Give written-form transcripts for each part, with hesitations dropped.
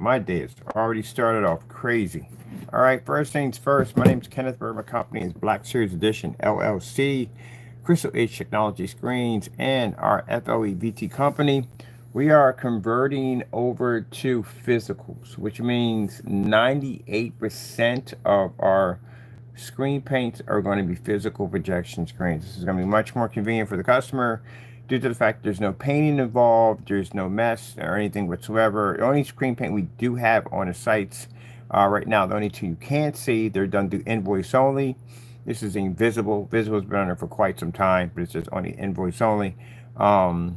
My day has already started off crazy. All right, first things first. My name is Kenneth Bird. My company is Black Series Edition LLC, Crystal Age Technology Screens, and our FLE company. We are converting over to physicals, which means 98% of our screen paints are going to be physical projection screens. This is going to be much more convenient for the customer due to the fact there's no painting involved, there's no mess or anything whatsoever. The only screen paint we do have on the sites right now, the only two you can't see, they're done through invoice only. This is invisible. Visible's been on there for quite some time, but it's just only invoice only. The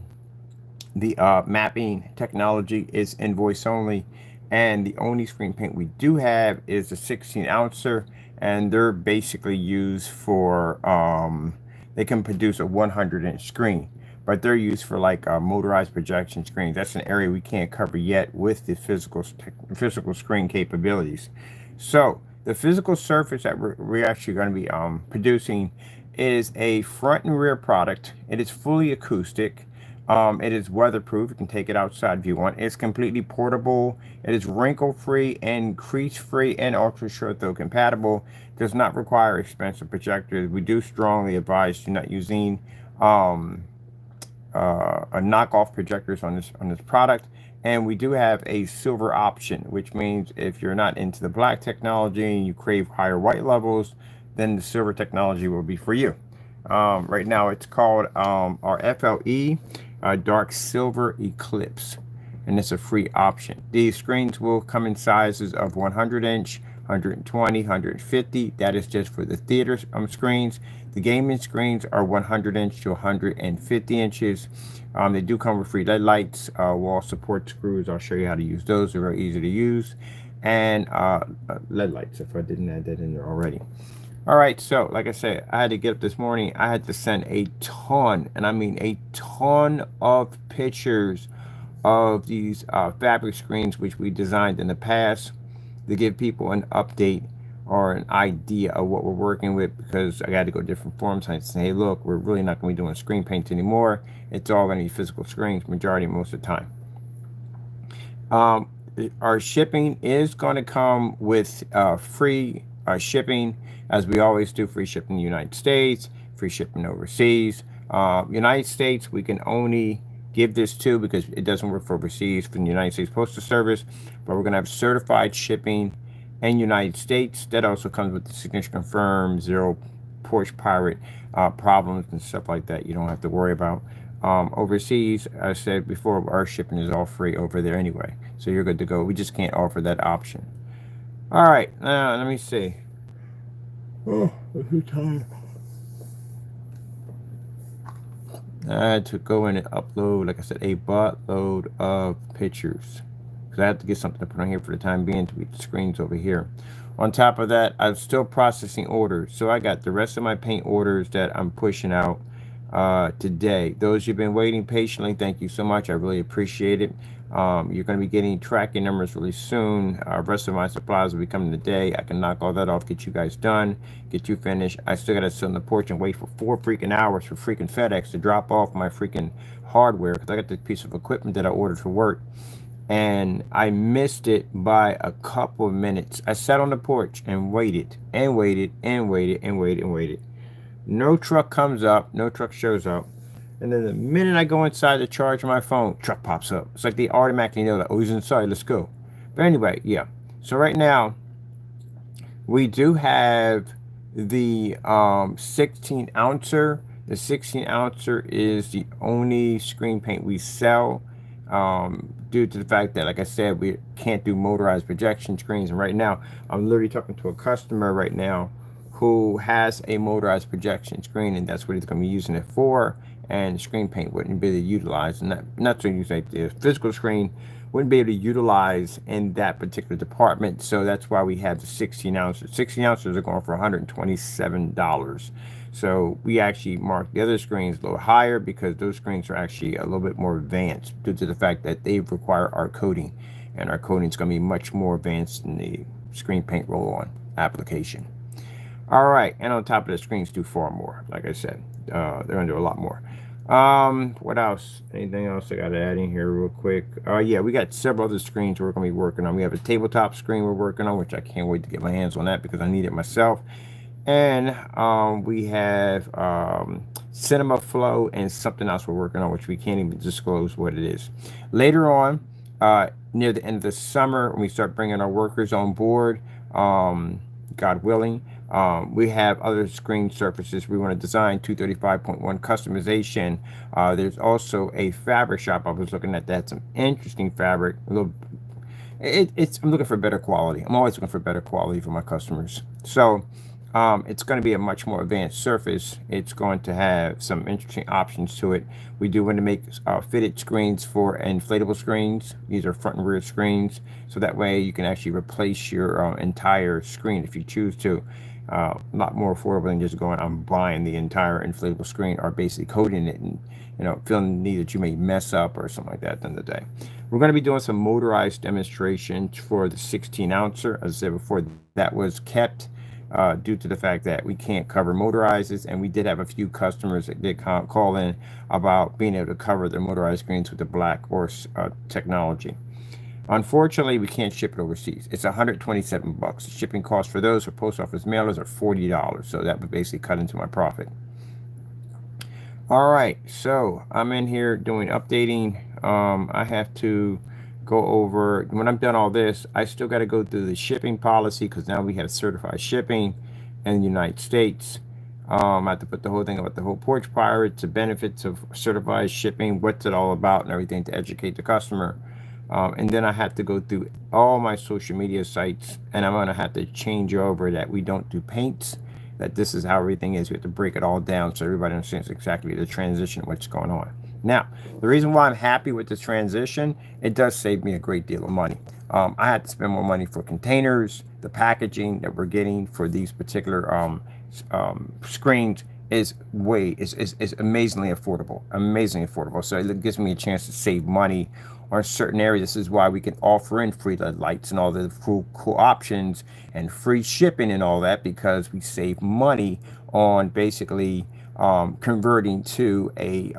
mapping technology is invoice only, and the only screen paint we do have is a 16 ouncer, and they're basically used for they can produce a 100-inch screen, but they're used for like motorized projection screens. That's an area we can't cover yet with the physical screen capabilities. So the physical surface that we're actually going to be producing is a front and rear product. It is fully acoustic. It is weatherproof. You can take it outside if you want. It's completely portable. It is wrinkle free and crease free and ultra short throw compatible. Does not require expensive projectors. We do strongly advise you not using a knockoff projectors on this product. And we do have a silver option, which means if you're not into the black technology and you crave higher white levels, then the silver technology will be for you. Right now it's called our FLE Dark Silver Eclipse, and it's a free option. These screens will come in sizes of 100-inch, 120, 150. That is just for the theater screens. The gaming screens are 100-inch to 150 inches. They do come with free LED lights, wall support screws. I'll show you how to use those. They're very easy to use. And LED lights, if I didn't add that in there already. All right, so like I said, I had to get up this morning. I had to send a ton, and I mean a ton of pictures of these fabric screens, which we designed in the past, to give people an update or an idea of what we're working with, because I got to go different forums and say, hey, look, we're really not going to be doing screen paints anymore. It's all going to be physical screens, majority most of the time. Our shipping is going to come with free shipping, as we always do. Free shipping in the United States, free shipping overseas. United States, we can only give this to because it doesn't work for overseas for the United States Postal Service, but we're going to have certified shipping in United States. That also comes with the signature confirmed, zero Porsche Pirate problems and stuff like that. You don't have to worry about. Overseas, I said before, our shipping is all free over there anyway, so you're good to go. We just can't offer that option. All right, now let me see. Oh, I'm too tired. I had to go in and upload, like I said, a buttload of pictures, because I have to get something to put on here for the time being to beat the screens over here. On top of that, I'm still processing orders, so I got the rest of my paint orders that I'm pushing out today. Those you've been waiting patiently, thank you so much. I really appreciate it. You're going to be getting tracking numbers really soon. Rest of my supplies will be coming today. I can knock all that off, get you guys done, get you finished. I still got to sit on the porch and wait for 4 freaking hours for freaking FedEx to drop off my freaking hardware, because I got this piece of equipment that I ordered for work, and I missed it by a couple of minutes. I sat on the porch and waited and waited and waited and waited and waited. No truck comes up, no truck shows up. And then the minute I go inside to charge my phone, truck pops up. It's like they automatically know that, oh, he's inside, let's go. But anyway, yeah. So right now, we do have the 16 ouncer. The 16 ouncer is the only screen paint we sell, due to the fact that, like I said, we can't do motorized projection screens. And right now, I'm literally talking to a customer right now who has a motorized projection screen, and that's what he's going to be using it for. And screen paint wouldn't be able to utilize, and not to use like the physical screen wouldn't be able to utilize in that particular department. So that's why we have the 16 ounces. 16 ounces are going for $127. So we actually marked the other screens a little higher because those screens are actually a little bit more advanced due to the fact that they require our coating, and our coating is going to be much more advanced than the screen paint roll-on application. All right, and on top of the screens do far more. Like I said, they're going to do a lot more. What else? Anything else I got to add in here real quick? Yeah, we got several other screens we're going to be working on. We have a tabletop screen we're working on, which I can't wait to get my hands on that because I need it myself. And we have Cinema Flow and something else we're working on, which we can't even disclose what it is. Later on, near the end of the summer, when we start bringing our workers on board, God willing, we have other screen surfaces we want to design 235.1 customization. There's also a fabric shop I was looking at that had some interesting fabric. A little, I'm looking for better quality. I'm always looking for better quality for my customers. So it's going to be a much more advanced surface. It's going to have some interesting options to it. We do want to make fitted screens for inflatable screens. These are front and rear screens, so that way you can actually replace your entire screen if you choose to. A lot more affordable than just going I'm buying the entire inflatable screen or basically coating it and feeling the need that you may mess up or something like that at the end of the day. We're going to be doing some motorized demonstrations for the 16 ouncer. As I said before, that was kept due to the fact that we can't cover motorizes, and we did have a few customers that did call in about being able to cover their motorized screens with the black horse technology. Unfortunately, we can't ship it overseas. It's $127. The shipping cost for those for post office mailers are $40, so that would basically cut into my profit. All right, so I'm in here doing updating. I have to go over, when I'm done all this, I still got to go through the shipping policy because now we have certified shipping in the United States. I have to put the whole thing about the whole porch pirates, the benefits of certified shipping, what's it all about and everything to educate the customer. And then I have to go through all my social media sites, and I'm going to have to change over that we don't do paints, that this is how everything is. We have to break it all down so everybody understands exactly the transition, what's going on. Now, the reason why I'm happy with this transition, it does save me a great deal of money. I had to spend more money for containers. The packaging that we're getting for these particular screens is amazingly affordable. So it gives me a chance to save money on certain areas. This is why we can offer in free LED lights and all the cool options and free shipping and all that, because we save money on basically converting to a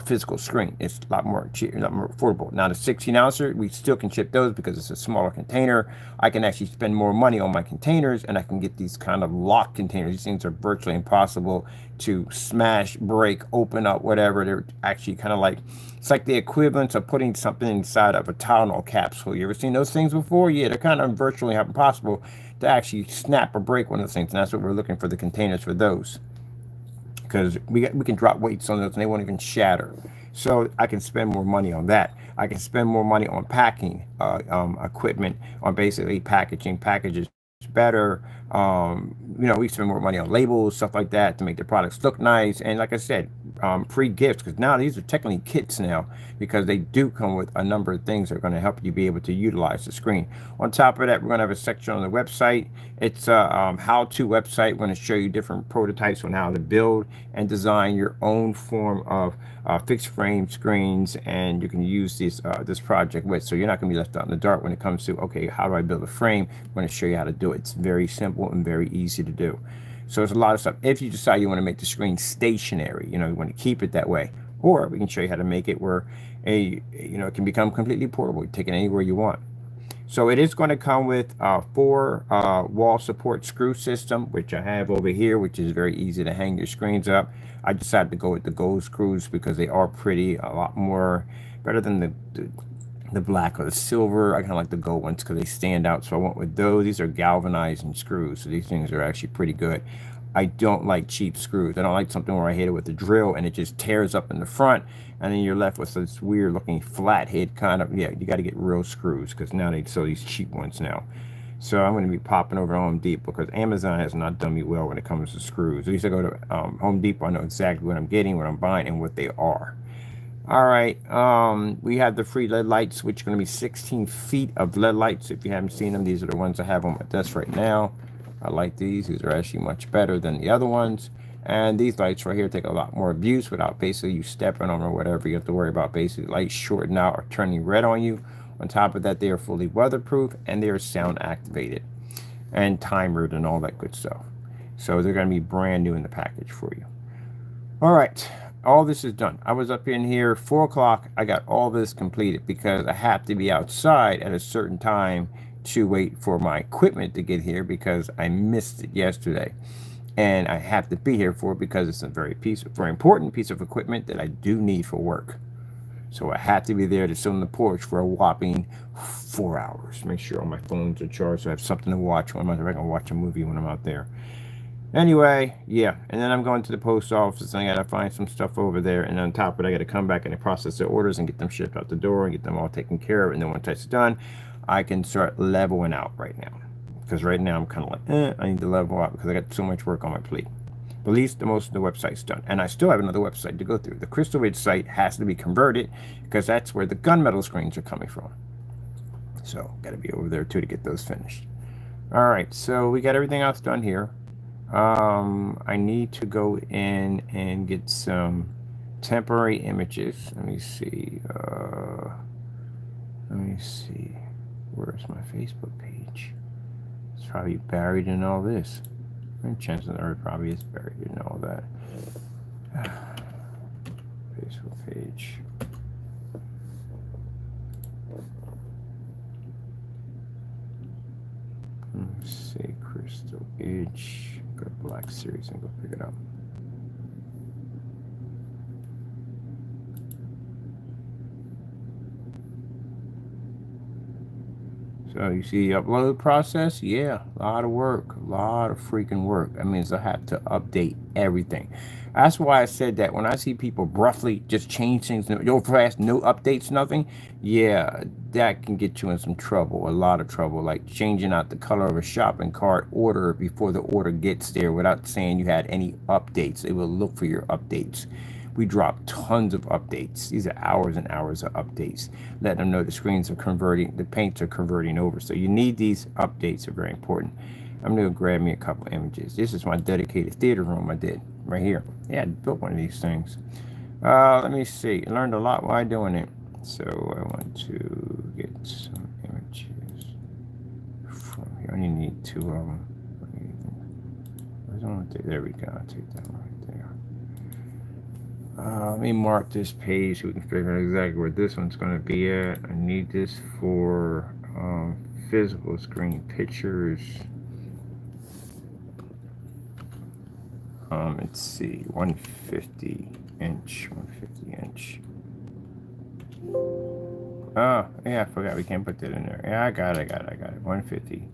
physical screen. It's a lot more cheap, a lot more affordable. Now the 16 ouncer, we still can ship those because it's a smaller container. I can actually spend more money on my containers, and I can get these kind of locked containers. These things are virtually impossible to smash, break, open up, whatever. They're actually kind of like, it's like the equivalent of putting something inside of a Tylenol capsule. You ever seen those things before? Yeah, they're kind of virtually impossible to actually snap or break one of those things, and that's what we're looking for, the containers for those. Because we can drop weights on those and they won't even shatter. So I can spend more money on that. I can spend more money on packing equipment, on basically packaging packages better. We spend more money on labels, stuff like that, to make the products look nice. And like I said, free gifts, because now these are technically kits now, because they do come with a number of things that are going to help you be able to utilize the screen. On top of that, we're going to have a section on the website. It's a how-to website. We're going to show you different prototypes on how to build and design your own form of fixed frame screens, and you can use this project with, so you're not going to be left out in the dark when it comes to, okay, how do I build a frame? We're going to show you how to do it. It's very simple and very easy to do. So there's a lot of stuff. If you decide you want to make the screen stationary, you want to keep it that way, or we can show you how to make it where it can become completely portable. You take it anywhere you want. So it is going to come with 4 wall support screw system, which I have over here, which is very easy to hang your screens up. I decided to go with the gold screws because they are pretty, a lot more better than the black or the silver. I kind of like the gold ones because they stand out, so I went with those. These are galvanizing screws, so these things are actually pretty good. I don't like cheap screws. I don't like something where I hit it with a drill and it just tears up in the front, and then you're left with this weird looking flathead kind of. Yeah, you got to get real screws, because now they sell these cheap ones now. So I'm going to be popping over to Home Depot, because Amazon has not done me well when it comes to screws. At least I go to Home Depot, I know exactly what I'm getting, what I'm buying, and what they are. All right, we have the free LED lights, which are going to be 16 feet of LED lights. If you haven't seen them, these are the ones I have on my desk right now. I like these. These are actually much better than the other ones. And these lights right here take a lot more abuse without basically you stepping on them or whatever. You have to worry about basically lights shorting out or turning red on you. On top of that, they are fully weatherproof, and they are sound activated and timered and all that good stuff. So they're going to be brand new in the package for you. All right. all this is done. I was up in here 4 o'clock. I got all this completed because I have to be outside at a certain time to wait for my equipment to get here because I missed it yesterday. And I have to be here for it because it's a very important piece of equipment that I do need for work. So I had to be there to sit on the porch for a whopping 4 hours. Make sure all my phones are charged so I have something to watch when I'm out there. I can watch a movie when I'm out there. Anyway, yeah. And then I'm going to the post office and I got to find some stuff over there. And on top of it, I got to come back and process the orders and get them shipped out the door and get them all taken care of. And then once that's done, I can start leveling out right now. Because right now I'm kind of like, I need to level out because I got so much work on my plate. But at least most of the website's done. And I still have another website to go through. The Crystal Ridge site has to be converted because that's where the gunmetal screens are coming from. So got to be over there too to get those finished. All right, so we got everything else done here. I need to go in and get some temporary images. Let me see. Where's my Facebook page? It's probably buried in all this. And chances are it probably is buried in all that. Facebook page. Let's see, Crystal Ridge. Go to Black Series and go pick it up. So you see the upload process? Yeah, a lot of work, a lot of freaking work. That means I have to update everything. That's why I said that when I see people roughly just change things real fast, no updates, nothing, yeah, that can get you in some trouble, a lot of trouble, like changing out the color of a shopping cart order before the order gets there without saying you had any updates. It will look for your updates. We drop tons of updates. These are hours and hours of updates, letting them know the screens are converting, the paints are converting over. So you need these updates, are very important. I'm gonna grab me a couple images. This is my dedicated theater room I did right here. Yeah, I built one of these things. Let me see. I learned a lot while doing it. So I want to get some images from here. I only need 2 of them. There we go. I'll take that one right there. Let me mark this page so we can figure out exactly where this one's going to be at. I need this for physical screen pictures. Let's see, 150 inch. Oh, yeah, I forgot we can't put that in there. Yeah, I got it. 150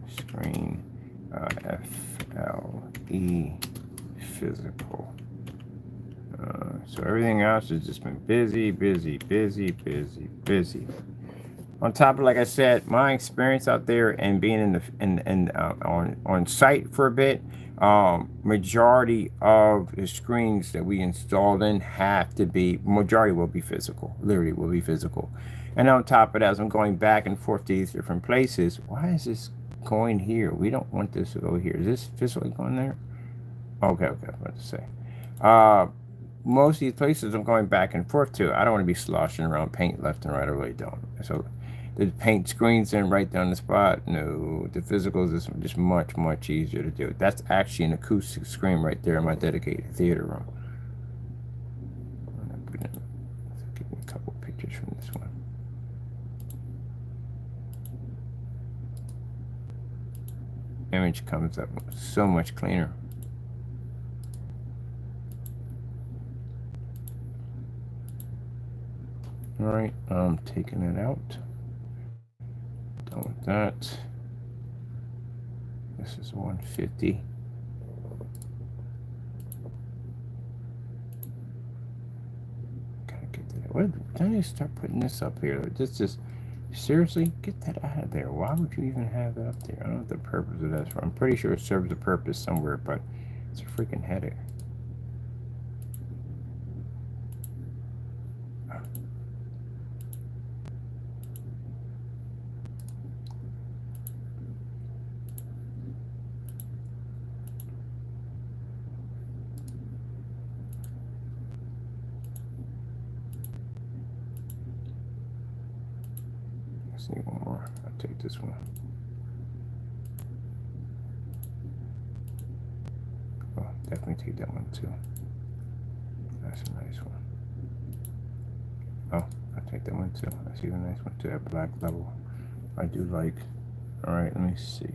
screen, FLE Physical. So everything else has just been busy. On top of, like I said, my experience out there and being on site for a bit, majority of the screens that we installed in have to be, majority will be physical, literally will be physical. And on top of that, as I'm going back and forth to these different places, why is this going here? We don't want this to go here. Is this physically going there? Okay, I was about to say. Most of these places I'm going back and forth to, I don't want to be sloshing around paint left and right. I really don't. So the paint screens in right down the spot. No, the physicals is just much easier to do. That's actually an acoustic screen right there in my dedicated theater room. Give me a couple pictures from this one. Image comes up so much cleaner. All right, I'm taking it out. Done with that. This is 150. Gotta get that. What? Why did I start putting this up here? Just seriously, get that out of there. Why would you even have that up there? I don't know what the purpose of that's for. I'm pretty sure it serves a purpose somewhere, but it's a freaking headache. Need one more. I'll take this one. Oh, definitely take that one too. That's a nice one. Oh, I'll take that one too. That's even a nice one too. That black level, I do like. All right, let me see.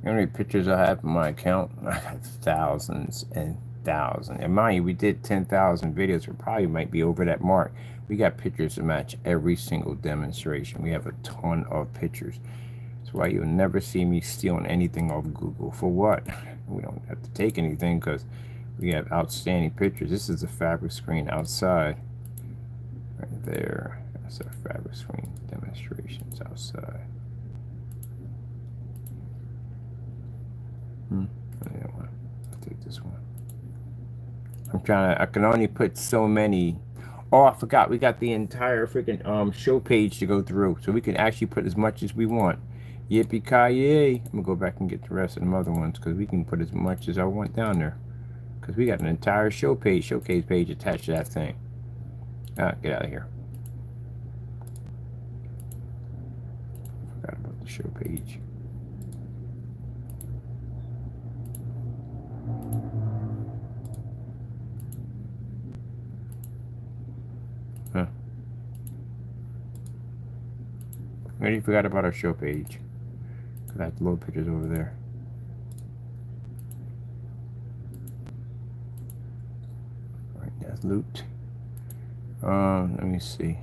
How many pictures I have in my account? I got thousands and thousands. And mind you, we did 10,000 videos. We probably might be over that mark. We got pictures to match every single demonstration. We have a ton of pictures. That's why you'll never see me stealing anything off Google. For what? We don't have to take anything because we have outstanding pictures. This is a fabric screen outside. Right there. That's our fabric screen demonstrations outside. I'll take this one. I'm trying to, I can only put so many. Oh, I forgot, we got the entire freaking show page to go through, so we can actually put as much as we want. Yippee-ki-yay. I'm gonna go back and get the rest of them other ones because we can put as much as I want down there. Because we got an entire showcase page attached to that thing. Get out of here. Forgot about the show page. Huh. I already forgot about our show page. Because I have to load pictures over there. Alright, that's loot. Let me see.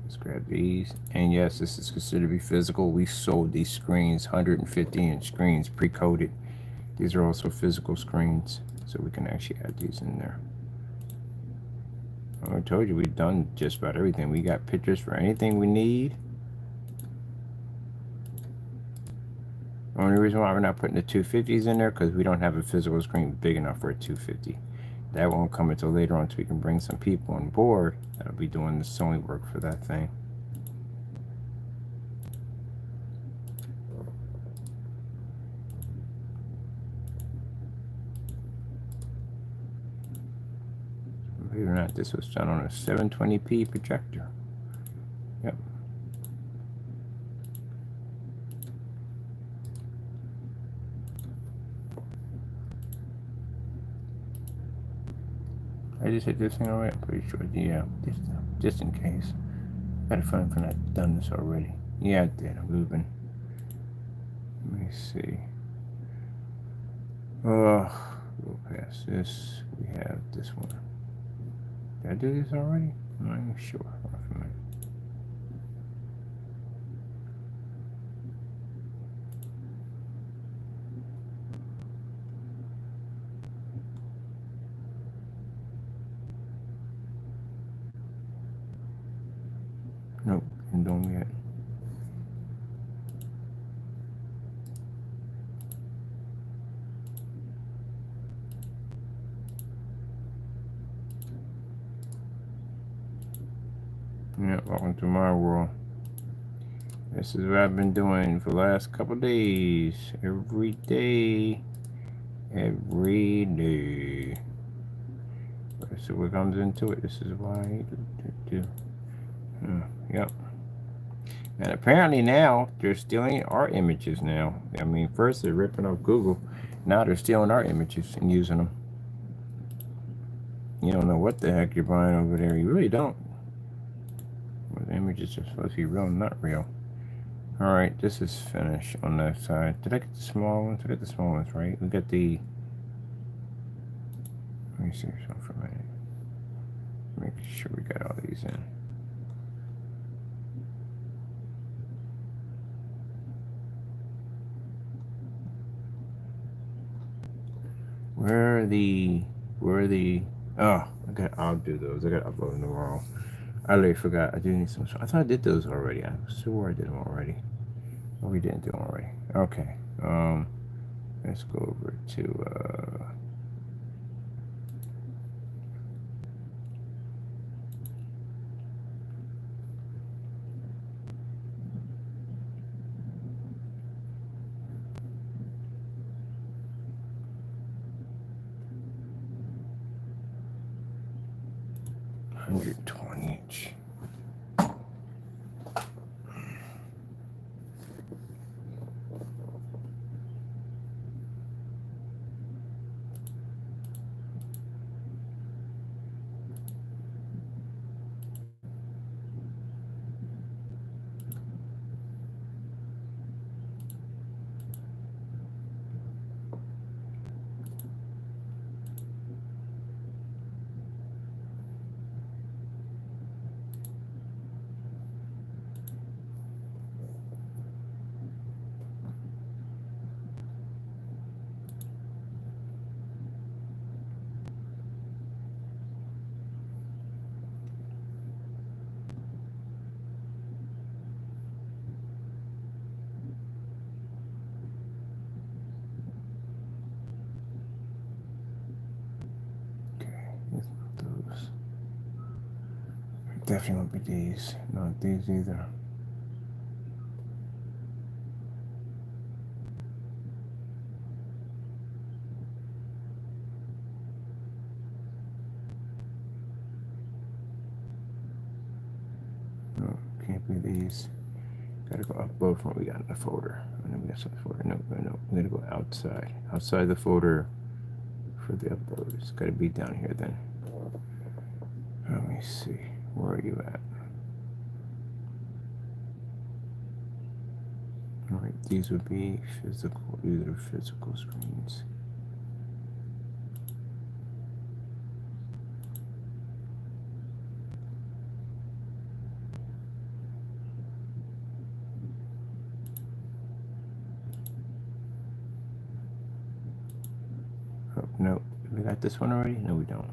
Let's grab these. And yes, this is considered to be physical. We sold these screens, 150-inch screens, pre-coated. These are also physical screens, so we can actually add these in there. I told you we've done just about everything. We got pictures for anything we need. The only reason why we're not putting the 250s in there because we don't have a physical screen big enough for a 250. That won't come until later on, so we can bring some people on board that'll be doing the sewing work for that thing. Believe it or not, this was done on a 720p projector. Yep. I just hit this thing already. I'm pretty sure. Yeah, just in case. Gotta find if I've not done this already. Yeah, I did. I'm moving. Let me see. Go past this. We have this one. Did I do this already? I'm not even sure. Nope, didn't do them yet. Yeah, welcome to my world. This is what I've been doing for the last couple of days. Every day. Every day. So what comes into it? This is why I do. Yep. And apparently now they're stealing our images now. I mean, first they're ripping off Google. Now they're stealing our images and using them. You don't know what the heck you're buying over there. You really don't. Well, the images are supposed to be real, not real. Alright, this is finished on that side. Did I get the small ones? I got the small ones, right? We got the... Let me see something for a minute. Make sure we got all these in. Where are the... Oh, I'll do those. I got to upload them tomorrow. I literally forgot. I do need some... I thought I did those already. I swore I did them already. Oh, we didn't do them already. Okay. Let's go over to... definitely won't be these. Not these either. No, can't be these. Gotta go upload from what we got in the folder. And then we got some folder. No, we gotta go outside. Outside the folder for the upload. It's gotta be down here then. Let me see. Where are you at? Alright, these would be physical. These are physical screens. Oh, no. We got this one already? No, we don't.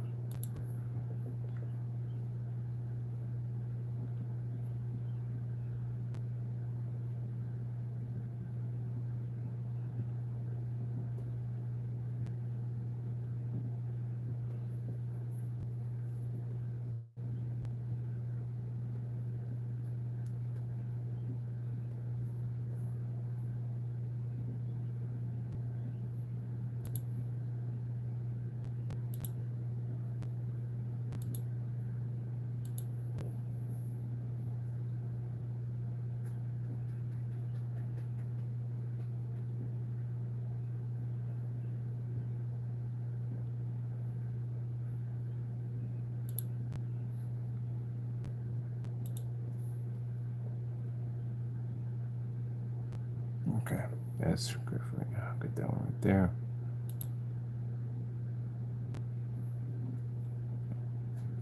Okay, that's good for me. I'll get that one right there.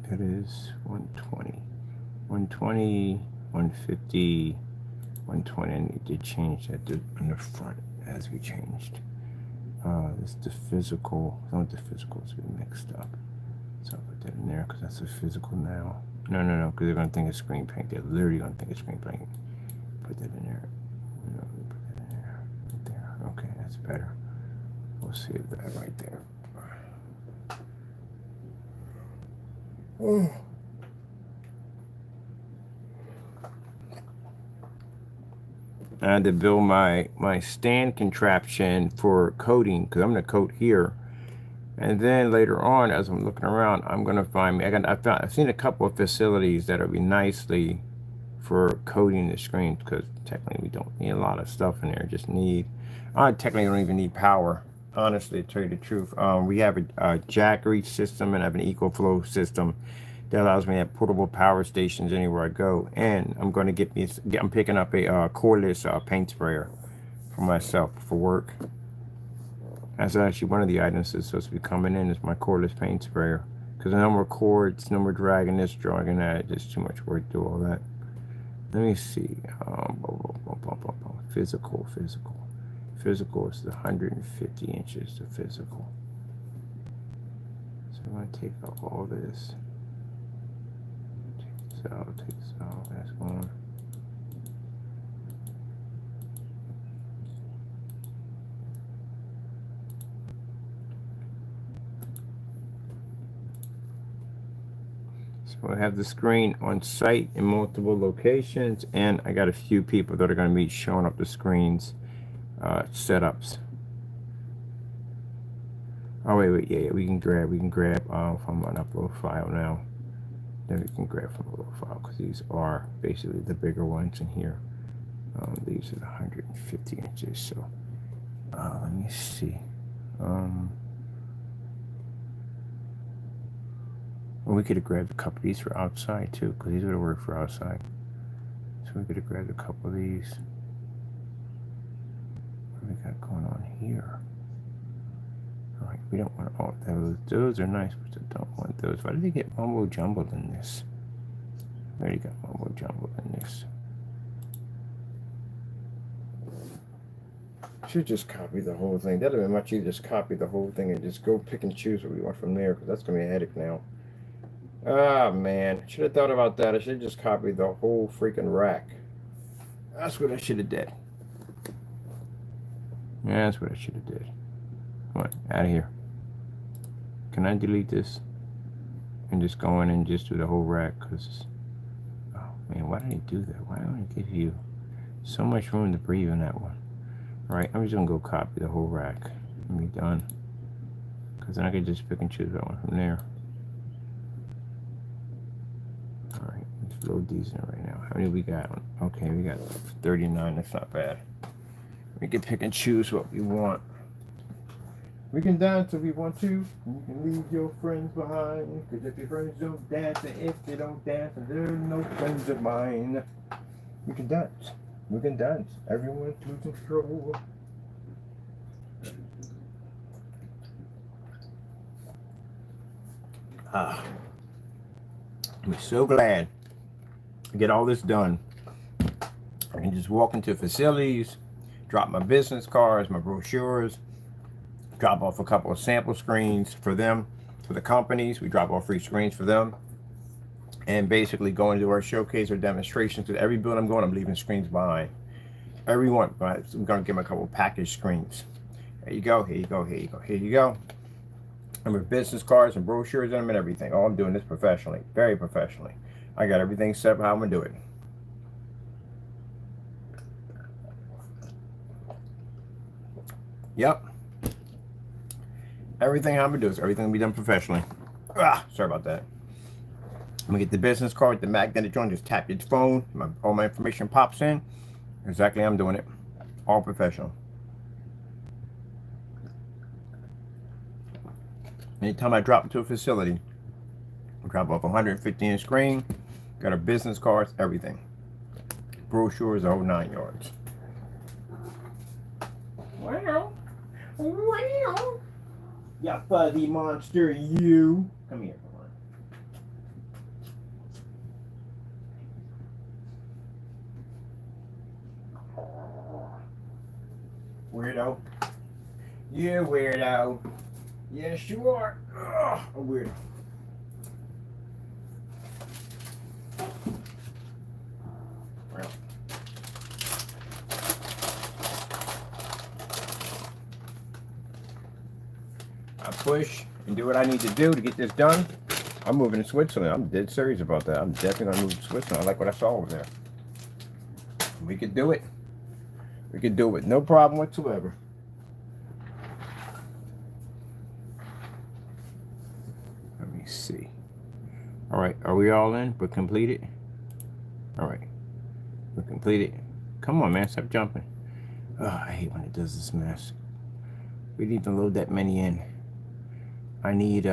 That is 120. 120, 150, 120. I need to change that on the front as we changed. This is the physical. I want the physical to be mixed up. So I'll put that in there because that's a physical now. No, because they're going to think it's screen paint. They're literally going to think it's screen paint. Put that in there. No, put that in there. Right there. Okay, that's better. We'll save that right there. Oh. I had to build my stand contraption for coating because I'm going to coat here. And then later on, as I'm looking around, I'm going to find, I've seen a couple of facilities that would be nicely for coating the screens because technically we don't need a lot of stuff in there. Just need, I technically don't even need power, honestly, to tell you the truth. We have a jack reach system and I have an EcoFlow system that allows me to have portable power stations anywhere I go. And I'm going to I'm picking up a cordless paint sprayer for myself for work. That's actually one of the items that's supposed to be coming in is my cordless paint sprayer. Because no more cords, no more dragging this, dragging that. Just too much work to do all that. Let me see. Physical. Physical is the 150 inches of physical. So I'm going to take out all this. Take this out. That's going. So I have the screen on site in multiple locations, and I got a few people that are going to be showing up the screens setups. Oh wait, yeah, we can grab from an upload file now. Then we can grab from a little file because these are basically the bigger ones in here. These are the 150 inches. So let me see. Well, we could have grabbed a couple of these for outside too, because these would have worked for outside. So we could have grabbed a couple of these. What do we got going on here? All right, we don't want all those. Those are nice, but I don't want those. Why did they get mumbo jumbled in this? I already got mumbo jumbled in this. Should just copy the whole thing. That'd have been much easier. Just copy the whole thing and just go pick and choose what we want from there, because that's gonna be a headache now. Ah, man, should have thought about that. I should have just copied the whole freaking rack. That's what I should have did. Yeah, that's what I should have did. Come on, out of here. Can I delete this? And just go in and just do the whole rack, because Man, why did I do that? Why don't I give you so much room to breathe in that one? All right, I'm just gonna go copy the whole rack and be done. Because then I can just pick and choose that one from there. All right, let's load these in right now. How many we got? Okay, we got 39. That's not bad. We can pick and choose what we want. We can dance if we want to. You can leave your friends behind. Because if your friends don't dance, and if they don't dance, they're no friends of mine. We can dance. We can dance. Everyone to control. I'm so glad to get all this done. I can just walk into facilities, drop my business cards, my brochures, drop off a couple of sample screens for them, for the companies. We drop off free screens for them. And basically go into our showcase or demonstrations. With every build I'm going, I'm leaving screens behind. Everyone, I'm going to give them a couple of package screens. There you go, here you go, here you go, here you go. And with business cards and brochures in them and everything. Oh, I'm doing this professionally, very professionally. I got everything set up how I'm going to do it. Yep. Everything I'm going to do is everything will be done professionally. Sorry about that. I'm going to get the business card, the magnetic joint, just tap your phone. All my information pops in. Exactly how I'm doing it. All professional. Anytime I drop into a facility, I drop off 150-inch screen, got our business cards, everything. Brochures, the whole 9 yards. Wow. Wow. You fuzzy monster, you. Come here, come on. Weirdo. You weirdo. Yes, you are. Ugh, a weirdo. Well. I push and do what I need to do to get this done. I'm moving to Switzerland. I'm dead serious about that. I'm definitely going to move to Switzerland. I like what I saw over there. We could do it. We could do it. No problem whatsoever. Let me see. All right. Are we all in? We're completed? All right. We're completed. Come on, man. Stop jumping. Oh, I hate when it does this mess. We need to load that many in. I need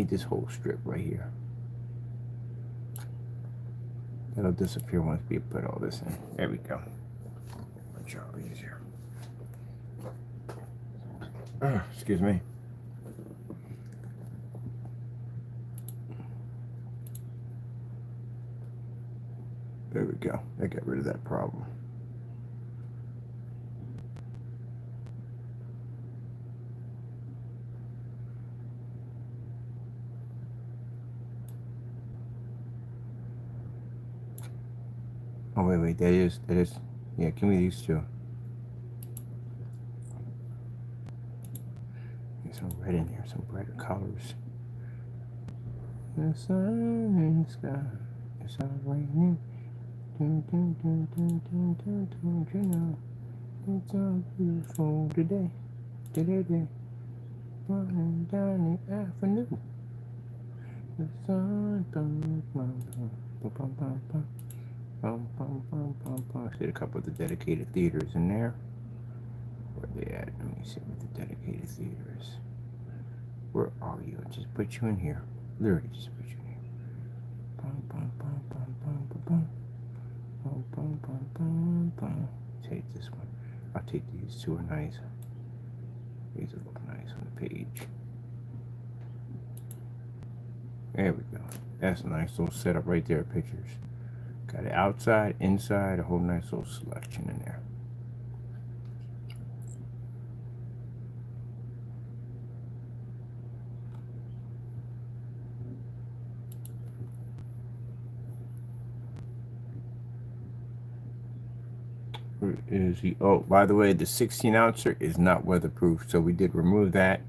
this whole strip right here. That'll disappear once we put all this in. There we go. Much easier. Excuse me. There we go. That got rid of that problem. Oh, wait, that is, yeah, give me these two. Get some red in here, some brighter colors. The sun in the sky, it's all raining. You know, it's all beautiful today. Running down the avenue. The sun, I see a couple of the dedicated theaters in there. Where they at? Let me see what the dedicated theaters. Where are you? I just put you in here. Literally just put you in here. Take this one. I'll take these two are nice. These will look nice on the page. There we go. That's a nice little setup right there, pictures. Got it outside, inside, a whole nice little selection in there. Where is he? Oh, by the way, the 16 ouncer is not weatherproof, so we did remove that.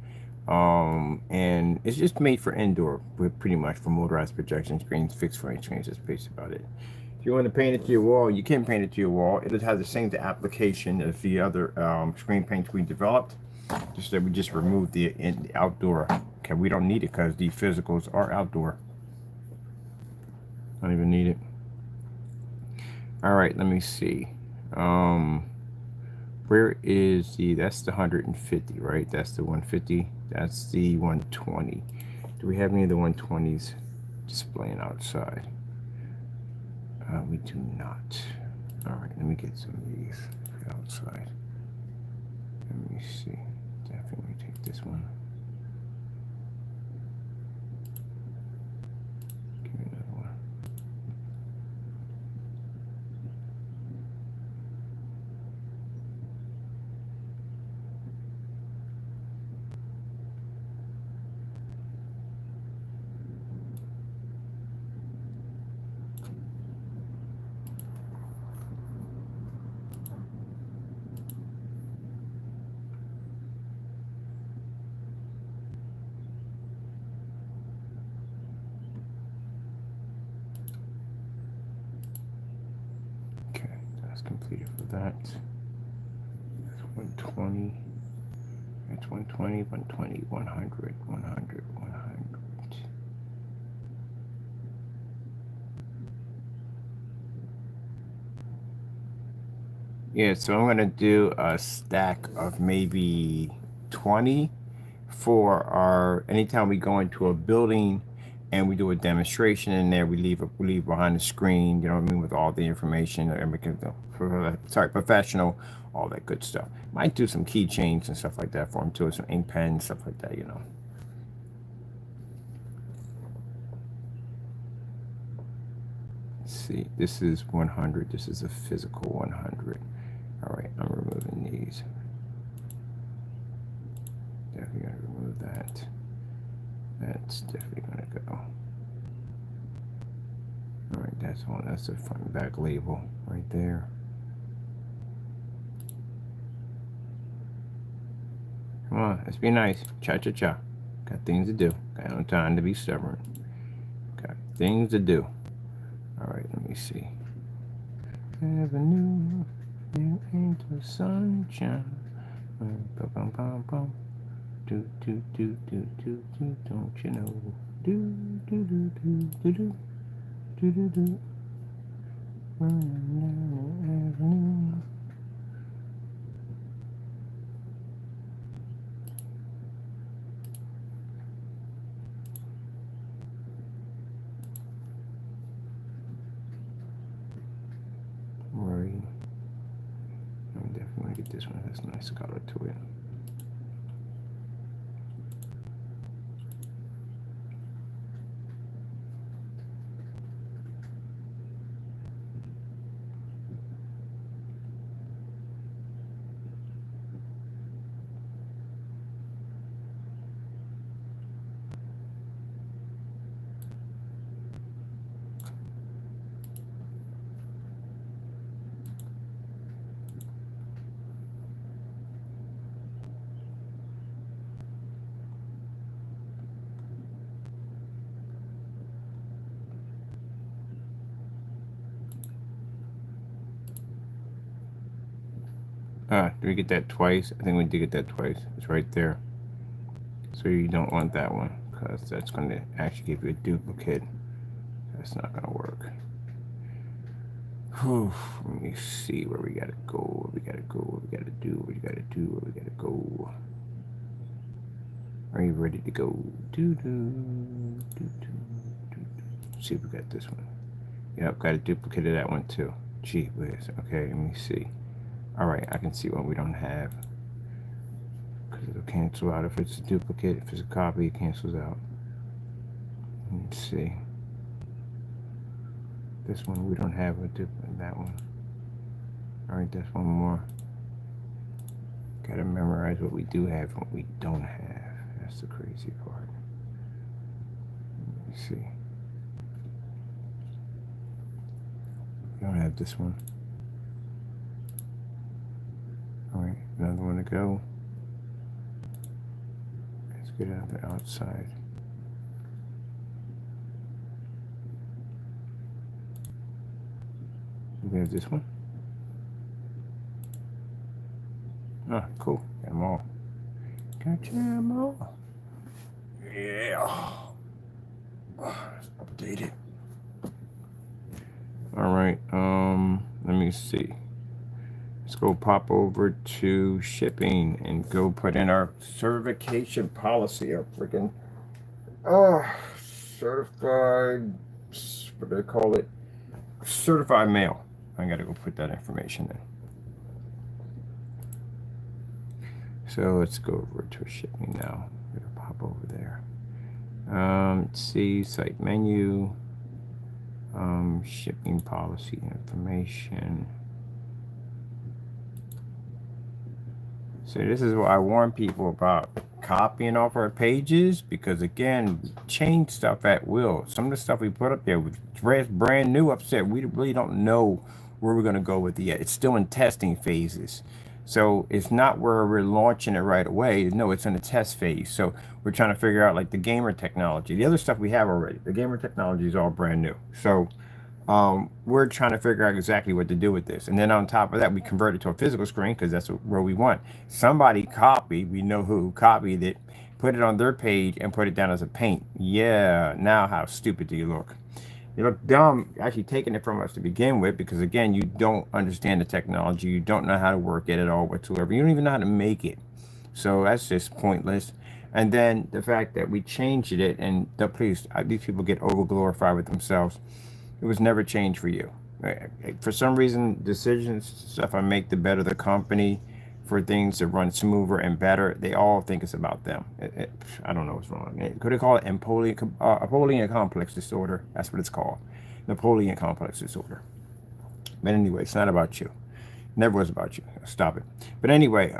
And it's just made for indoor, with pretty much for motorized projection screens, fixed frame screens. That's basically about it. If you want to paint it to your wall, you can paint it to your wall. It has the same application as the other screen paints we developed. Just that we just removed the outdoor. Okay, we don't need it because the physicals are outdoor. Don't even need it. All right, let me see. Where is that's the 150, right? That's the 150. That's the 120. Do we have any of the 120s displaying outside? We do not. All right, let me get some of these outside. Let me see. Definitely take this one. Give me another one. Okay, that's completed for that. That's 120. That's 120, 120, 100, 100, 100. Yeah, so I'm gonna do a stack of maybe 20 for our anytime we go into a building and we do a demonstration in there, we leave behind the screen, you know what I mean, with all the information and we can professional, all that good stuff. Might do some keychains and stuff like that for them too, some ink pens, stuff like that, you know. Let's see, this is 100. This is a physical 100. All right, I'm removing these. Definitely gonna remove that. That's definitely gonna go. All right, that's one. That's the front and back label right there. Come on, let's be nice. Cha-cha-cha. Got things to do. Got no time to be stubborn. Got things to do. All right, let me see. Avenue, you ain't the sunshine. Bum, bum, bum. Do, do, do, do, do, do, don't you know? Do, do, do, do, do, do, do, do, do. Running down the avenue. Worry. I'm definitely gonna get this one. That's a nice color to it. Did we get that twice? I think we did get that twice. It's right there. So you don't want that one because that's going to actually give you a duplicate. That's not going to work. Whew. Let me see where we got to go. Where we got to go. What we got to do. What we got to do. Where we got to go. Are you ready to go? Do do do do do. See if we got this one. Yep, got a duplicate of that one too. Gee whiz. Okay, let me see. All right, I can see what we don't have. Because it'll cancel out if it's a duplicate. If it's a copy, it cancels out. Let's see. This one we don't have a duplicate. That one. All right, that's one more. Gotta memorize what we do have and what we don't have. That's the crazy part. Let me see. We don't have this one. All right, another one to go. Let's get out the outside. We have this one. Ah, cool. Got them all. Got them all. Yeah. Let's update it. All right. Let me see. Let's go pop over to shipping and go put in our certification policy. Our freaking certified. What do they call it? Certified mail. I gotta go put that information in. So let's go over to shipping now. I'm gonna pop over there. Let's see, site menu, shipping policy information. So this is what I warn people about copying off our pages, because again, we change stuff at will. Some of the stuff we put up there was brand new upset. We really don't know where we're going to go with it yet. It's still in testing phases. So it's not where we're launching it right away. No, it's in a test phase. So we're trying to figure out like the gamer technology. The other stuff we have already. The gamer technology is all brand new. So we're trying to figure out exactly what to do with this. And then on top of that, we convert it to a physical screen because that's where we want. Somebody copied, we know who copied it, put it on their page and put it down as a paint. Yeah, now how stupid do you look? You look dumb actually taking it from us to begin with, because again, you don't understand the technology. You don't know how to work it at all whatsoever. You don't even know how to make it. So that's just pointless. And then the fact that we changed it, and please, these people get over glorified with themselves. It was never changed for you. For some reason, decisions, stuff I make to better the company, for things to run smoother and better, they all think it's about them. I don't know what's wrong. Could they call it Napoleon complex disorder? That's what it's called. Napoleon complex disorder. But anyway, it's not about you. Never was about you. Stop it. But anyway,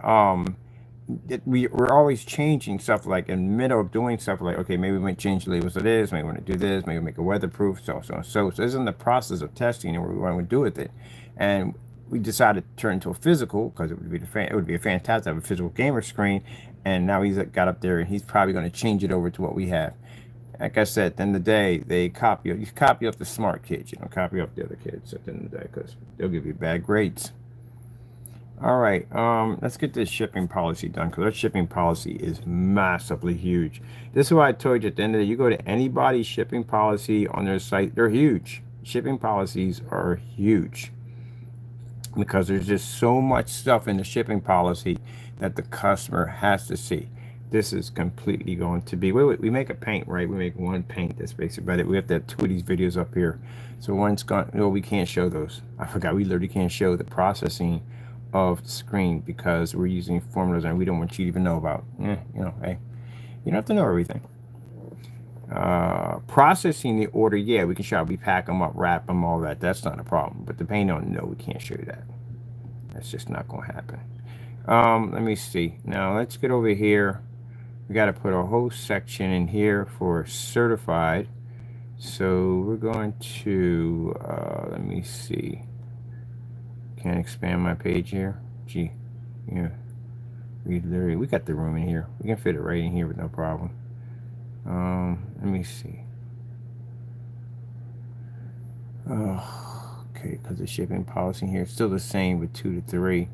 we're always changing stuff, like in the middle of doing stuff like, okay, maybe we might change the labels of this, maybe we want to do this, maybe make it weatherproof, so this is in the process of testing and what we want to do with it. And we decided to turn into a physical because it would be a fantastic to have a physical gamer screen. And now he's got up there and he's probably going to change it over to what we have. Like I said, at the end of the day, you copy up the smart kids, copy up the other kids at the end of the day, because they'll give you bad grades. All right, let's get this shipping policy done, because our shipping policy is massively huge. This is why I told you at the end of the day, you go to anybody's shipping policy on their site, they're huge. Shipping policies are huge, because there's just so much stuff in the shipping policy that the customer has to see. This is completely going to be, we make a paint, right? We make one paint, that's basically about it. We have to have 2 of these videos up here. So one's gone, we can't show those. I forgot, we literally can't show the processing of the screen because we're using formulas and we don't want you to even know about. Hey, you don't have to know everything. Processing the order, yeah, we can show, we pack them up, wrap them, all that. That's not a problem. But the paint on, no, we can't show you that. That's just not going to happen. Let me see. Now let's get over here. We got to put a whole section in here for certified. So we're going to, let me see. Can't expand my page here. Gee, yeah. We got the room in here. We can fit it right in here with no problem. Let me see. Okay, because the shipping policy here is still the same with 2 to 3,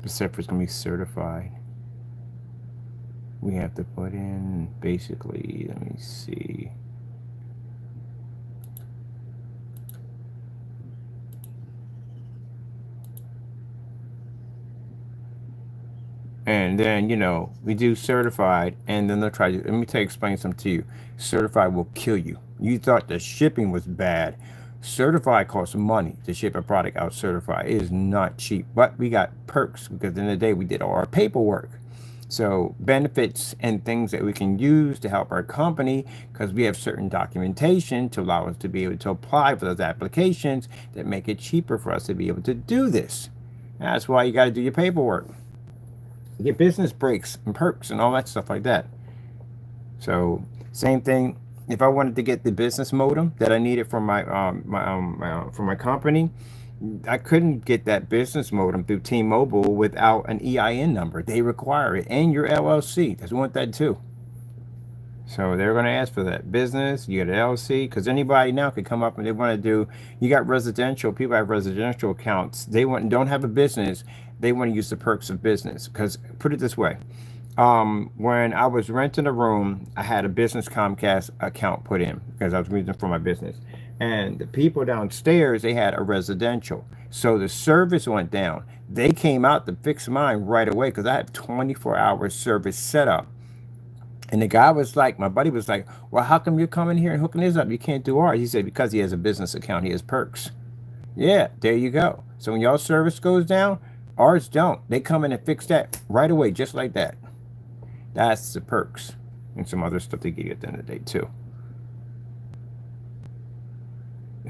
except for it's gonna be certified. We have to put in basically, let me see. And then, we do certified, and then they'll try to, let me explain something to you. Certified will kill you. You thought the shipping was bad. Certified costs money to ship a product out certified. It is not cheap, but we got perks because at the end of the day, we did all our paperwork. So benefits and things that we can use to help our company, because we have certain documentation to allow us to be able to apply for those applications that make it cheaper for us to be able to do this. That's why you got to do your paperwork. You get business breaks and perks and all that stuff like that. So same thing. If I wanted to get the business modem that I needed for my for my company, I couldn't get that business modem through T-Mobile without an EIN number. They require it, and your LLC. Because we want that too. So they're going to ask for that business. You get an LLC, because anybody now can come up and they want to do. You got residential. People have residential accounts. They don't have a business. They want to use the perks of business. Because put it this way, when I was renting a room, I had a business Comcast account put in because I was using it for my business. And the people downstairs, they had a residential. So the service went down. They came out to fix mine right away because I had 24-hour service set up. And the guy was like, my buddy was like, well, how come you're coming here and hooking this up? You can't do ours. He said, because he has a business account, he has perks. Yeah, there you go. So when y'all service goes down, ours don't. They come in and fix that right away, just like that. That's the perks. And some other stuff they give you at the end of the day, too.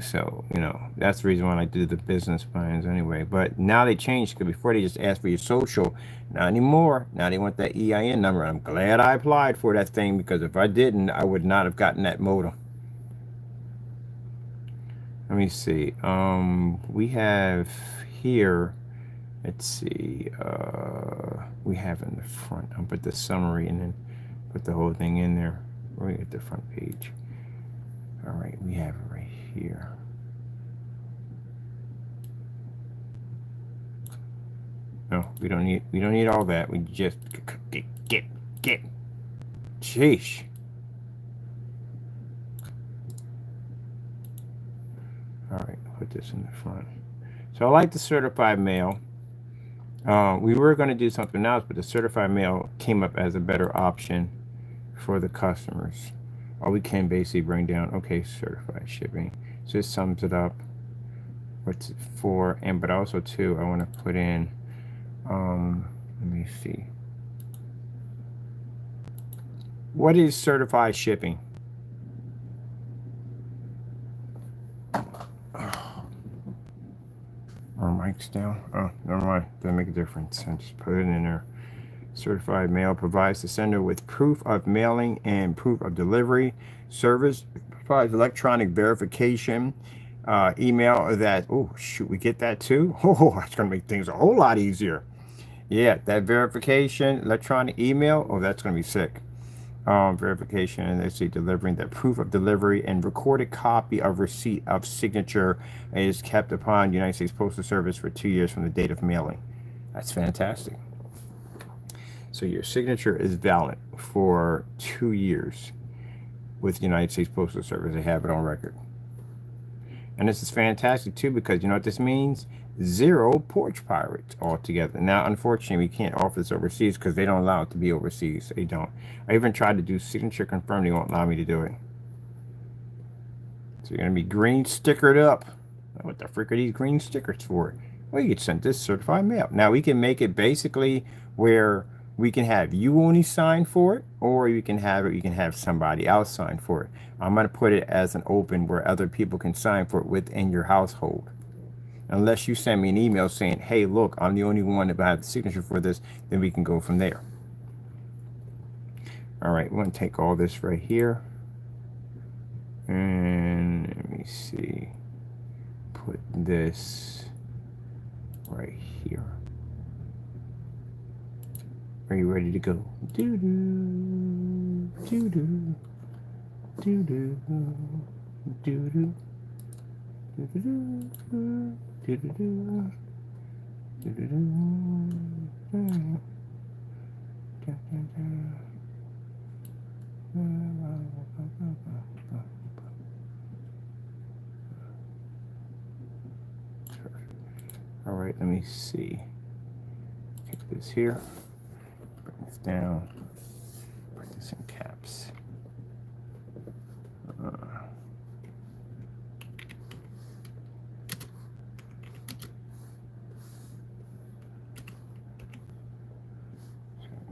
So, you know, that's the reason why I do the business plans anyway. But now they changed, because before they just asked for your social. Not anymore. Now they want that EIN number. I'm glad I applied for that thing, because if I didn't, I would not have gotten that modem. Let me see. We have here, let's see, we have in the front. I'll put the summary and then put the whole thing in there. Right at the front page. All right, we have it right here. No, we don't need all that. We just get. Sheesh. All right, put this in the front. So I like the certified mail. We were going to do something else, but the certified mail came up as a better option for the customers. Or we can basically bring down, okay, certified shipping. So this sums it up. What's it for? And but also too, I want to put in, let me see. What is certified shipping? Our mic's down. Oh, never mind. Doesn't make a difference. I just put it in there. Certified mail provides the sender with proof of mailing and proof of delivery. Service provides electronic verification. Email that, oh, shoot, we get that too? Oh, that's going to make things a whole lot easier. Yeah, that verification, electronic email, oh, that's going to be sick. Verification, and let's see, delivering that proof of delivery and recorded copy of receipt of signature is kept upon the United States Postal Service for 2 years from the date of mailing. That's fantastic. So your signature is valid for 2 years with the United States Postal Service. They have it on record. And this is fantastic too, because you know what this means? 0 porch pirates altogether. Now, unfortunately, we can't offer this overseas because they don't allow it to be overseas. They don't. I even tried to do signature confirm. They won't allow me to do it. So you're going to be green stickered up. What the frick are these green stickers for? Well, you get sent this certified mail. Now, we can make it basically where we can have you only sign for it, or you can have somebody else sign for it. I'm going to put it as an open where other people can sign for it within your household. Unless you send me an email saying, hey, look, I'm the only one that have the signature for this, then we can go from there. All right, we're going to take all this right here. And let me see. Put this right here. Are you ready to go? Doo-doo, doo-doo, doo-doo, doo-doo, doo-doo, doo-doo, doo-doo. All right, let me see. Take this here. Down, put this in caps. So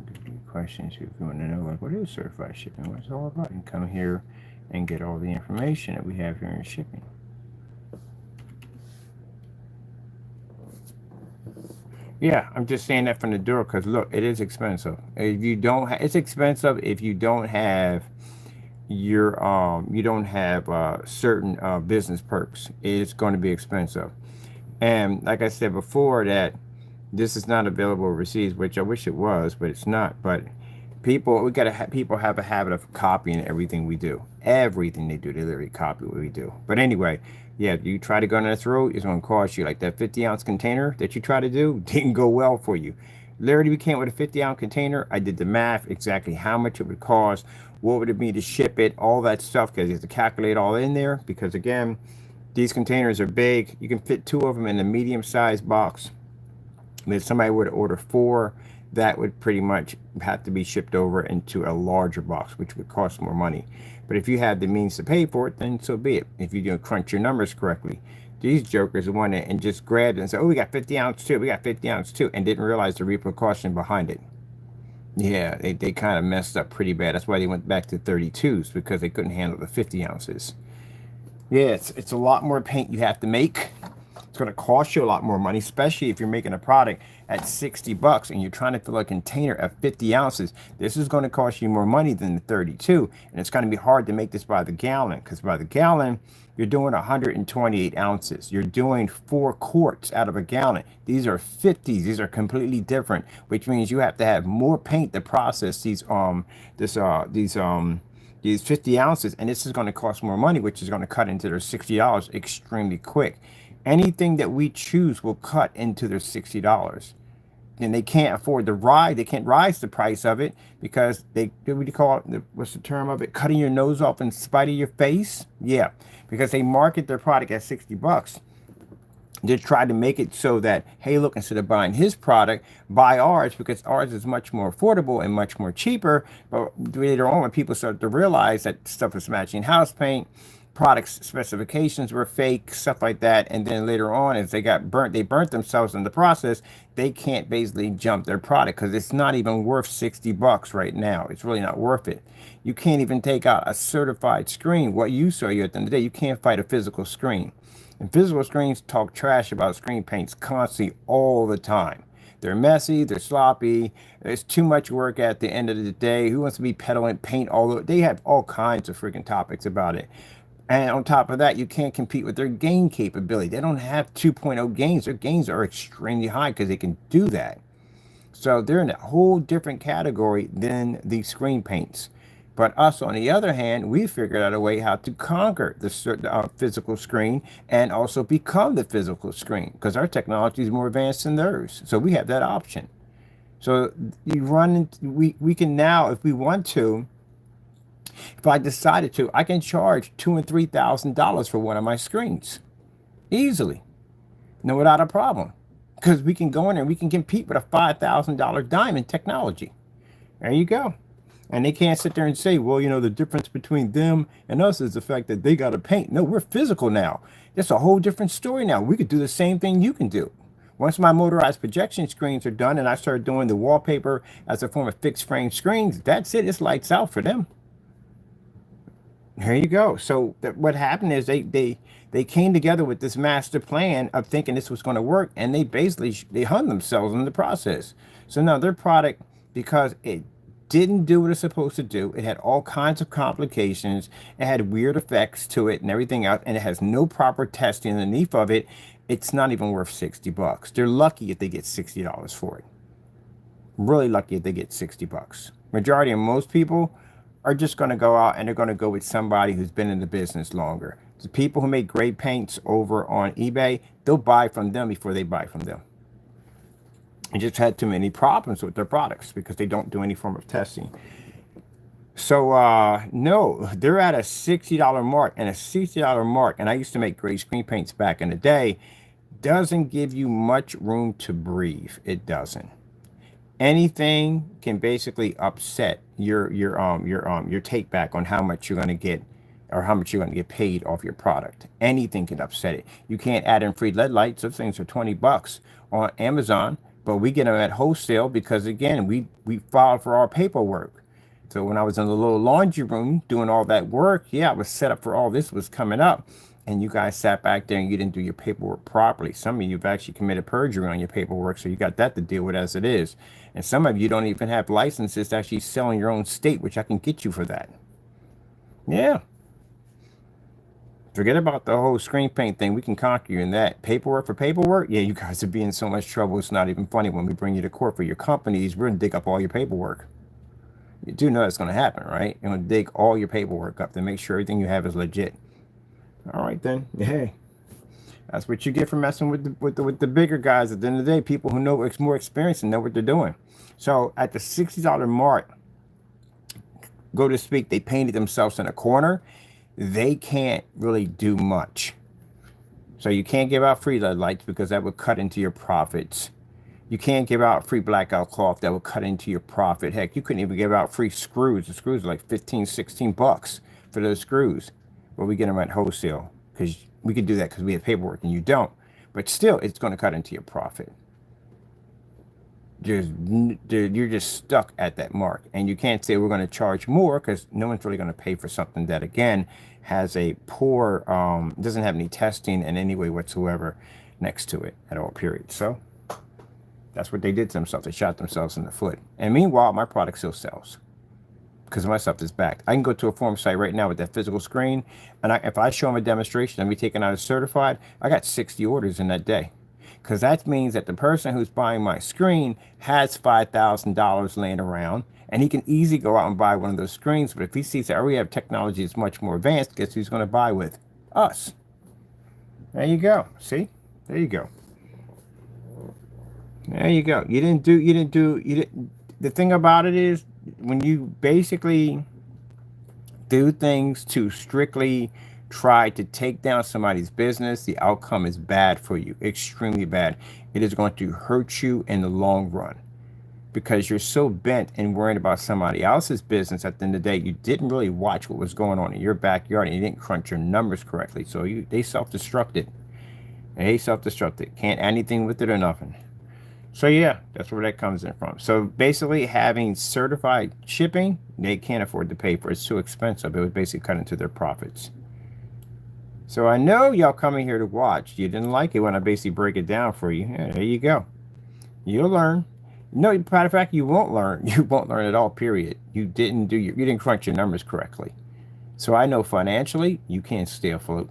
give you questions if you want to know, like, what is certified shipping? What it's all about? You can come here and get all the information that we have here in shipping. Yeah, I'm just saying that from the door because look, it is expensive. If you don't, it's expensive if you don't have your certain business perks. It's going to be expensive. And like I said before, that this is not available overseas, which I wish it was, but it's not. But People, we gotta people have a habit of copying everything we do. Everything they do, they literally copy what we do. But anyway, yeah, you try to go down this road, it's gonna cost you. Like that 50-ounce container that you try to do didn't go well for you. Literally, we came with a 50-ounce container. I did the math exactly how much it would cost, what would it be to ship it, all that stuff, because you have to calculate all in there. Because again, these containers are big. You can fit 2 of them in a medium-sized box. And if somebody were to order 4, that would pretty much have to be shipped over into a larger box, which would cost more money. But if you have the means to pay for it, then so be it. If you crunch your numbers correctly. These jokers went in and just grabbed it and said, oh, we got 50-ounce too, we got 50-ounce too, and didn't realize the repercussion behind it. Yeah, they kind of messed up pretty bad. That's why they went back to 32s, because they couldn't handle the 50 ounces. Yeah, it's a lot more paint you have to make. It's going to cost you a lot more money, especially if you're making a product at 60 bucks and you're trying to fill a container at 50 ounces. This is going to cost you more money than the 32. And it's going to be hard to make this by the gallon, because by the gallon, you're doing 128 ounces. You're doing 4 quarts out of a gallon. These are 50s. These are completely different, which means you have to have more paint to process these 50 ounces, and this is going to cost more money, which is going to cut into their $60 extremely quick. Anything that we choose will cut into their $60. And they can't afford to rise. They can't rise the price of it, because what do you call it? What's the term of it? Cutting your nose off in spite of your face? Yeah, because they market their product at 60 bucks. They try to make it so that, hey, look, instead of buying his product, buy ours, because ours is much more affordable and much more cheaper. But later on, when people start to realize that stuff is matching house paint, products specifications were fake, stuff like that, and then later on, as they got burnt, they burnt themselves in the process. They can't basically jump their product, because it's not even worth 60 bucks right now. It's really not worth it. You can't even take out a certified screen. What you saw you at the end of the day, you can't fight a physical screen. And physical screens talk trash about screen paints constantly all the time. They're messy, they're sloppy, there's too much work at the end of the day. Who wants to be peddling paint all over? They have all kinds of freaking topics about it. And on top of that, you can't compete with their gain capability. They don't have 2.0 gains. Their gains are extremely high because they can do that. So they're in a whole different category than the screen paints. But us, on the other hand, we figured out a way how to conquer the physical screen and also become the physical screen, because our technology is more advanced than theirs. So we have that option. So you run into, we can now, if we want to, if I decided to, I can charge $2,000 and $3,000 for one of my screens easily, no, without a problem, because we can go in there and we can compete with a $5,000 diamond technology. There you go. And they can't sit there and say, well, you know, the difference between them and us is the fact that they got to paint. No, we're physical now. It's a whole different story now. We could do the same thing you can do. Once my motorized projection screens are done and I start doing the wallpaper as a form of fixed frame screens, that's it. It's lights out for them. There you go. So what happened is they came together with this master plan of thinking this was going to work, and they basically they hung themselves in the process. So now their product, because it didn't do what it's supposed to do, it had all kinds of complications, it had weird effects to it and everything else, and it has no proper testing underneath of it. It's not even worth 60 bucks. They're lucky if they get $60 for it. Really lucky if they get 60 bucks. Majority of most people are just going to go out and they're going to go with somebody who's been in the business longer. The people who make great paints over on eBay, they'll buy from them before they buy from them. They just had too many problems with their products because they don't do any form of testing. So no, they're at a $60 mark, and a $60 mark, and I used to make great screen paints back in the day, doesn't give you much room to breathe. It doesn't. Anything can basically upset your take back on how much you're going to get, or how much you're going to get paid off your product. Anything can upset it. You can't add in free LED lights. Those things are 20 bucks on Amazon, but we get them at wholesale because, again, we filed for our paperwork. So when I was in the little laundry room doing all that work, yeah, I was set up for all this was coming up. And you guys sat back there and you didn't do your paperwork properly. Some of you have actually committed perjury on your paperwork, so you got that to deal with as it is. And some of you don't even have licenses to actually sell in your own state, which I can get you for that. Yeah. Forget about the whole screen paint thing. We can conquer you in that. Paperwork for paperwork? Yeah, you guys would be in so much trouble. It's not even funny when we bring you to court for your companies. We're going to dig up all your paperwork. You do know it's going to happen, right? You're going to dig all your paperwork up to make sure everything you have is legit. All right, then. Hey, that's what you get for messing with the bigger guys. At the end of the day, people who know it's more experienced and know what they're doing. So at the $60 mark, go to speak, they painted themselves in a corner. They can't really do much. So you can't give out free LED lights because that would cut into your profits. You can't give out free blackout cloth. That would cut into your profit. Heck, you couldn't even give out free screws. The screws are like 15, 16 bucks for those screws. But we get them at wholesale because we can do that because we have paperwork and you don't. But still, it's going to cut into your profit. You're just stuck at that mark. And you can't say we're going to charge more because no one's really going to pay for something that, again, has a poor, doesn't have any testing in any way whatsoever next to it at all, period. So that's what they did to themselves. They shot themselves in the foot. And meanwhile, my product still sells because my stuff is backed. I can go to a forum site right now with that physical screen, and if I show them a demonstration and me taking out as certified, I got 60 orders in that day. Because that means that the person who's buying my screen has $5,000 laying around, and he can easily go out and buy one of those screens. But if he sees that we have technology that's much more advanced, guess who's going to buy with? Us. There you go. See? There you go. There you go. The thing about it is, when you basically do things to strictly try to take down somebody's business, the outcome is bad for you, extremely bad. It is going to hurt you in the long run because you're so bent and worried about somebody else's business. At the end of the day, you didn't really watch what was going on in your backyard and you didn't crunch your numbers correctly. So they self-destructed. Can't add anything with it or nothing. So yeah, that's where that comes in from. So basically having certified shipping, they can't afford to pay for it. It's too expensive. It would basically cut into their profits. So I know y'all coming here to watch. You didn't like it when I basically break it down for you. Yeah, there you go. You'll learn. No, matter of fact, you won't learn. You won't learn at all, period. You didn't crunch your numbers correctly. So I know financially, you can't stay afloat.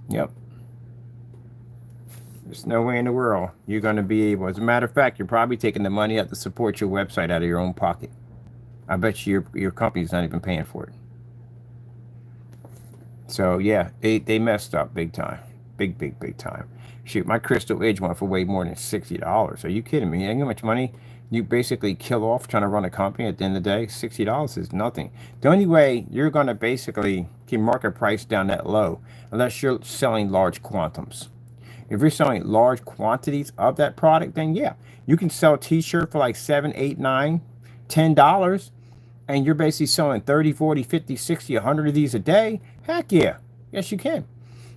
Yep. There's no way in the world you're going to be able. As a matter of fact, you're probably taking the money out to support your website out of your own pocket. I bet you your company's not even paying for it. So yeah, they messed up big time. Big time. Shoot, my Crystal Edge went for way more than $60. Are you kidding me? You know how much money you basically kill off trying to run a company at the end of the day? $60 is nothing. The only way you're going to basically keep market price down that low, unless you're selling large quantums. If you're selling large quantities of that product, then yeah, you can sell a t-shirt for like $7, $8, $9, $10, and you're basically selling 30, 40, 50, 60, 100 of these a day. Heck yeah. Yes, you can.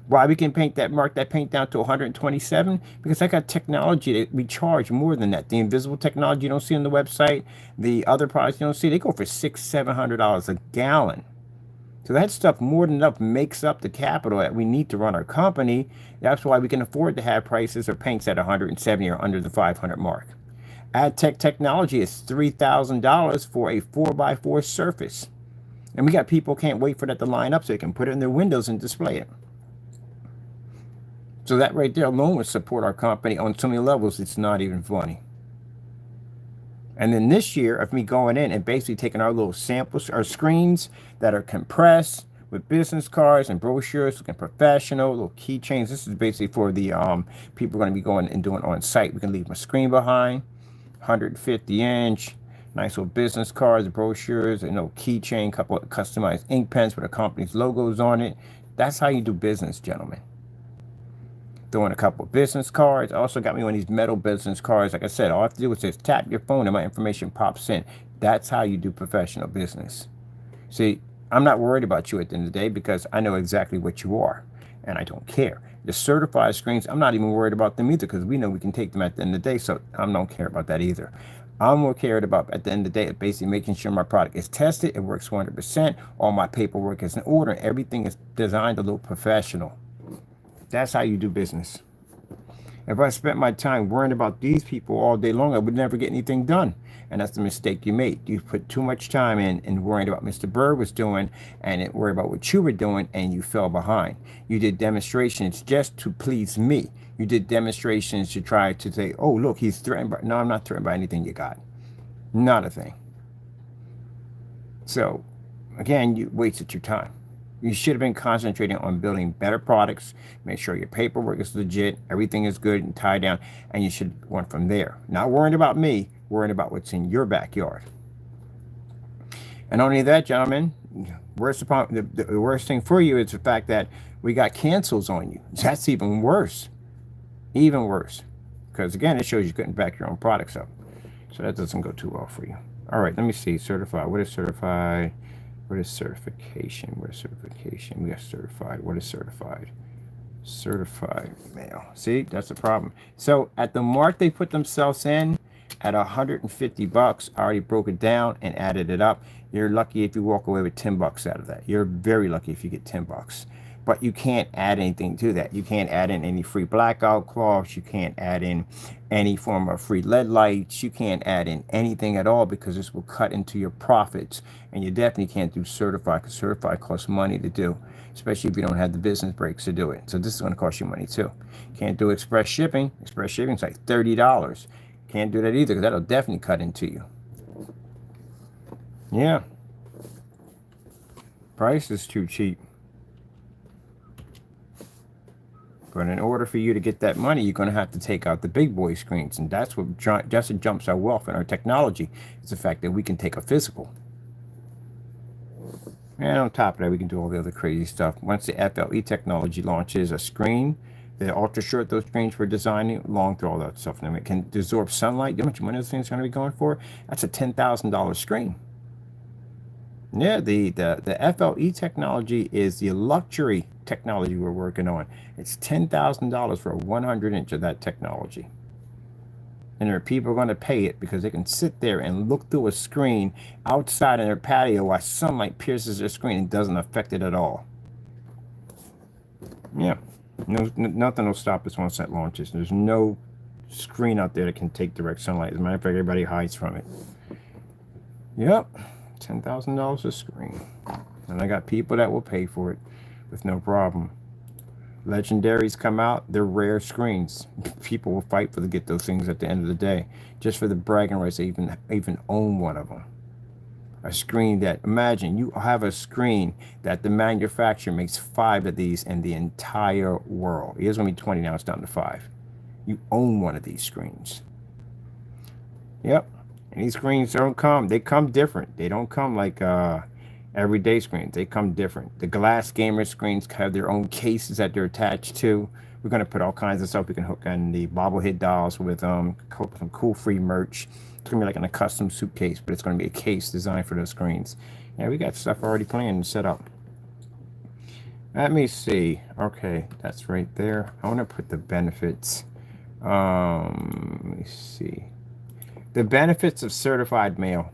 Why we can mark that paint down to 127? Because I got technology that we charge more than that. The invisible technology you don't see on the website, the other products you don't see, they go for $600, $700 a gallon. So that stuff more than enough makes up the capital that we need to run our company. That's why we can afford to have prices of paints at 170 or under the 500 mark. AdTech technology is $3,000 for a 4x4 surface. And we got people can't wait for that to line up so they can put it in their windows and display it. So that right there alone would support our company on so many levels, it's not even funny. And then this year of me going in and basically taking our little samples, our screens that are compressed with business cards and brochures, looking professional, little keychains. This is basically for the people going to be going and doing on site. We can leave my screen behind, 150-inch, nice little business cards, brochures, and little keychain, couple of customized ink pens with a company's logos on it. That's how you do business, gentlemen. Throwing a couple of business cards. I also got me one of these metal business cards. Like I said, all I have to do is just tap your phone and my information pops in. That's how you do professional business. See, I'm not worried about you at the end of the day because I know exactly what you are and I don't care. The certified screens, I'm not even worried about them either because we know we can take them at the end of the day, so I don't care about that either. I'm more cared about at the end of the day basically making sure my product is tested, it works 100%, all my paperwork is in order, everything is designed to look professional. That's how you do business. If I spent my time worrying about these people all day long, I would never get anything done. And that's the mistake you made. You put too much time in worrying about what Mr. Bird was doing and worry about what you were doing, and you fell behind. You did demonstrations just to please me. You did demonstrations to try to say, oh, look, he's threatened by... No, I'm not threatened by anything you got. Not a thing. So, again, you wasted your time. You should have been concentrating on building better products, make sure your paperwork is legit, everything is good and tied down, and you should went from there. Not worrying about me, worrying about what's in your backyard. And only that, gentlemen, the worst thing for you is the fact that we got cancels on you. That's even worse. Even worse. Because, again, it shows you couldn't back your own products up. So that doesn't go too well for you. All right, let me see. Certified. What is certified? What is certification? What is certification? We got certified. What is certified? Certified mail. See, that's the problem. So at the mark they put themselves in at $150, I already broke it down and added it up. You're lucky if you walk away with $10 out of that. You're very lucky if you get $10. But you can't add anything to that. You can't add in any free blackout cloths. You can't add in any form of free LED lights. You can't add in anything at all because this will cut into your profits. And you definitely can't do certified because certified costs money to do, especially if you don't have the business breaks to do it. So this is going to cost you money too. Can't do express shipping. Express shipping is like $30. Can't do that either because that'll definitely cut into you. Yeah. Price is too cheap. But in order for you to get that money, you're going to have to take out the big boy screens. And that's what jumps our wealth and our technology. It's the fact that we can take a physical. And on top of that, we can do all the other crazy stuff. Once the FLE technology launches a screen, the ultra short those screens were designing, long through all that stuff. And it can absorb sunlight. You know how much money this thing's going to be going for? That's a $10,000 screen. Yeah, the FLE technology is the luxury technology we're working on. It's $10,000 for a 100-inch of that technology. And there are people going to pay it because they can sit there and look through a screen outside in their patio while sunlight pierces their screen and doesn't affect it at all. Yeah, nothing will stop us once that launches. There's no screen out there that can take direct sunlight. As a matter of fact, everybody hides from it. Yep. $10,000 a screen, and I got people that will pay for it with no problem. Legendaries come out, they're rare screens. People will fight to get those things at the end of the day, just for the bragging rights they even own one of them. A screen that, imagine you have a screen that the manufacturer makes 5 of these in the entire world. It was going to be 20, now it's down to 5. You own one of these screens. Yep. And these screens they come different. They don't come like everyday screens. They come different. The glass gamer screens have their own cases that they're attached to. We're going to put all kinds of stuff. We can hook on the bobblehead dolls with some cool free merch. It's going to be like in a custom suitcase, but it's going to be a case designed for those screens. Yeah, we got stuff already planned and set up. Let me see. Okay, that's right there. I want to put the benefits. Let me see. The benefits of certified mail.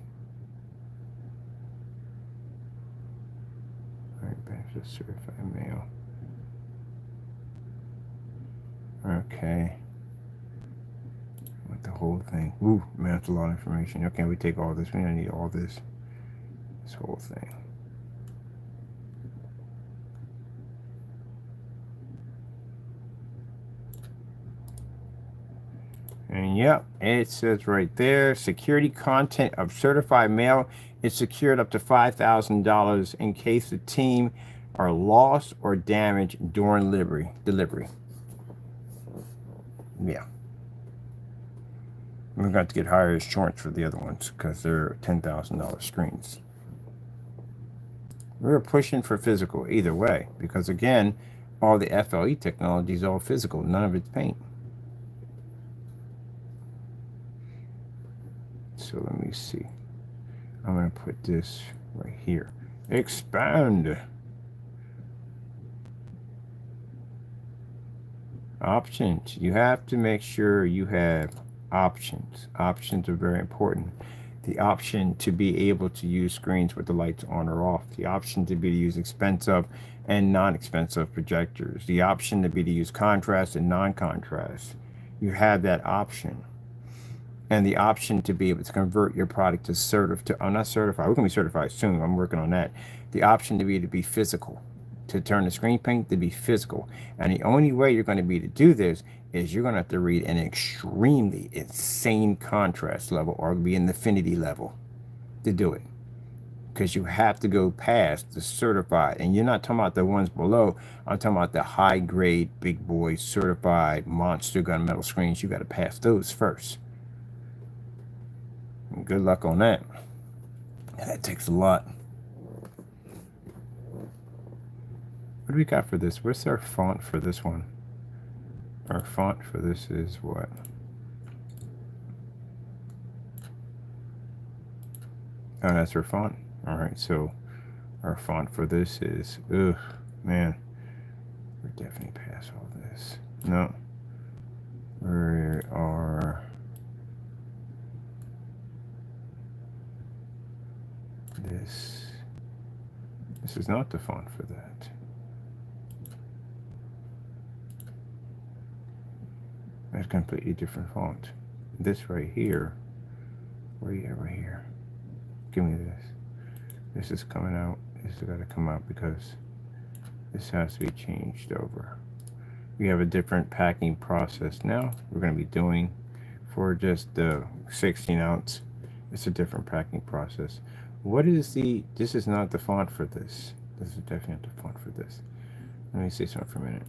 All right, benefits of certified mail. Okay. With the whole thing. Ooh, man, that's a lot of information. Okay, we take all this. We don't need all this. This whole thing. And yep, it says right there, security content of certified mail is secured up to $5,000 in case the team are lost or damaged during delivery. Yeah. We're going to get higher insurance for the other ones because they're $10,000 screens. We're pushing for physical either way because, again, all the FLE technology is all physical. None of it's paint. So let me see. I'm going to put this right here. Expand. Options. You have to make sure you have options. Options are very important. The option to be able to use screens with the lights on or off. The option to be to use expensive and non-expensive projectors. The option to be to use contrast and non-contrast. You have that option. And the option to be able to convert your product to I'm not certified. We're going to be certified soon. I'm working on that. The option to be physical, to turn the screen paint to be physical. And the only way you're going to be to do this is you're going to have to read an extremely insane contrast level or be an affinity level to do it. Because you have to go past the certified, and you're not talking about the ones below. I'm talking about the high grade, big boy, certified monster gunmetal screens. You got to pass those first. And good luck on that. That takes a lot. What do we got for this? What's our font for this one? Our font for this is what? Oh, that's our font. All right, so our font for this is, ugh, man, we're definitely past all this. No, we are, this is not the font for that. That's a completely different font. This right here, where you at right here? Give me this. This is coming out. This has got to come out because this has to be changed over. We have a different packing process now. We're going to be doing for just the 16 ounce. It's a different packing process. What is the, this is not the font for this. This is definitely not the font for this. Let me see something for a minute.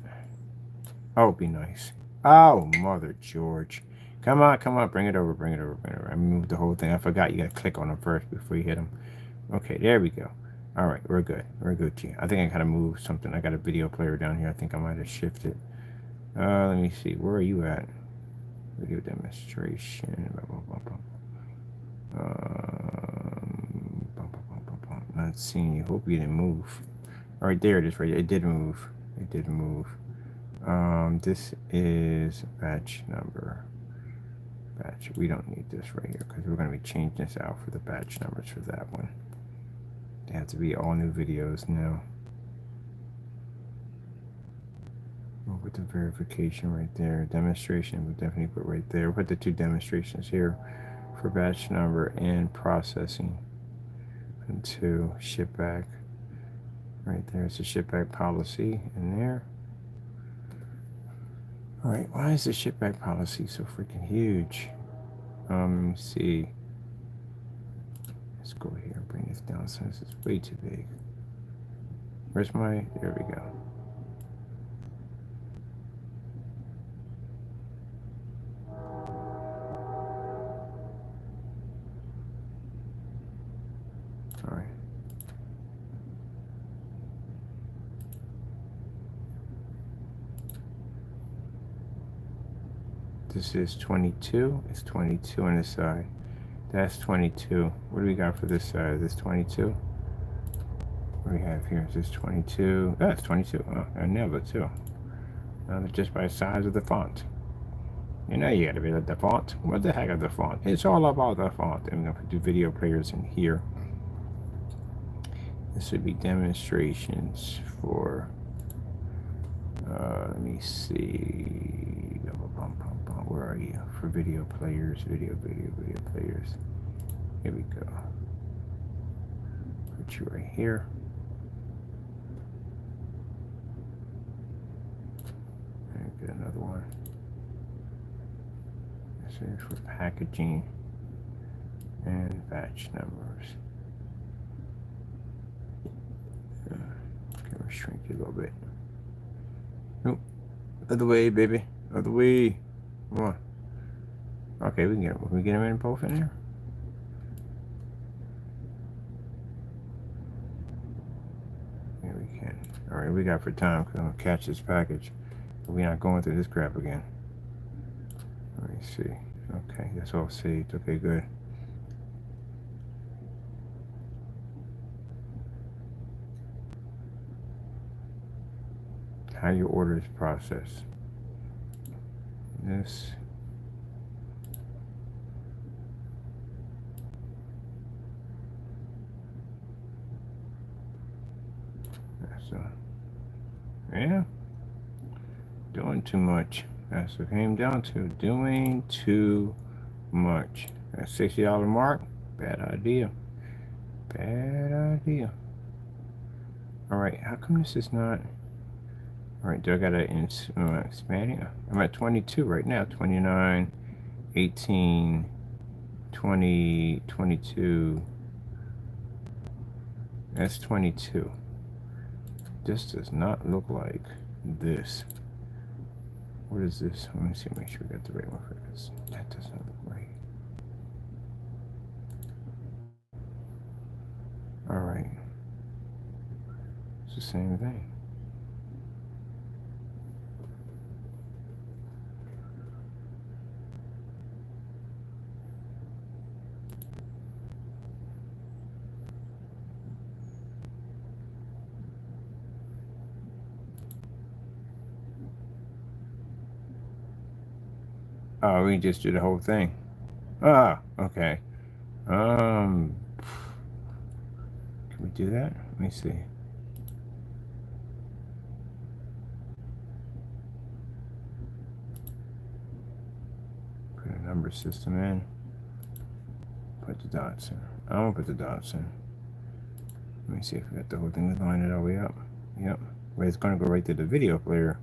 Oh, be nice. Oh, Mother George. Come on, come on, bring it over, bring it over, bring it over. I moved the whole thing. I forgot you got to click on them first before you hit them. Okay, there we go. All right, we're good. We're good, G. I think I gotta move something. I got a video player down here. I think I might have shifted. Let me see. Where are you at? Video demonstration. Not seeing you. Hope you didn't move. All right, there it is. Right, it did move. It did move. This is batch number. Batch. We don't need this right here because we're going to be changing this out for the batch numbers for that one. They have to be all new videos now. We'll put the verification right there. Demonstration, we'll definitely put right there. We'll put the two demonstrations here for batch number and processing. And to ship back. Right there, it's a ship back policy in there. All right, why is the ship back policy so freaking huge? Let me see. Let's go here and bring this down since it's way too big. Where's my, there we go. All right. This is 22. It's 22 on this side. That's 22. What do we got for this side? Is this 22? What do we have here? Is this 22? Oh, it's 22. Oh, I nailed it too. Just by the size of the font. You know you gotta be at the font. What the heck is the font? It's all about the font. I'm gonna do video players in here. This would be demonstrations for, let me see. Where are you? For video players, video players. Here we go. Put you right here. And get another one. This is for packaging and batch numbers. Can we shrink you a little bit? Nope. Other way, baby. Other way. Come on. Okay, we can get them. Can we get them in both in there? Yeah, we can. All right, we got for time because I'm gonna catch this package. But we're not going through this crap again. Let me see. Okay, that's all saved. Okay, good. How your order is processed. This. So, yeah. Doing too much. That's what it came down to. Doing too much. That $60 mark. Bad idea. Bad idea. All right, how come this is not? All right, do I got it expanding? I'm at 22 right now. 29, 18, 20, 22. That's 22. This does not look like this. What is this? Let me see, make sure we got the right one for this. That doesn't look right. All right. It's the same thing. Oh, we just do the whole thing. Ah, okay. Can we do that? Let me see. Put a number system in. Put the dots in. I won't put the dots in. Let me see if we got the whole thing lined all the way up. Yep. But it's going to go right to the video player.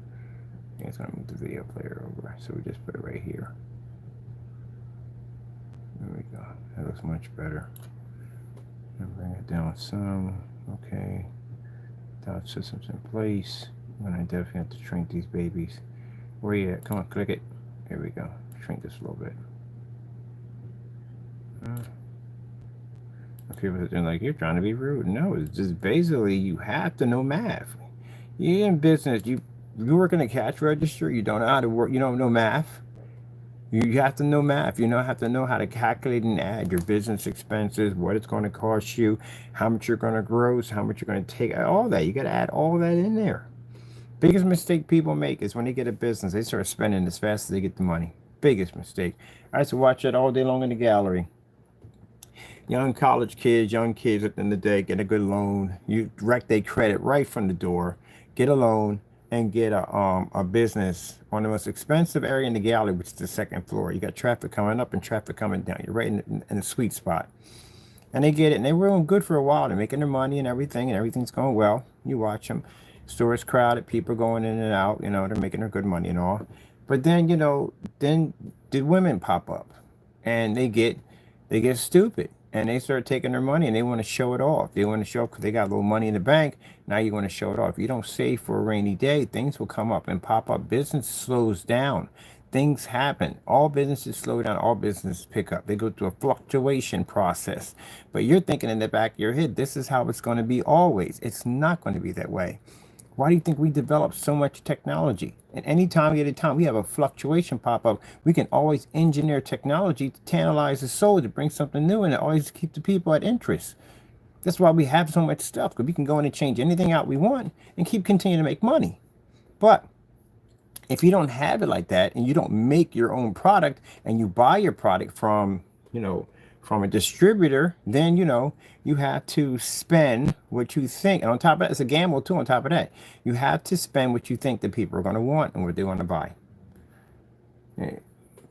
Yeah, it's going to move the video player over. So we just put it right here. There we go. That looks much better. And bring it down some. Okay. Dot systems in place. And I definitely have to shrink these babies. Where you at? Come on, click it. There we go. Shrink this a little bit. People are like, you're trying to be rude. No, it's just basically you have to know math. You're in business. You work in a cash register. You don't know how to work. You don't know math. You have to know math. You have to know how to calculate and add your business expenses, what it's going to cost you, how much you're going to gross, how much you're going to take, all that. You got to add all that in there. Biggest mistake people make is when they get a business, they start spending as fast as they get the money. Biggest mistake. I used to watch that all day long in the gallery. Young college kids, young kids at the end of the day, get a good loan. You direct their credit right from the door, get a loan, and get a business on the most expensive area in the gallery, which is the second floor. You got traffic coming up and traffic coming down. You're right in the sweet spot. And they get it, and they were doing good for a while. They're making their money and everything's going well. You watch them. Stores crowded, people going in and out. They're making their good money and all. But then, then the women pop up, and they get stupid. And they start taking their money and they want to show it off. They want to show because they got a little money in the bank. Now you want to show it off. If you don't save for a rainy day, things will come up and pop up. Business slows down. Things happen. All businesses slow down. All businesses pick up. They go through a fluctuation process. But you're thinking in the back of your head, this is how it's going to be always. It's not going to be that way. Why do you think we develop so much technology? And anytime we have a fluctuation pop up, we can always engineer technology to tantalize the soul, to bring something new, and always keep the people at interest. That's why we have so much stuff, because we can go in and change anything out we want and keep continuing to make money. But if you don't have it like that, and you don't make your own product, and you buy your product from, from a distributor, then you have to spend what you think. And on top of that, it's a gamble too. On top of that, you have to spend what you think the people are going to want and what they want to buy.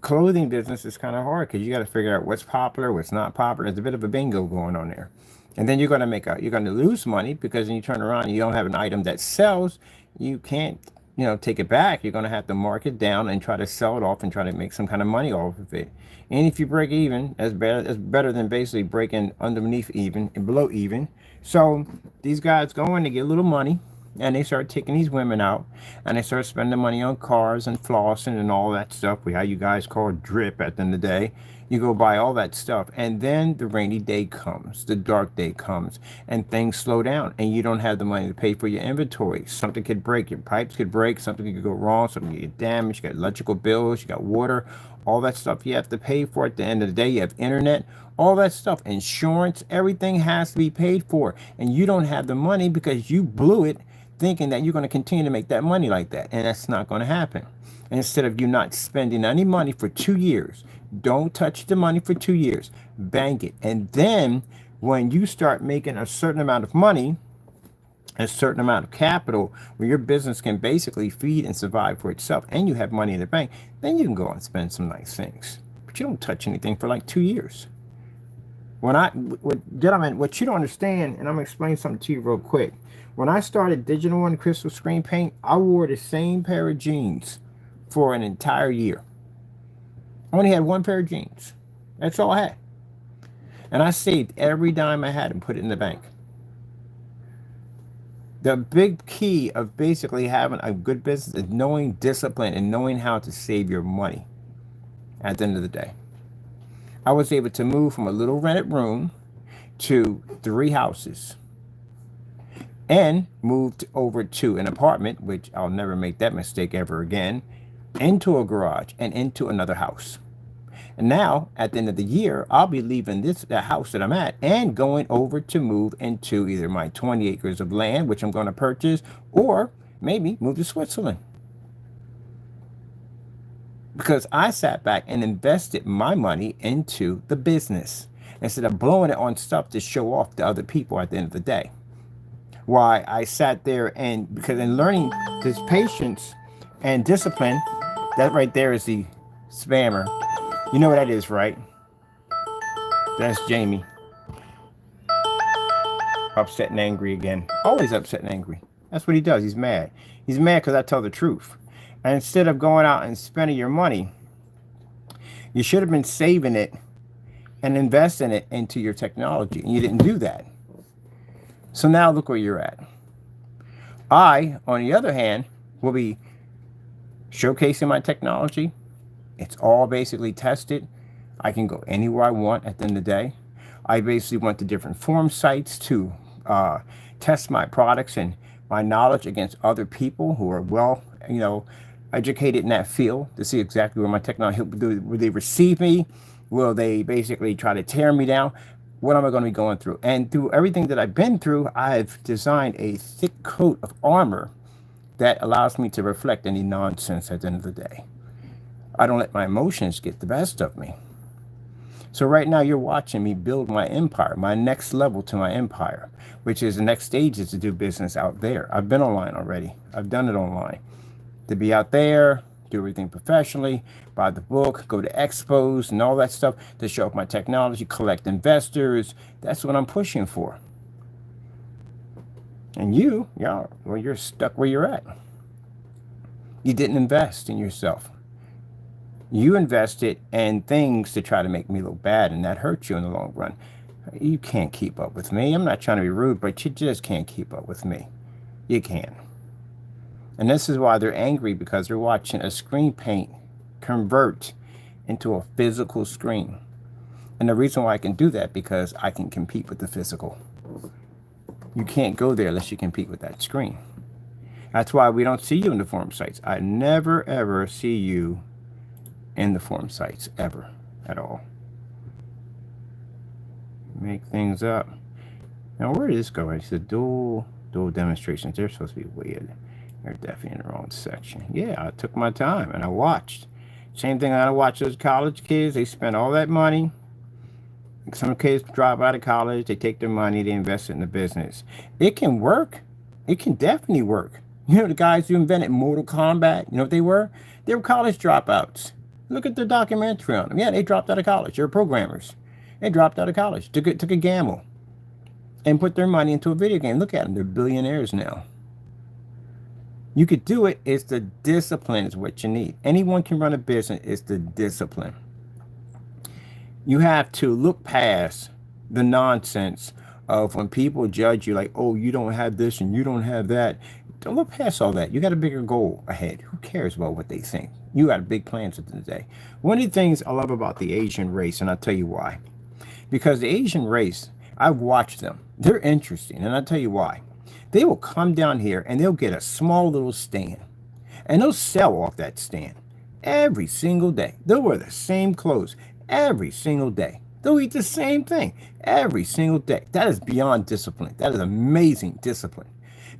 Clothing business is kind of hard because you got to figure out what's popular, what's not popular. There's a bit of a bingo going on there. And then you're going to lose money, because when you turn around and you don't have an item that sells, you can't take it back. You're going to have to mark it down and try to sell it off and try to make some kind of money off of it. And if you break even, that's better than basically breaking underneath even and below even. So these guys go in to get a little money, and they start taking these women out, and they start spending money on cars and flossing and all that stuff. How you guys call it drip at the end of the day. You go buy all that stuff, and then the rainy day comes, the dark day comes, and things slow down, and you don't have the money to pay for your inventory. Something could break, your pipes could break, something could go wrong, something could get damaged, you got electrical bills, you got water, all that stuff you have to pay for. At the end of the day, you have internet, all that stuff, insurance, everything has to be paid for, and you don't have the money because you blew it thinking that you're going to continue to make that money like that, and that's not going to happen. And instead of you not spending any money for 2 years, don't touch the money for 2 years, bank it, and then when you start making a certain amount of money, a certain amount of capital, where your business can basically feed and survive for itself, and you have money in the bank, then you can go and spend some nice things. But you don't touch anything for like 2 years. Gentlemen, what you don't understand, and I'm gonna explain something to you real quick. When I started digital and crystal screen paint, I wore the same pair of jeans for an entire year. I only had one pair of jeans. That's all I had. And I saved every dime I had and put it in the bank. The big key of basically having a good business is knowing discipline and knowing how to save your money at the end of the day. I was able to move from a little rented room to 3 houses and moved over to an apartment, which I'll never make that mistake ever again, into a garage and into another house. And now, at the end of the year, I'll be leaving that house that I'm at and going over to move into either my 20 acres of land, which I'm going to purchase, or maybe move to Switzerland. Because I sat back and invested my money into the business instead of blowing it on stuff to show off to other people at the end of the day. Why I sat there and because in learning this patience and discipline, that right there is the spammer. You know what that is, right? That's Jamie. Upset and angry again. Always upset and angry. That's what he does. He's mad. He's mad because I tell the truth. And instead of going out and spending your money, you should have been saving it and investing it into your technology. And you didn't do that. So now look where you're at. I, on the other hand, will be showcasing my technology. It's all basically tested. I can go anywhere I want at the end of the day. I basically went to different forum sites to test my products and my knowledge against other people who are well, educated in that field to see exactly where my technology, will they receive me? Will they basically try to tear me down? What am I going to be going through? And through everything that I've been through, I've designed a thick coat of armor that allows me to reflect any nonsense at the end of the day. I don't let my emotions get the best of me. So right now you're watching me build my empire, my next level to my empire, which is the next stage is to do business out there. I've been online already. I've done it online. To be out there, do everything professionally, buy the book, go to expos and all that stuff to show off my technology, collect investors. That's what I'm pushing for. And you're stuck where you're at. You didn't invest in yourself. You invested in things to try to make me look bad, and that hurts you in the long run. You can't keep up with me. I'm not trying to be rude, but you just can't keep up with me. You can't. And this is why they're angry, because they're watching a screen paint convert into a physical screen. And the reason why I can do that, because I can compete with the physical. You can't go there unless you compete with that screen. That's why we don't see you in the forum sites. I never, ever see you in the forum sites, ever, at all. Make things up. Now, where did this go? It's the dual demonstrations. They're supposed to be weird. They're definitely in the wrong section. Yeah, I took my time and I watched. Same thing, I watch those college kids. They spend all that money. Some kids drop out of college. They take their money. They invest it in the business. It can work. It can definitely work. You know, the guys who invented Mortal Kombat, you know what they were? They were college dropouts. Look at their documentary on them. Yeah, they dropped out of college. They're programmers. They dropped out of college, took a gamble, and put their money into a video game. Look at them. They're billionaires now. You could do it. It's the discipline is what you need. Anyone can run a business. It's the discipline. You have to look past the nonsense of when people judge you like, oh, you don't have this and you don't have that. Don't look past all that. You got a bigger goal ahead. Who cares about what they think? You got big plans at the end of the day. One of the things I love about the Asian race, and I'll tell you why. Because the Asian race, I've watched them. They're interesting, and I'll tell you why. They will come down here and they'll get a small little stand, and they'll sell off that stand every single day. They'll wear the same clothes every single day. They'll eat the same thing every single day. That is beyond discipline. That is amazing discipline.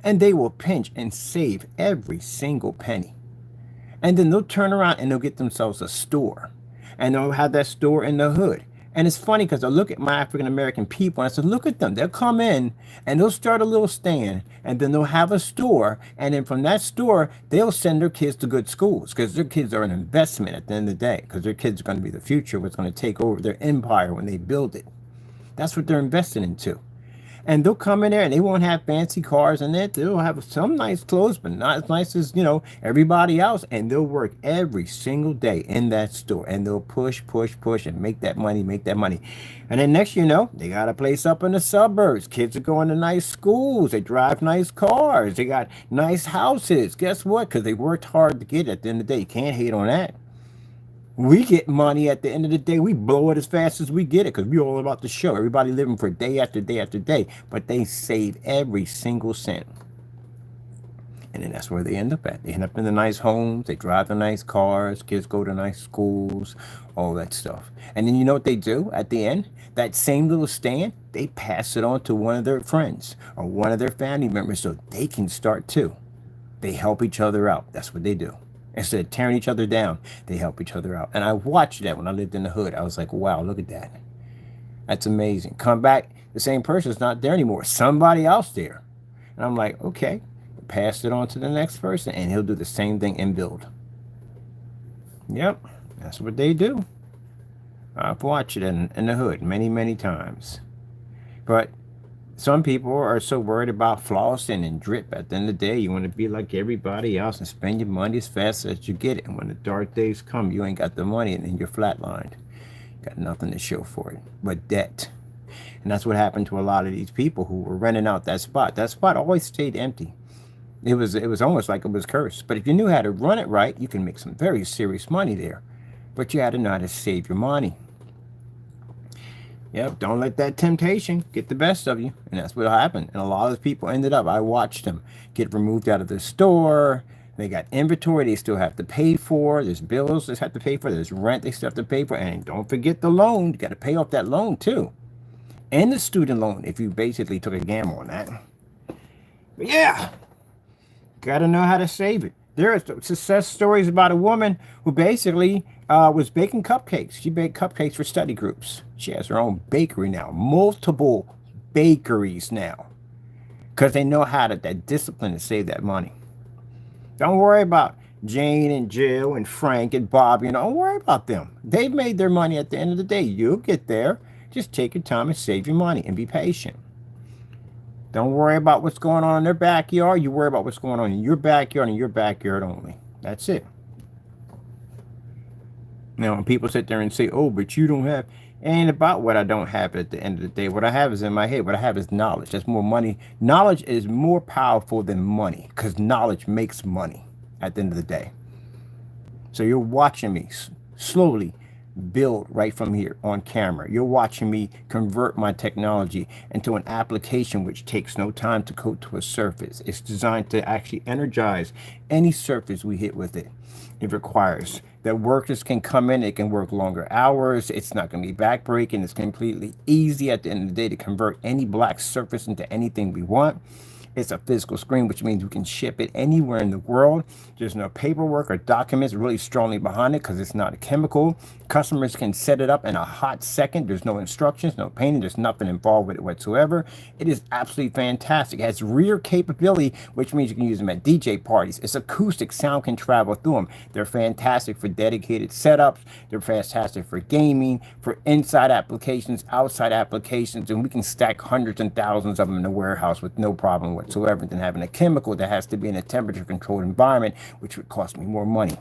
And they will pinch and save every single penny. And then they'll turn around and they'll get themselves a store. And they'll have that store in the hood. And it's funny because I look at my African-American people and I said, look at them. They'll come in and they'll start a little stand and then they'll have a store. And then from that store, they'll send their kids to good schools because their kids are an investment at the end of the day, because their kids are going to be the future, what's going to take over their empire when they build it. That's what they're investing into. And they'll come in there and they won't have fancy cars in it. They'll have some nice clothes, but not as nice as, everybody else. And they'll work every single day in that store. And they'll push, push, push and make that money, make that money. And then next, they got a place up in the suburbs. Kids are going to nice schools. They drive nice cars. They got nice houses. Guess what? Because they worked hard to get it at the end of the day. You can't hate on that. We get money at the end of the day. We blow it as fast as we get it because we're all about the show. Everybody living for day after day after day. But they save every single cent. And then that's where they end up at. They end up in the nice homes. They drive the nice cars. Kids go to nice schools. All that stuff. And then you know what they do at the end? That same little stand, they pass it on to one of their friends or one of their family members so they can start too. They help each other out. That's what they do. Instead of tearing each other down, they help each other out. And I watched that when I lived in the hood. I was like, wow, look at that. That's amazing. Come back, the same person's not there anymore. Somebody else there. And I'm like, okay, pass it on to the next person, and he'll do the same thing and build. Yep, that's what they do. I've watched it in the hood many, many times. But some people are so worried about flossing and drip. At the end of the day, you want to be like everybody else and spend your money as fast as you get it. And when the dark days come, you ain't got the money and then you're flatlined. Got nothing to show for it but debt. And that's what happened to a lot of these people who were renting out that spot. That spot always stayed empty. It was almost like it was cursed. But if you knew how to run it right, you can make some very serious money there. But you had to know how to save your money. Yep, don't let that temptation get the best of you. And that's what happened. And a lot of people ended up, I watched them get removed out of the store. They got inventory they still have to pay for. There's bills they have to pay for. There's rent they still have to pay for. And don't forget the loan. You got to pay off that loan too. And the student loan if you basically took a gamble on that. But yeah, got to know how to save it. There are success stories about a woman who basically was baking cupcakes. She baked cupcakes for study groups. She has her own bakery now, multiple bakeries now, because they know how to, that discipline to save that money. Don't worry about Jane and Jill and Frank and Bob. Don't worry about them. They've made their money at the end of the day. You'll get there. Just take your time and save your money and be patient. Don't worry about what's going on in their backyard. You worry about what's going on in your backyard and your backyard only. That's it. Now, when people sit there and say, oh, but you don't have, it ain't about what I don't have at the end of the day. What I have is in my head. What I have is knowledge. That's more money. Knowledge is more powerful than money because knowledge makes money at the end of the day. So you're watching me slowly build right from here on camera. You're watching me convert my technology into an application which takes no time to coat to a surface. It's designed to actually energize any surface we hit with it. It requires that workers can come in, it can work longer hours, it's not going to be backbreaking, it's completely easy at the end of the day to convert any black surface into anything we want. It's a physical screen, which means we can ship it anywhere in the world. There's no paperwork or documents really strongly behind it because it's not a chemical. Customers can set it up in a hot second. There's no instructions, no painting. There's nothing involved with it whatsoever. It is absolutely fantastic. It has rear capability, which means you can use them at DJ parties. It's acoustic. Sound can travel through them. They're fantastic for dedicated setups. They're fantastic for gaming, for inside applications, outside applications, and we can stack hundreds and thousands of them in the warehouse with no problem whatsoever than having a chemical that has to be in a temperature controlled environment, which would cost me more money.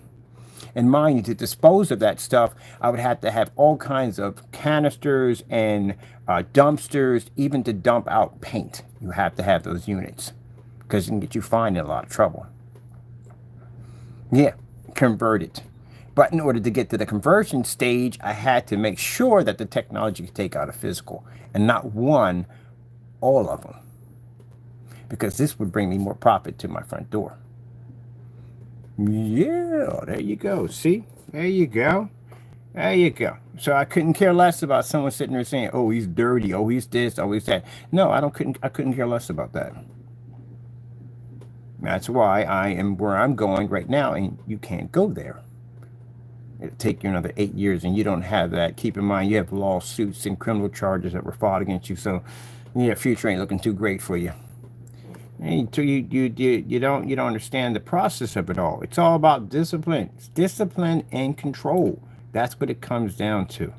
And mind you, to dispose of that stuff, I would have to have all kinds of canisters and dumpsters, even to dump out paint. You have to have those units because it can get you fined in a lot of trouble. Yeah, convert it. But in order to get to the conversion stage, I had to make sure that the technology could take out a physical, and not one, all of them. Because this would bring me more profit to my front door. Yeah, there you go. See? There you go. There you go. So I couldn't care less about someone sitting there saying, oh, he's dirty, oh, he's this, oh, he's that. No, I couldn't care less about that. That's why I am where I'm going right now, and you can't go there. It'll take you another 8 years, and you don't have that. Keep in mind, you have lawsuits and criminal charges that were filed against you, so yeah, future ain't looking too great for you. And you don't understand the process of it all. It's all about discipline. It's discipline and control. That's what it comes down to.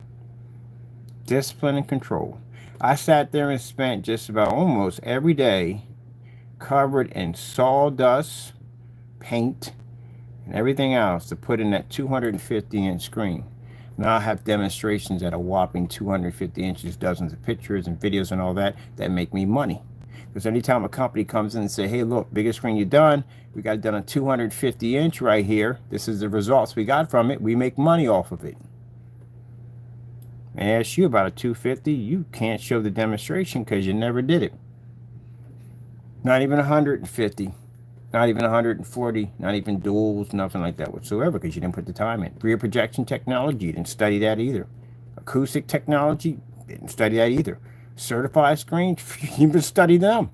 Discipline and control. I sat there and spent just about almost every day covered in sawdust, paint, and everything else to put in that 250-inch screen. Now I have demonstrations at a whopping 250 inches, dozens of pictures and videos and all that make me money. Because anytime a company comes in and say, hey, look, biggest screen you done, we got it done on 250 inch right here. This is the results we got from it. We make money off of it. I ask you about a 250, you can't show the demonstration because you never did it. Not even 150. Not even 140, not even duals, nothing like that whatsoever, because you didn't put the time in. Rear projection technology, you didn't study that either. Acoustic technology, didn't study that either. Certified screens, you didn't even study them.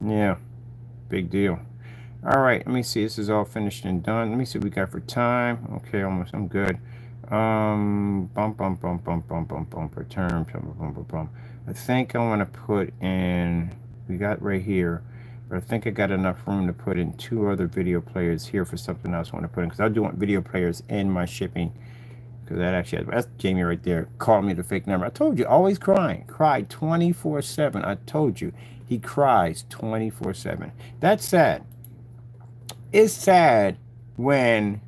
Yeah, big deal. All right, let me see. This is all finished and done. Let me see what we got for time. Okay, almost. I'm good. Bump, return, bump. I think I want to put in. We got right here. But I think I got enough room to put in 2 other video players here for something else I want to put in. Because I do want video players in my shipping. Because that actually, that's Jamie right there. Called me the fake number. I told you, always crying. Cried 24/7. I told you. He cries 24/7. That's sad. It's sad when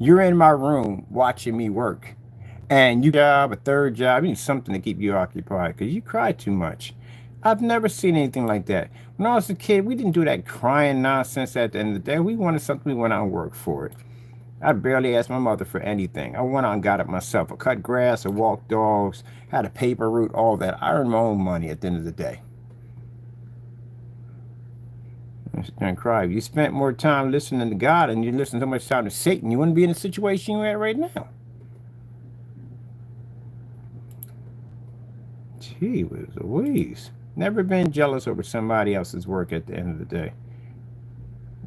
you're in my room watching me work. And you job, a third job, you need something to keep you occupied. Because you cry too much. I've never seen anything like that. When I was a kid, we didn't do that crying nonsense at the end of the day. We wanted something, we went out and worked for it. I barely asked my mother for anything. I went out and got it myself. I cut grass, I walked dogs, had a paper route, all that. I earned my own money at the end of the day. And cry. If you spent more time listening to God and you listen so much time to Satan, you wouldn't be in the situation you're at right now. Gee whiz Louise. Never been jealous over somebody else's work at the end of the day.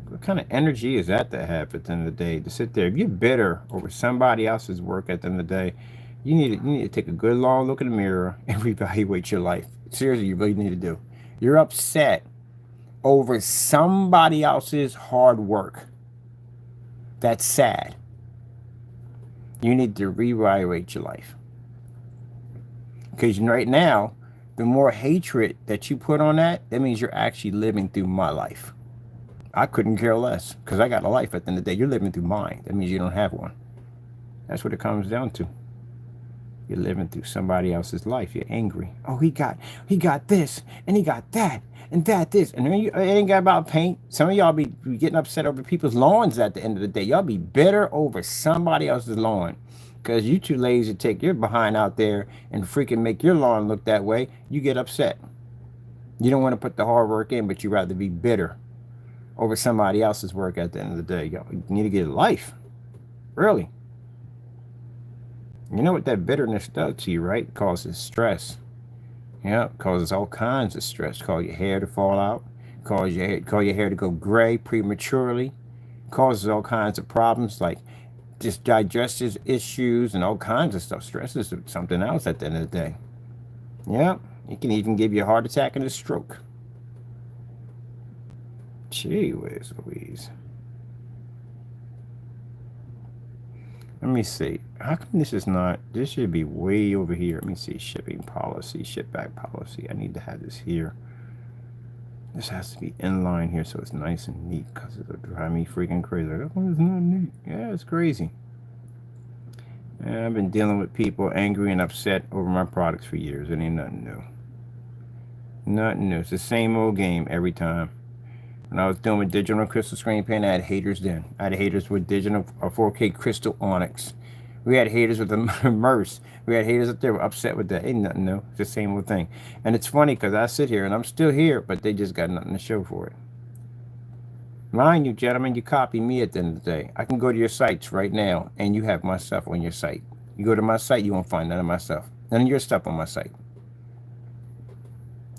What kind of energy is that to have at the end of the day? To sit there, if you're bitter over somebody else's work at the end of the day, you need to take a good long look in the mirror and reevaluate your life. Seriously, you really need to do. You're upset over somebody else's hard work. That's sad. You need to reevaluate your life. Because right now, the more hatred that you put on that means you're actually living through my life. I couldn't care less because I got a life at the end of the day. You're living through mine. That means you don't have one. That's what it comes down to. You're living through somebody else's life. You're angry. Oh, he got this and he got that and this. And then it ain't got about paint. Some of y'all be getting upset over people's lawns at the end of the day. Y'all be bitter over somebody else's lawn because you too lazy to take your behind out there and freaking make your lawn look that way. You get upset. You don't want to put the hard work in, but you rather be bitter over somebody else's work at the end of the day. You need to get a life. Really. You know what that bitterness does to you, right? It causes stress. Yeah, it causes all kinds of stress. Cause your hair to fall out. Cause your hair to go gray prematurely. Causes all kinds of problems like just digestive issues and all kinds of stuff. Stress is something else at the end of the day. Yeah, it can even give you a heart attack and a stroke. Gee whiz Louise. Let me see. How come this is not? This should be way over here. Let me see. Shipping policy, ship back policy. I need to have this here. This has to be in line here so it's nice and neat because it'll drive me freaking crazy. Like, oh, it's not neat. Yeah, it's crazy. And I've been dealing with people angry and upset over my products for years. It ain't nothing new. Nothing new. It's the same old game every time. When I was doing with digital crystal screen paint, I had haters then. I had haters with digital 4K crystal onyx. We had haters with the immerse. We had haters up there were upset with that. Ain't nothing new. It's the same old thing. And it's funny because I sit here and I'm still here, but they just got nothing to show for it. Mind you, gentlemen, you copy me at the end of the day. I can go to your sites right now and you have my stuff on your site. You go to my site, you won't find none of my stuff. None of your stuff on my site.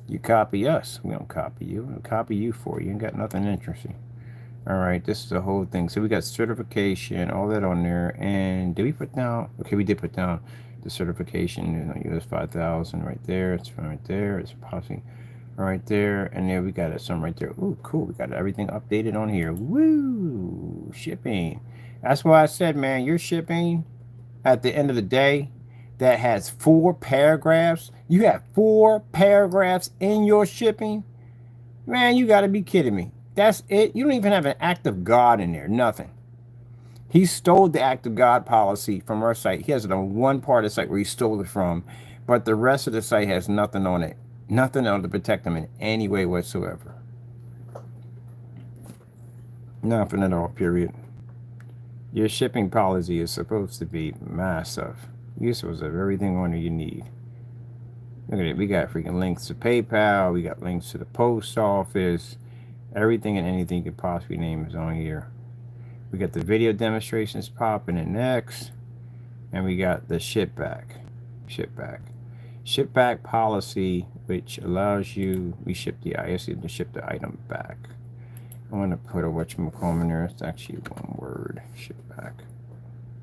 You copy us. We don't copy you. We'll copy you for you. You ain't got nothing interesting. All right, this is the whole thing. So we got certification, all that on there. And did we put down? Okay, we did put down the certification. US 5000 right there. It's right there. It's possibly right there. And there we got some right there. Ooh, cool. We got everything updated on here. Woo! Shipping. That's why I said, man, your shipping at the end of the day, that has 4 paragraphs? You have 4 paragraphs in your shipping? Man, you got to be kidding me. That's it? You don't even have an act of God in there. Nothing. He stole the act of God policy from our site. He has it on one part of the site where he stole it from, but the rest of the site has nothing on it. Nothing on to protect them in any way whatsoever. Nothing at all, period. Your shipping policy is supposed to be massive. You're supposed to have everything on there you need. Look at it. We got freaking links to PayPal. We got links to the post office. Everything and anything you could possibly name is on here. We got the video demonstrations popping in next. And we got the ship back policy, which allows you, we ship the to ship the item back. I'm going to put a whatchamacallit in there. It's actually one word, ship back.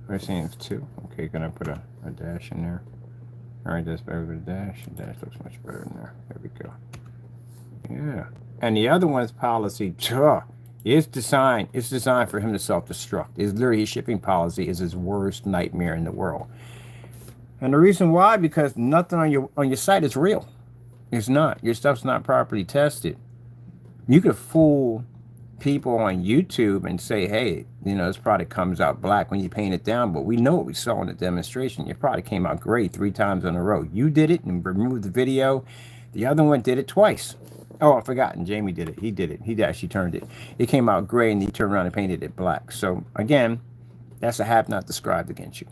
We're saying it's 2. Okay, gonna put a dash in there. All right, that's better with a dash. The dash looks much better in there. There we go. Yeah. And the other one's policy, it's designed for him to self-destruct. It's literally his shipping policy is his worst nightmare in the world. And the reason why, because nothing on your site is real. It's not. Your stuff's not properly tested. You could fool people on YouTube and say, hey, you know, this product comes out black when you paint it down, but we know what we saw in the demonstration. Your product came out great 3 times in a row. You did it and removed the video. The other one did it twice. Oh, I forgot. And Jamie did it. He did it. He actually turned it. It came out gray and he turned around and painted it black. So again, that's a have not described against you.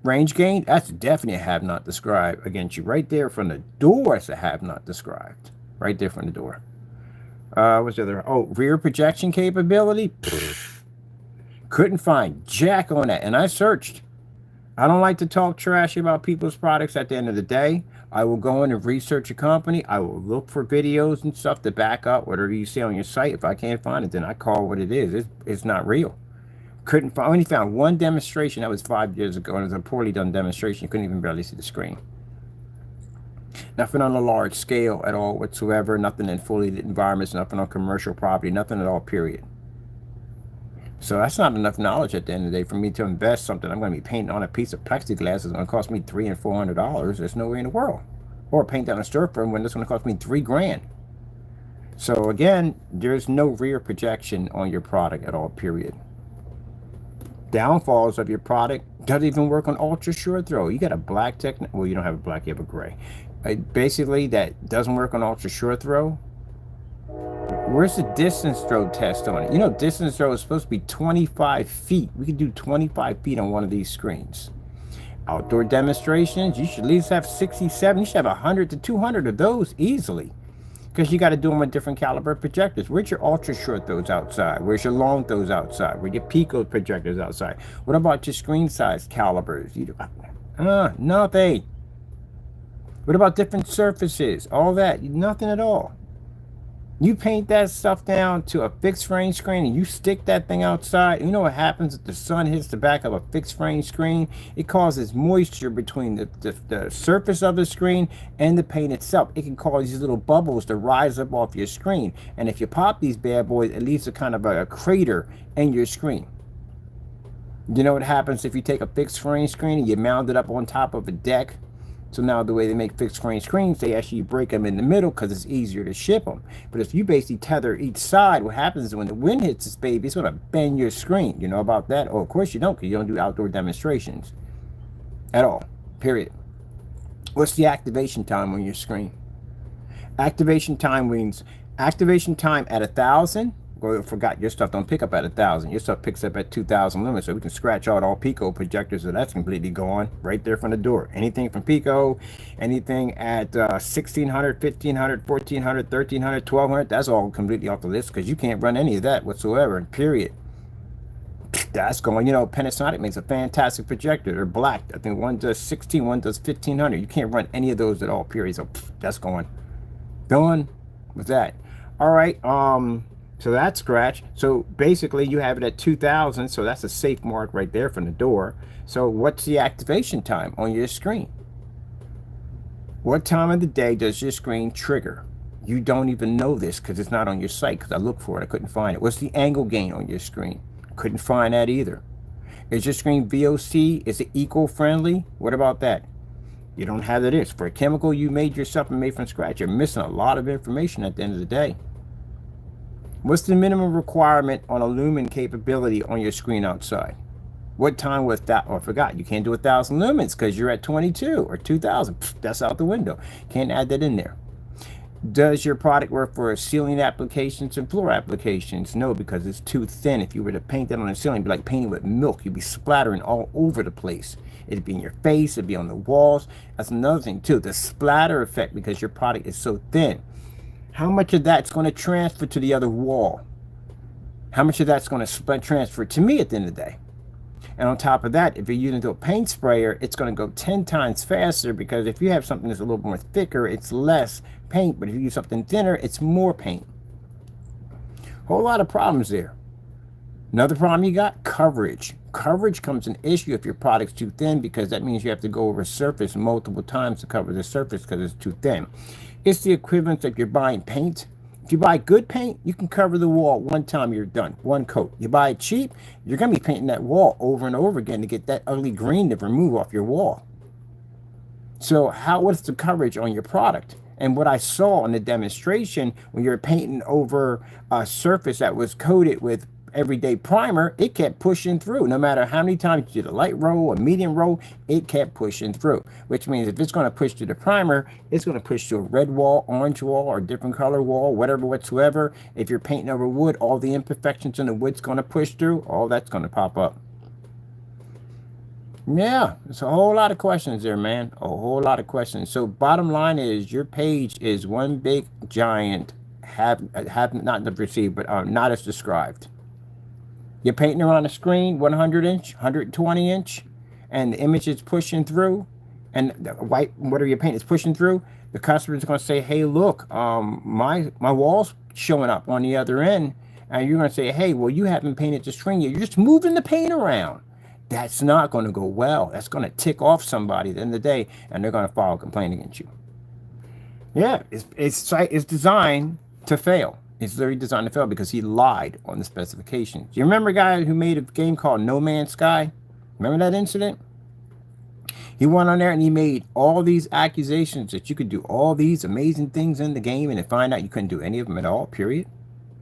Range gain, that's definitely a have not described against you. Right there from the door, it's a have not described. Right there from the door. What's the other? Oh, rear projection capability. Couldn't find jack on that. And I searched. I don't like to talk trash about people's products at the end of the day. I will go in and research a company. I will look for videos and stuff to back up whatever you see on your site. If I can't find it, then I call what it is. It's not real. Couldn't find, only found one demonstration that was 5 years ago, and it was a poorly done demonstration. You couldn't even barely see the screen. Nothing on a large scale at all whatsoever. Nothing in fully lit environments. Nothing on commercial property. Nothing at all, period. So that's not enough knowledge at the end of the day for me to invest something. I'm going to be painting on a piece of plexiglass. It's going to cost me $300 and $400. There's no way in the world. Or paint down a storefront when it's going to cost me $3 grand. So again, there's no rear projection on your product at all, period. Downfalls of your product doesn't even work on ultra short throw. You got a black well, you don't have a black, you have a gray. Basically, that doesn't work on ultra short throw. Where's the distance throw test on it? You know, distance throw is supposed to be 25 feet. We could do 25 feet on one of these screens. Outdoor demonstrations, you should at least have 67. You should have 100 to 200 of those easily. Because you got to do them with different caliber projectors. Where's your ultra short throws outside? Where's your long throws outside? Where's your pico projectors outside? What about your screen size calibers? Nothing. What about different surfaces? All that. Nothing at all. You paint that stuff down to a fixed frame screen and you stick that thing outside. You know what happens if the sun hits the back of a fixed frame screen? It causes moisture between the surface of the screen and the paint itself. It can cause these little bubbles to rise up off your screen. And if you pop these bad boys, it leaves a kind of a crater in your screen. You know what happens if you take a fixed frame screen and you mount it up on top of a deck? So now the way they make fixed frame screens, they actually break them in the middle because it's easier to ship them. But if you basically tether each side, what happens is when the wind hits this baby, it's going to bend your screen. You know about that? Oh, of course you don't, because you don't do outdoor demonstrations at all, period. What's the activation time on your screen? Activation time means activation time at 1,000. Well, I forgot, your stuff don't pick up at 1,000. Your stuff picks up at 2,000 limits, so we can scratch out all Pico projectors, so that's completely gone right there from the door. Anything from Pico, anything at 1,600, 1,500, 1,400, 1,300, 1,200, that's all completely off the list because you can't run any of that whatsoever, period. That's going, you know, Panasonic makes a fantastic projector. They're black. I think one does 16, one does 1,500. You can't run any of those at all, period. So that's going. Done with that. All right, so that's scratch. So basically you have it at 2,000, so that's a safe mark right there from the door. So what's the activation time on your screen? What time of the day does your screen trigger? You don't even know this because it's not on your site, because I looked for it, I couldn't find it. What's the angle gain on your screen? Couldn't find that either. Is your screen VOC? Is it eco-friendly? What about that? You don't have this. For a chemical you made yourself and made from scratch, you're missing a lot of information at the end of the day. What's the minimum requirement on a lumen capability on your screen outside? What time was that? Oh, I forgot. You can't do 1,000 lumens because you're at 22 or 2,000. That's out the window. Can't add that in there. Does your product work for ceiling applications and floor applications? No, because it's too thin. If you were to paint that on the ceiling, it'd be like painting with milk. You'd be splattering all over the place. It'd be in your face. It'd be on the walls. That's another thing too. The splatter effect, because your product is so thin. How much of that's going to transfer to the other wall? How much of that's going to transfer to me at the end of the day? And on top of that, if you're using a paint sprayer, it's going to go 10 times faster, because if you have something that's a little more thicker, it's less paint. But if you use something thinner, it's more paint. Whole lot of problems there. Another problem you got, coverage. Coverage comes an issue if your product's too thin, because that means you have to go over a surface multiple times to cover the surface because it's too thin. It's the equivalent of you're buying paint. If you buy good paint, you can cover the wall one time, you're done, one coat. You buy it cheap, you're going to be painting that wall over and over again to get that ugly green to remove off your wall. So what's the coverage on your product? And what I saw in the demonstration, when you're painting over a surface that was coated with everyday primer, it kept pushing through. No matter how many times you did a light roll, a medium roll, it kept pushing through. Which means if it's going to push through the primer, it's going to push to a red wall, orange wall, or different color wall, whatever whatsoever. If you're painting over wood, all the imperfections in the wood's going to push through. All that's going to pop up. Yeah, it's a whole lot of questions there, man. A whole lot of questions. So bottom line is, your page is one big giant have not received, but not as described. You're painting around a screen, 100 inch, 120 inch, and the image is pushing through, and the white, whatever your paint is pushing through. The customer is going to say, hey, look, my wall's showing up on the other end. And you're going to say, hey, well, you haven't painted the screen yet. You're just moving the paint around. That's not going to go well. That's going to tick off somebody at the end of the day, and they're going to file a complaint against you. Yeah, it's designed to fail. It's literally designed to fail because he lied on the specifications. You remember a guy who made a game called No Man's Sky? Remember that incident? He went on there and he made all these accusations that you could do all these amazing things in the game, and to find out you couldn't do any of them at all, period.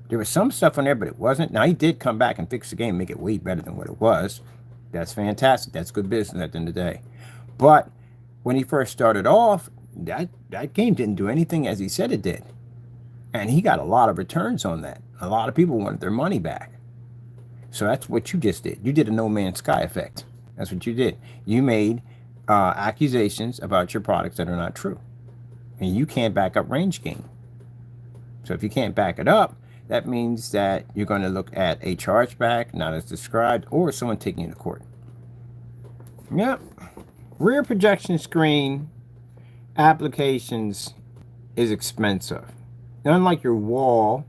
There was some stuff on there, but it wasn't. Now, he did come back and fix the game, make it way better than what it was. That's fantastic. That's good business at the end of the day. But when he first started off, that game didn't do anything as he said it did. And he got a lot of returns on that. A lot of people wanted their money back. So that's what you just did. You did a No Man's Sky effect. That's what you did. You made accusations about your products that are not true. And you can't back up range gain. So if you can't back it up, that means that you're going to look at a chargeback, not as described, or someone taking you to court. Yep. Rear projection screen applications is expensive. Unlike your wall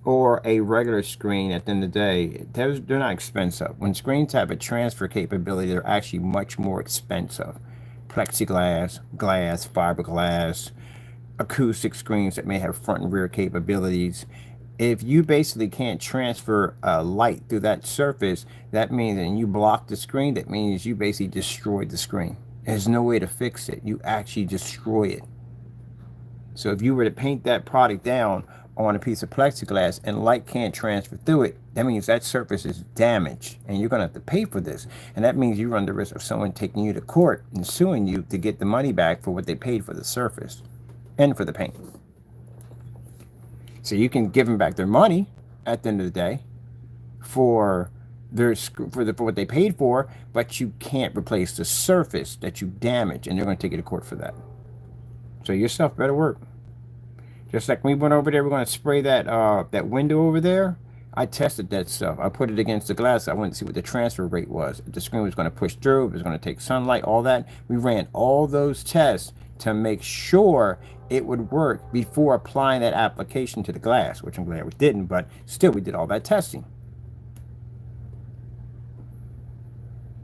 or a regular screen, at the end of the day, they're not expensive. When screens have a transfer capability, they're actually much more expensive. Plexiglass, glass, fiberglass, acoustic screens that may have front and rear capabilities. If you basically can't transfer light through that surface, that means, and you block the screen, that means you basically destroyed the screen. There's no way to fix it. You actually destroy it. So if you were to paint that product down on a piece of plexiglass and light can't transfer through it, that means that surface is damaged, and you're going to have to pay for this. And that means you run the risk of someone taking you to court and suing you to get the money back for what they paid for the surface and for the paint. So you can give them back their money at the end of the day for what they paid for, but you can't replace the surface that you damaged, and they're going to take you to court for that. So your stuff better work. Just like when we went over there, we're going to spray that window over there. I tested that stuff. I put it against the glass. I went to see what the transfer rate was. If the screen was going to push through, if it was going to take sunlight, all that. We ran all those tests to make sure it would work before applying that application to the glass, which I'm glad we didn't, but still we did all that testing.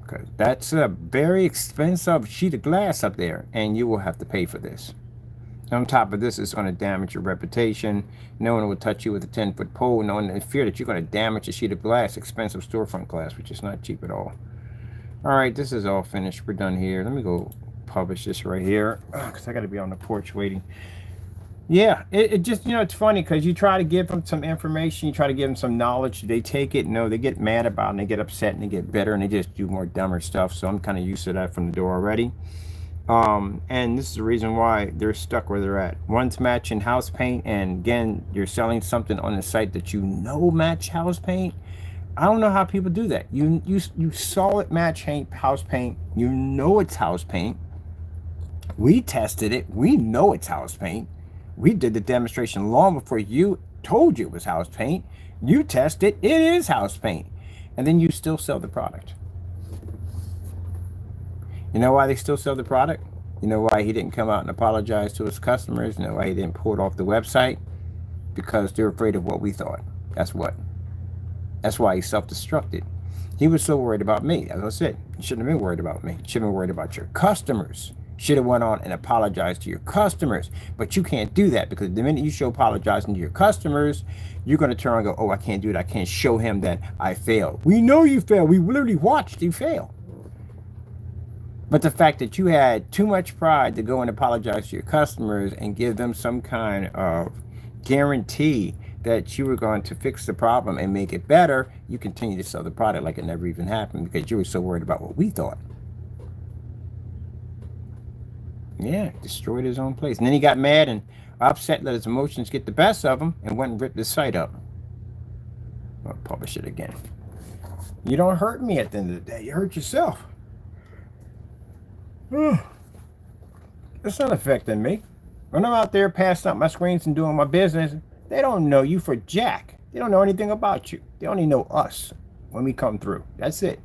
Because that's a very expensive sheet of glass up there, and you will have to pay for this. On top of this, it's going to damage your reputation. No one will touch you with a 10-foot pole, knowing the fear that you're going to damage a sheet of glass, expensive storefront glass, which is not cheap at all. All right, this is all finished. We're done here. Let me go publish this right here because I got to be on the porch waiting. Yeah, it just, you know, it's funny because you try to give them some information, you try to give them some knowledge. They take it, no, they get mad about it, and they get upset, and they get bitter, and they just do more dumber stuff. So I'm kind of used to that from the door already. And this is the reason why they're stuck where they're at. One's matching house paint, and again, you're selling something on the site that you know match house paint. I don't know how people do that. You saw it match house paint. You know it's house paint. We tested it. We know it's house paint. We did the demonstration long before you told you it was house paint. You test it. It is house paint. And then you still sell the product. You know why they still sell the product? You know why he didn't come out and apologize to his customers? You know why he didn't pull it off the website? Because they're afraid of what we thought. That's what. That's why he self-destructed. He was so worried about me. As I said, you shouldn't have been worried about me. You should have been worried about your customers. Should have went on and apologized to your customers. But you can't do that, because the minute you show apologizing to your customers, you're going to turn and go, oh, I can't do it. I can't show him that I failed. We know you failed. We literally watched you fail. But the fact that you had too much pride to go and apologize to your customers and give them some kind of guarantee that you were going to fix the problem and make it better, you continue to sell the product like it never even happened, because you were so worried about what we thought. Yeah, destroyed his own place. And then he got mad and upset, let his emotions get the best of him, and went and ripped his site up. I'll publish it again. You don't hurt me at the end of the day. You hurt yourself. It's not affecting me. When I'm out there passing out my screens and doing my business, they don't know you for jack. They don't know anything about you. They only know us when we come through. That's it.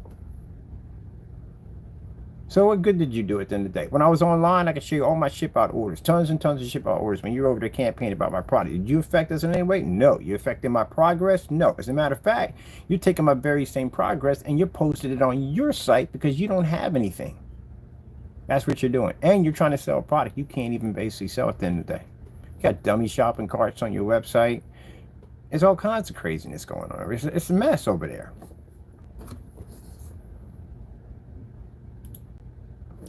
So what good did you do at the end of the day? When I was online, I could show you all my ship out orders, tons and tons of ship out orders. When you were over there campaigning about my product, did you affect us in any way? No. You affected my progress? No. As a matter of fact, you're taking my very same progress and you're posting it on your site because you don't have anything. That's what you're doing. And you're trying to sell a product you can't even basically sell at the end of the day. You got dummy shopping carts on your website. There's all kinds of craziness going on. It's a mess over there.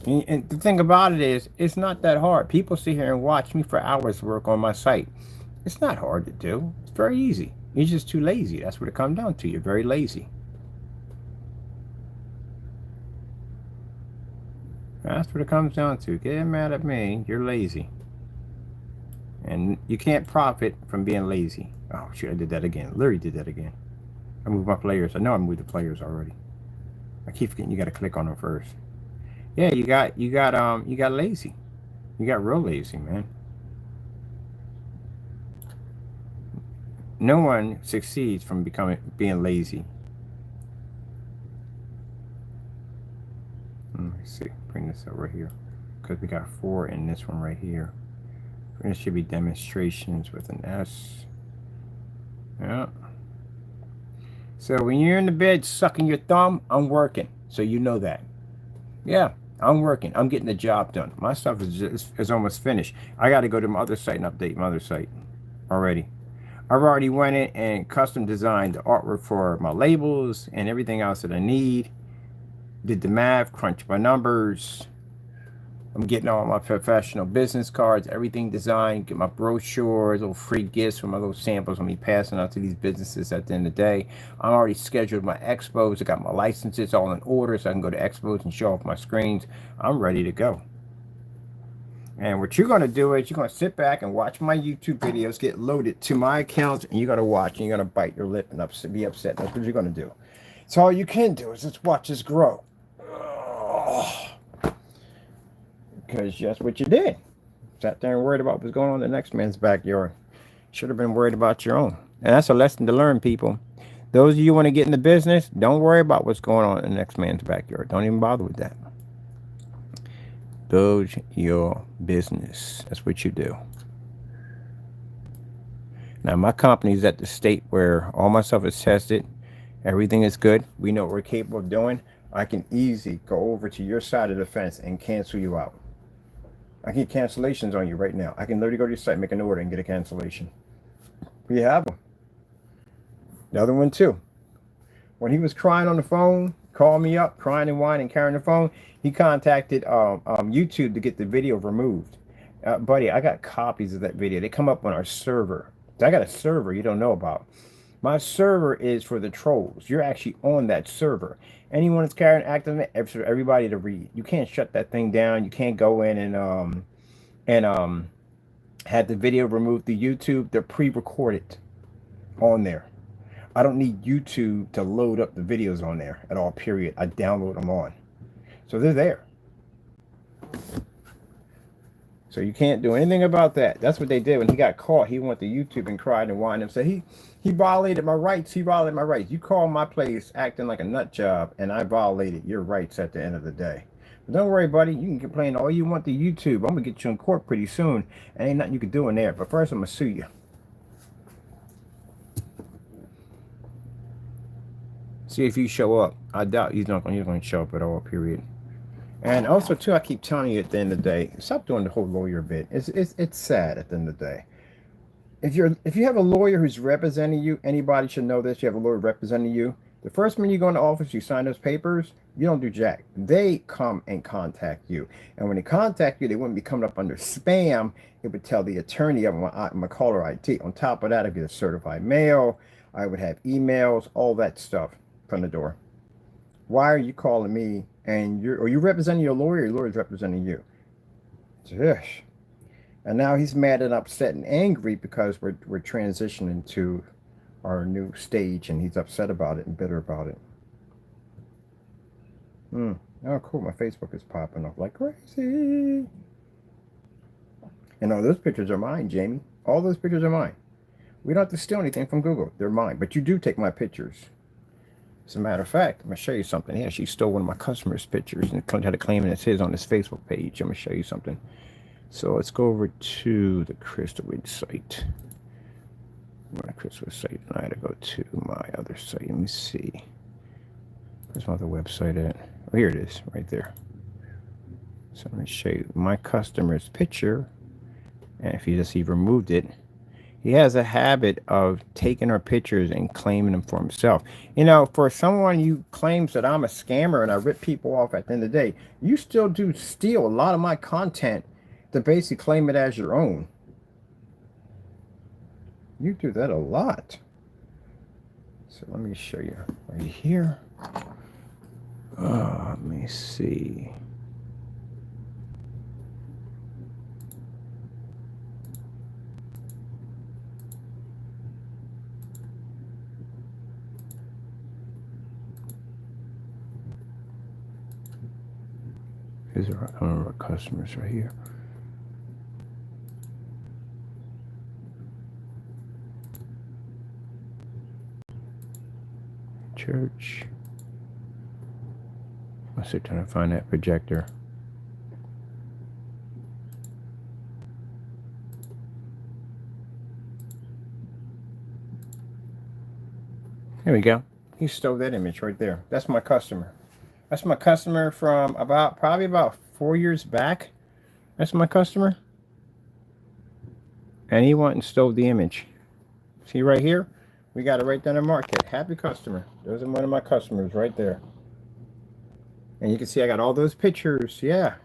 And the thing about it is, it's not that hard. People sit here and watch me for hours work on my site. It's not hard to do. It's very easy. You're just too lazy. That's what it comes down to. You're very lazy. That's what it comes down to. Get mad at me. You're lazy. And you can't profit from being lazy. Oh, shoot, I did that again. Literally did that again. I moved my players. I know I moved the players already. I keep forgetting you got to click on them first. Yeah, you got lazy. You got real lazy, man. No one succeeds from being lazy. Let me see. Bring this over here, because we got 4 in this one right here. And it should be demonstrations with an S. Yeah. So when you're in the bed sucking your thumb, I'm working. So you know that. Yeah. I'm working. I'm getting the job done. My stuff is almost finished. I got to go to my other site and update my other site already. I've already went in and custom designed the artwork for my labels and everything else that I need. Did the math, crunched my numbers. I'm getting all my professional business cards, everything designed, get my brochures, little free gifts for my little samples I'm passing out to these businesses at the end of the day. I'm already scheduled my expos. I got my licenses all in order so I can go to expos and show off my screens. I'm ready to go. And what you're going to do is you're going to sit back and watch my YouTube videos get loaded to my account, and you're going to watch and you're going to bite your lip and be upset. That's what you're going to do. So all you can do is just watch this grow. Because that's what you did. Sat there and worried about what's going on in the next man's backyard. Should have been worried about your own. And that's a lesson to learn, people. Those of you who want to get in the business, don't worry about what's going on in the next man's backyard. Don't even bother with that. Build your business. That's what you do. Now, my company is at the state where all my stuff is tested. Everything is good. We know what we're capable of doing. I can easily go over to your side of the fence and cancel you out. I can get cancellations on you right now. I can literally go to your site, make an order, and get a cancellation. We have them. The other one too. When he was crying on the phone, called me up, crying and whining, carrying the phone, he contacted YouTube to get the video removed. Buddy, I got copies of that video. They come up on our server. I got a server you don't know about. My server is for the trolls. You're actually on that server. Anyone that's carrying active, for everybody to read. You can't shut that thing down. You can't go in and had the video removed to YouTube. They're pre-recorded on there. I don't need YouTube to load up the videos on there at all, period. I download them on. So they're there. So you can't do anything about that. That's what they did when he got caught. He went to YouTube and cried and whined and said, he violated my rights. He violated my rights. You call my place acting like a nut job, and I violated your rights at the end of the day. But don't worry, buddy. You can complain all you want to YouTube. I'm going to get you in court pretty soon. And ain't nothing you can do in there. But first, I'm going to sue you. See if you show up. I doubt he's not going to show up at all, period. And also, too, I keep telling you at the end of the day, stop doing the whole lawyer bit. It's sad at the end of the day. If you have a lawyer who's representing you, anybody should know this. You have a lawyer representing you. The first minute you go into office, you sign those papers, you don't do jack. They come and contact you. And when they contact you, they wouldn't be coming up under spam. It would tell the attorney of my caller ID. On top of that, I get a certified mail. I would have emails, all that stuff from the door. Why are you calling me? And are you representing your lawyer? Your lawyer's representing you. Gosh. And now he's mad and upset and angry because we're transitioning to our new stage, and he's upset about it and bitter about it. Oh, cool. My Facebook is popping up like crazy. And all those pictures are mine, Jamie. All those pictures are mine. We don't have to steal anything from Google. They're mine. But you do take my pictures. As a matter of fact, I'm going to show you something. He actually stole one of my customers' pictures and tried to claim it as his on his Facebook page. I'm going to show you something. So let's go over to the Crystaloid site. My Crystaloid site, and I had to go to my other site. Let me see. Where's my other website at? Oh, here it is, right there. So I'm going to show you my customer's picture. And if he removed it, he has a habit of taking our pictures and claiming them for himself. You know, for someone who claims that I'm a scammer and I rip people off at the end of the day, you still do steal a lot of my content to basically claim it as your own. You do that a lot. So let me show you right here. Let me see. These are one of our customers right here. Church. I'm still trying to find that projector. There we go. He stole that image right there. That's my customer. That's my customer from probably about 4 years back. That's my customer. And he went and stole the image. See right here? We got it right down the market. Happy customer. Those are one of my customers right there. And you can see I got all those pictures. Yeah.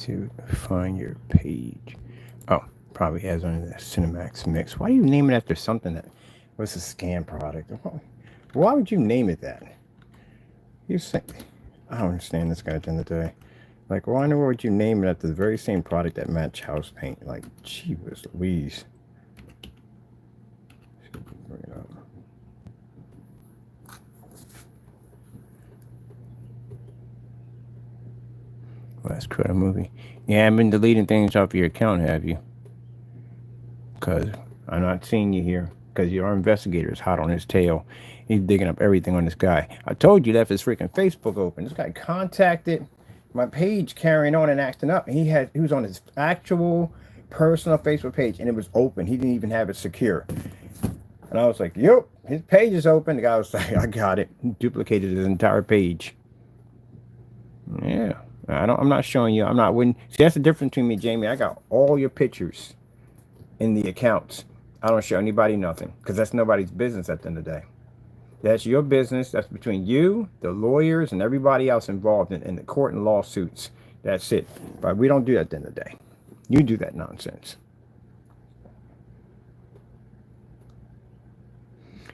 To find your page. Oh, probably has on the Cinemax mix. Why do you name it after something that was a scam product? Why would you name it that? You say, I don't understand this guy at the end of the day. Like, why in the world would you name it after the very same product that match house paint? Like, gee whiz Louise. Bring it up. Last credit movie. Yeah, I've been deleting things off your account, have you? Because I'm not seeing you here. because your investigator is hot on his tail. He's digging up everything on this guy. I told you, left his freaking Facebook open. This guy contacted my page carrying on and acting up. He was on his actual personal Facebook page and it was open. He didn't even have it secure. And I was like, yep, his page is open. The guy was like, I got it. He duplicated his entire page. Yeah. I'm not showing you. I'm not wouldn't see, that's the difference between me, Jamie. I got all your pictures in the accounts. I don't show anybody nothing because that's nobody's business at the end of the day. That's your business. That's between you, the lawyers, and everybody else involved in the court and lawsuits. That's it. But we don't do that at the end of the day. You do that nonsense.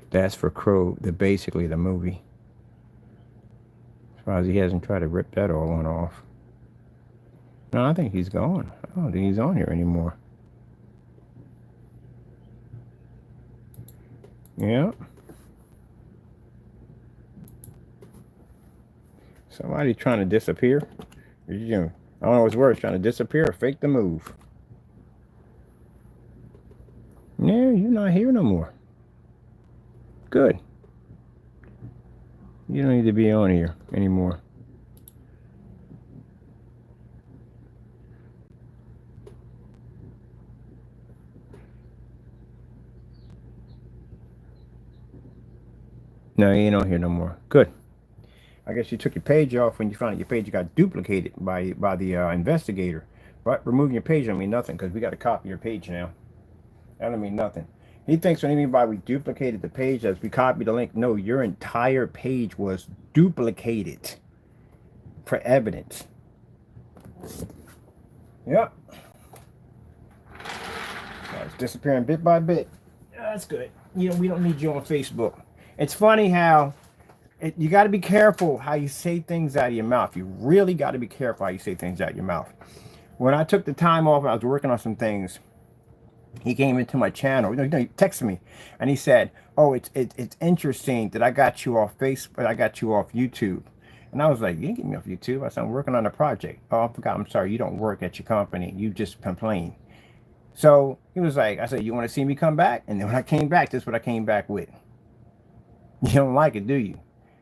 That's for Crow, basically the movie. As far as he hasn't tried to rip that all one off. No, I think he's gone. I don't think he's on here anymore. Yeah. Somebody trying to disappear. I don't know what's worse, trying to disappear or fake the move. Yeah, you're not here no more. Good. You don't need to be on here anymore. No, you ain't on here no more. Good. I guess you took your page off when you found out your page got duplicated by the investigator. But removing your page don't mean nothing because we got to copy your page now. That don't mean nothing. He thinks when anybody we duplicated the page as we copied the link. No, your entire page was duplicated for evidence. Yep. It's disappearing bit by bit. That's good. We don't need you on Facebook. It's funny how you got to be careful how you say things out of your mouth. You really got to be careful how you say things out of your mouth. When I took the time off, I was working on some things. He came into my channel. He texted me, and he said, "Oh, it's interesting that I got you off Facebook. I got you off YouTube." And I was like, "You didn't get me off YouTube." I said, "I'm working on a project." "Oh, I forgot. I'm sorry. You don't work at your company. You just complain." So he was like, I said, "You want to see me come back?" And then when I came back, this is what I came back with. You don't like it, do you?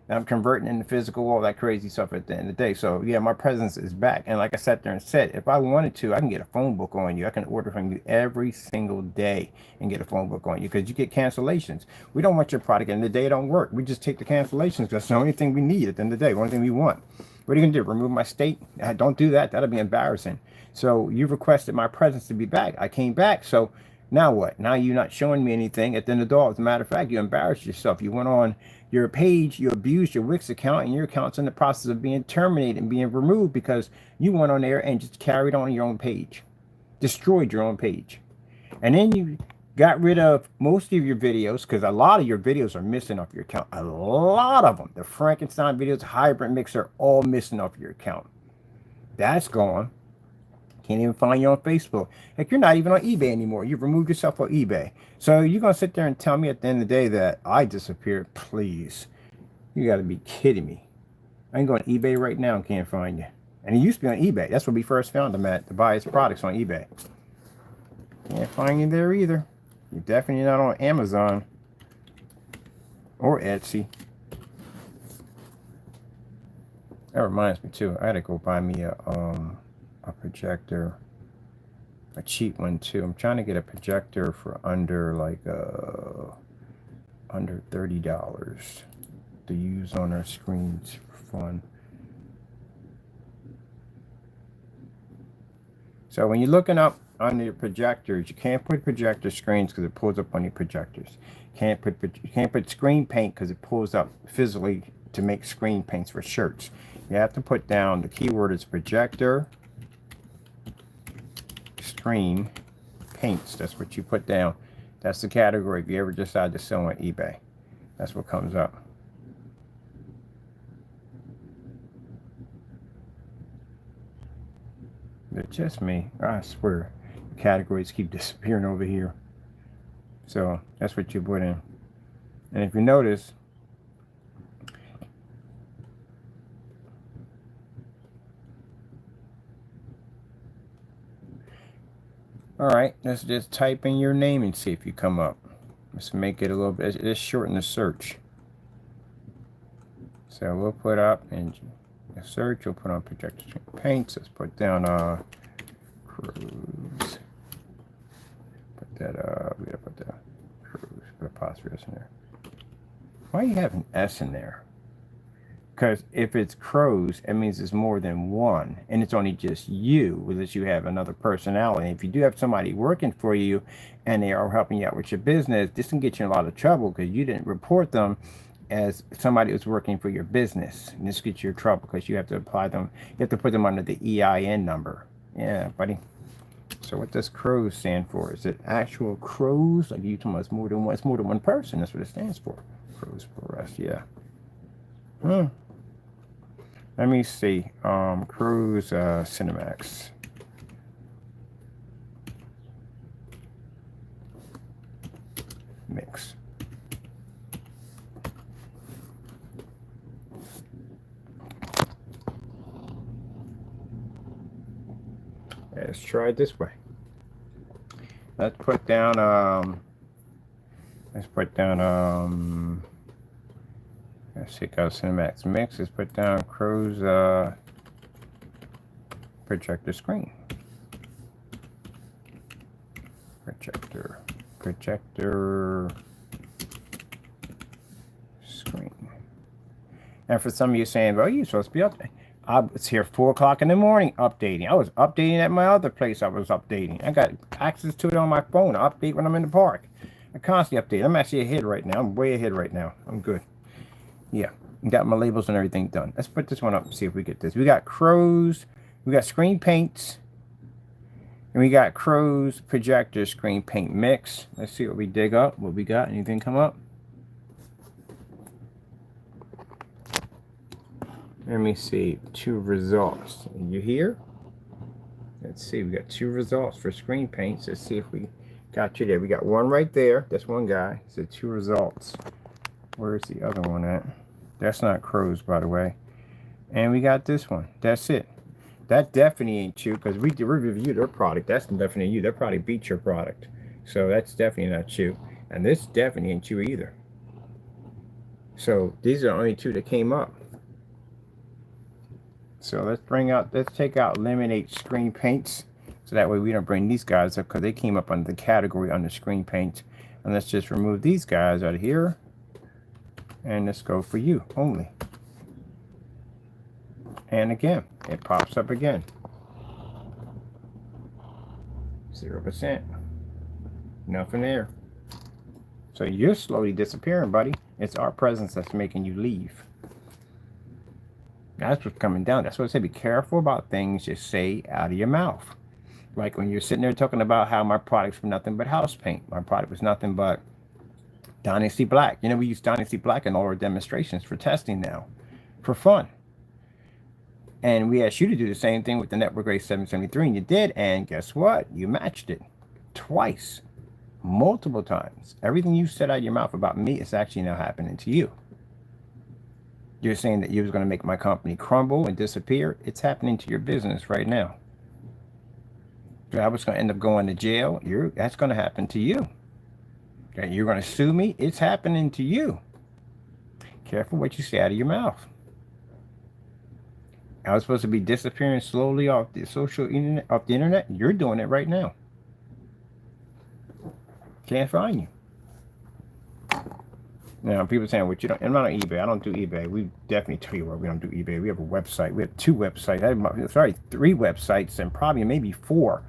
And I'm converting into physical, all that crazy stuff at the end of the day. So yeah, my presence is back. And like I sat there and said, if I wanted to, I can get a phone book on you. I can order from you every single day and get a phone book on you because you get cancellations. We don't want your product and the day it don't work. We just take the cancellations because that's the only thing we need at the end of the day. The only thing we want. What are you going to do? Remove my state? Don't do that. That'll be embarrassing. So you requested my presence to be back. I came back. So now what? Now you're not showing me anything at the end of the day. As a matter of fact, you embarrassed yourself. You went on your page, you abused your Wix account, and your account's in the process of being terminated and being removed because you went on there and just carried on your own page. Destroyed your own page. And then you got rid of most of your videos because a lot of your videos are missing off your account. A lot of them. The Frankenstein videos, Hybrid Mixer, all missing off your account. That's gone. Can't even find you on Facebook. Heck, you're not even on eBay anymore. You've removed yourself on eBay. So you're going to sit there and tell me at the end of the day that I disappeared? Please. You got to be kidding me. I can go on eBay right now and can't find you. And he used to be on eBay. That's where we first found him at, to buy his products on eBay. Can't find you there either. You're definitely not on Amazon or Etsy. That reminds me too. I had to go buy me a projector, a cheap one too. I'm trying to get a projector for under like under $30 to use on our screens for fun. So when you're looking up on your projectors, you can't put projector screens because it pulls up on your projectors. You can't put screen paint because it pulls up physically to make screen paints for shirts. You have to put down, the keyword is projector screen paints. That's what you put down. That's the category if you ever decide to sell on eBay. That's what comes up. It's just me. I swear. The categories keep disappearing over here. So that's what you put in. And if you notice, all right, let's just type in your name and see if you come up. Let's make it a little bit, let's shorten the search. So we'll put up in the search, we'll put on projector paints. Let's put down cruise. Put that we gotta put the cruise, put apostrophe S in there. Why do you have an S in there? Because if it's crows, it means it's more than one, and it's only just you, unless you have another personality. If you do have somebody working for you and they are helping you out with your business, this can get you in a lot of trouble because you didn't report them as somebody who's working for your business. And this gets you in trouble because you have to apply them, you have to put them under the EIN number. Yeah, buddy. So what does crows stand for? Is it actual crows? Like you talking about it's more than one, it's more than one person. That's what it stands for. Crows fluoresce, yeah. Let me see. Cruise Cinemax. Mix. Let's try it this way. Let's put down let's check out Cinemax Mix. Let's put down Crow's projector screen. Projector screen. And for some of you saying, well, you're supposed to be updating. I was here 4 o'clock in the morning updating. I was updating at my other place. I was updating. I got access to it on my phone. I update when I'm in the park. I constantly update. I'm actually ahead right now. I'm way ahead right now. I'm good. Yeah, got my labels and everything done. Let's put this one up and see if we get this. We got crows, we got screen paints, and we got crows projector screen paint mix. Let's see what we dig up. What we got? Anything come up? Let me see. 2 results. You here? Let's see. We got 2 results for screen paints. Let's see if we got you there. We got 1 right there. That's 1 guy. So 2 results. Where's the other one at? That's not crows, by the way. And we got this one. That's it. That definitely ain't you, because we reviewed their product. That's definitely you. Their product beats your product. So that's definitely not you. And this definitely ain't you either. So these are the only 2 that came up. So let's take out eliminate screen paints. So that way we don't bring these guys up because they came up under the category under screen paint. And let's just remove these guys out of here. And let's go for you only. And again, it pops up again. 0%. Nothing there. So you're slowly disappearing, buddy. It's our presence that's making you leave. That's what's coming down. That's what I say. Be careful about things you say out of your mouth. Like when you're sitting there talking about how my products were nothing but house paint. My product was nothing but Dynasty Black. You know, we use Dynasty Black in all our demonstrations for testing now, for fun. And we asked you to do the same thing with the Network Grade 773, and you did. And guess what? You matched it twice, multiple times. Everything you said out of your mouth about me is actually now happening to you. You're saying that you was going to make my company crumble and disappear. It's happening to your business right now. I was going to end up going to jail. That's going to happen to you. Okay, you're going to sue me. It's happening to you. Careful what you say out of your mouth. I was supposed to be disappearing slowly off the internet. You're doing it right now. Can't find you. Now, people saying, well, you don't, I'm not on eBay. I don't do eBay. We definitely tell you why we don't do eBay. We have a website. We have 2 websites. Sorry, 3 websites and probably maybe 4.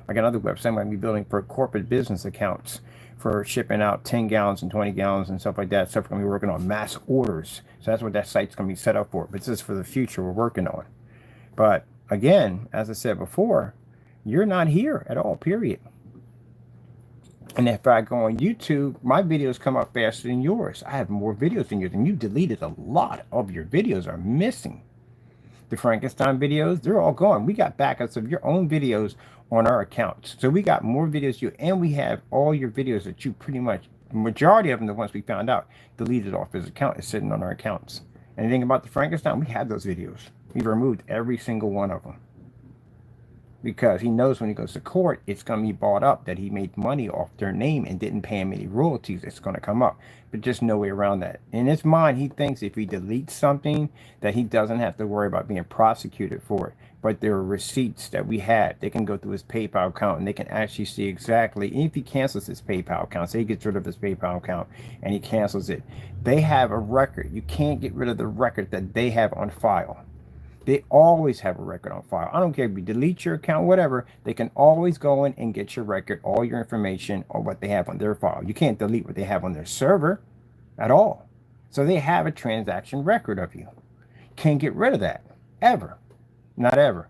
I got another website I might be building for corporate business accounts for shipping out 10 gallons and 20 gallons and stuff like that. Stuff we're going to be working on mass orders. So that's what that site's going to be set up for. But this is for the future we're working on. But again, as I said before, you're not here at all, period. And if I go on YouTube, my videos come up faster than yours. I have more videos than yours, and you deleted a lot of your videos are missing. The Frankenstein videos, they're all gone. We got backups of your own videos on our accounts. So we got more videos you, and we have all your videos that you pretty much, the majority of them, the ones we found out, deleted off his account, is sitting on our accounts. Anything about the Frankenstein, we had those videos. We've removed every single one of them. because he knows when he goes to court, it's going to be brought up that he made money off their name and didn't pay him any royalties. It's going to come up, but just no way around that. In his mind, he thinks if he deletes something that he doesn't have to worry about being prosecuted for it. But there are receipts that we have. They can go through his PayPal account and they can actually see exactly if he cancels his PayPal account, say he gets rid of his PayPal account and he cancels it, they have a record. You can't get rid of the record that they have on file. They always have a record on file. I don't care if you delete your account, whatever. They can always go in and get your record, all your information, or what they have on their file. You can't delete what they have on their server at all. So they have a transaction record of you. Can't get rid of that, ever. Not ever.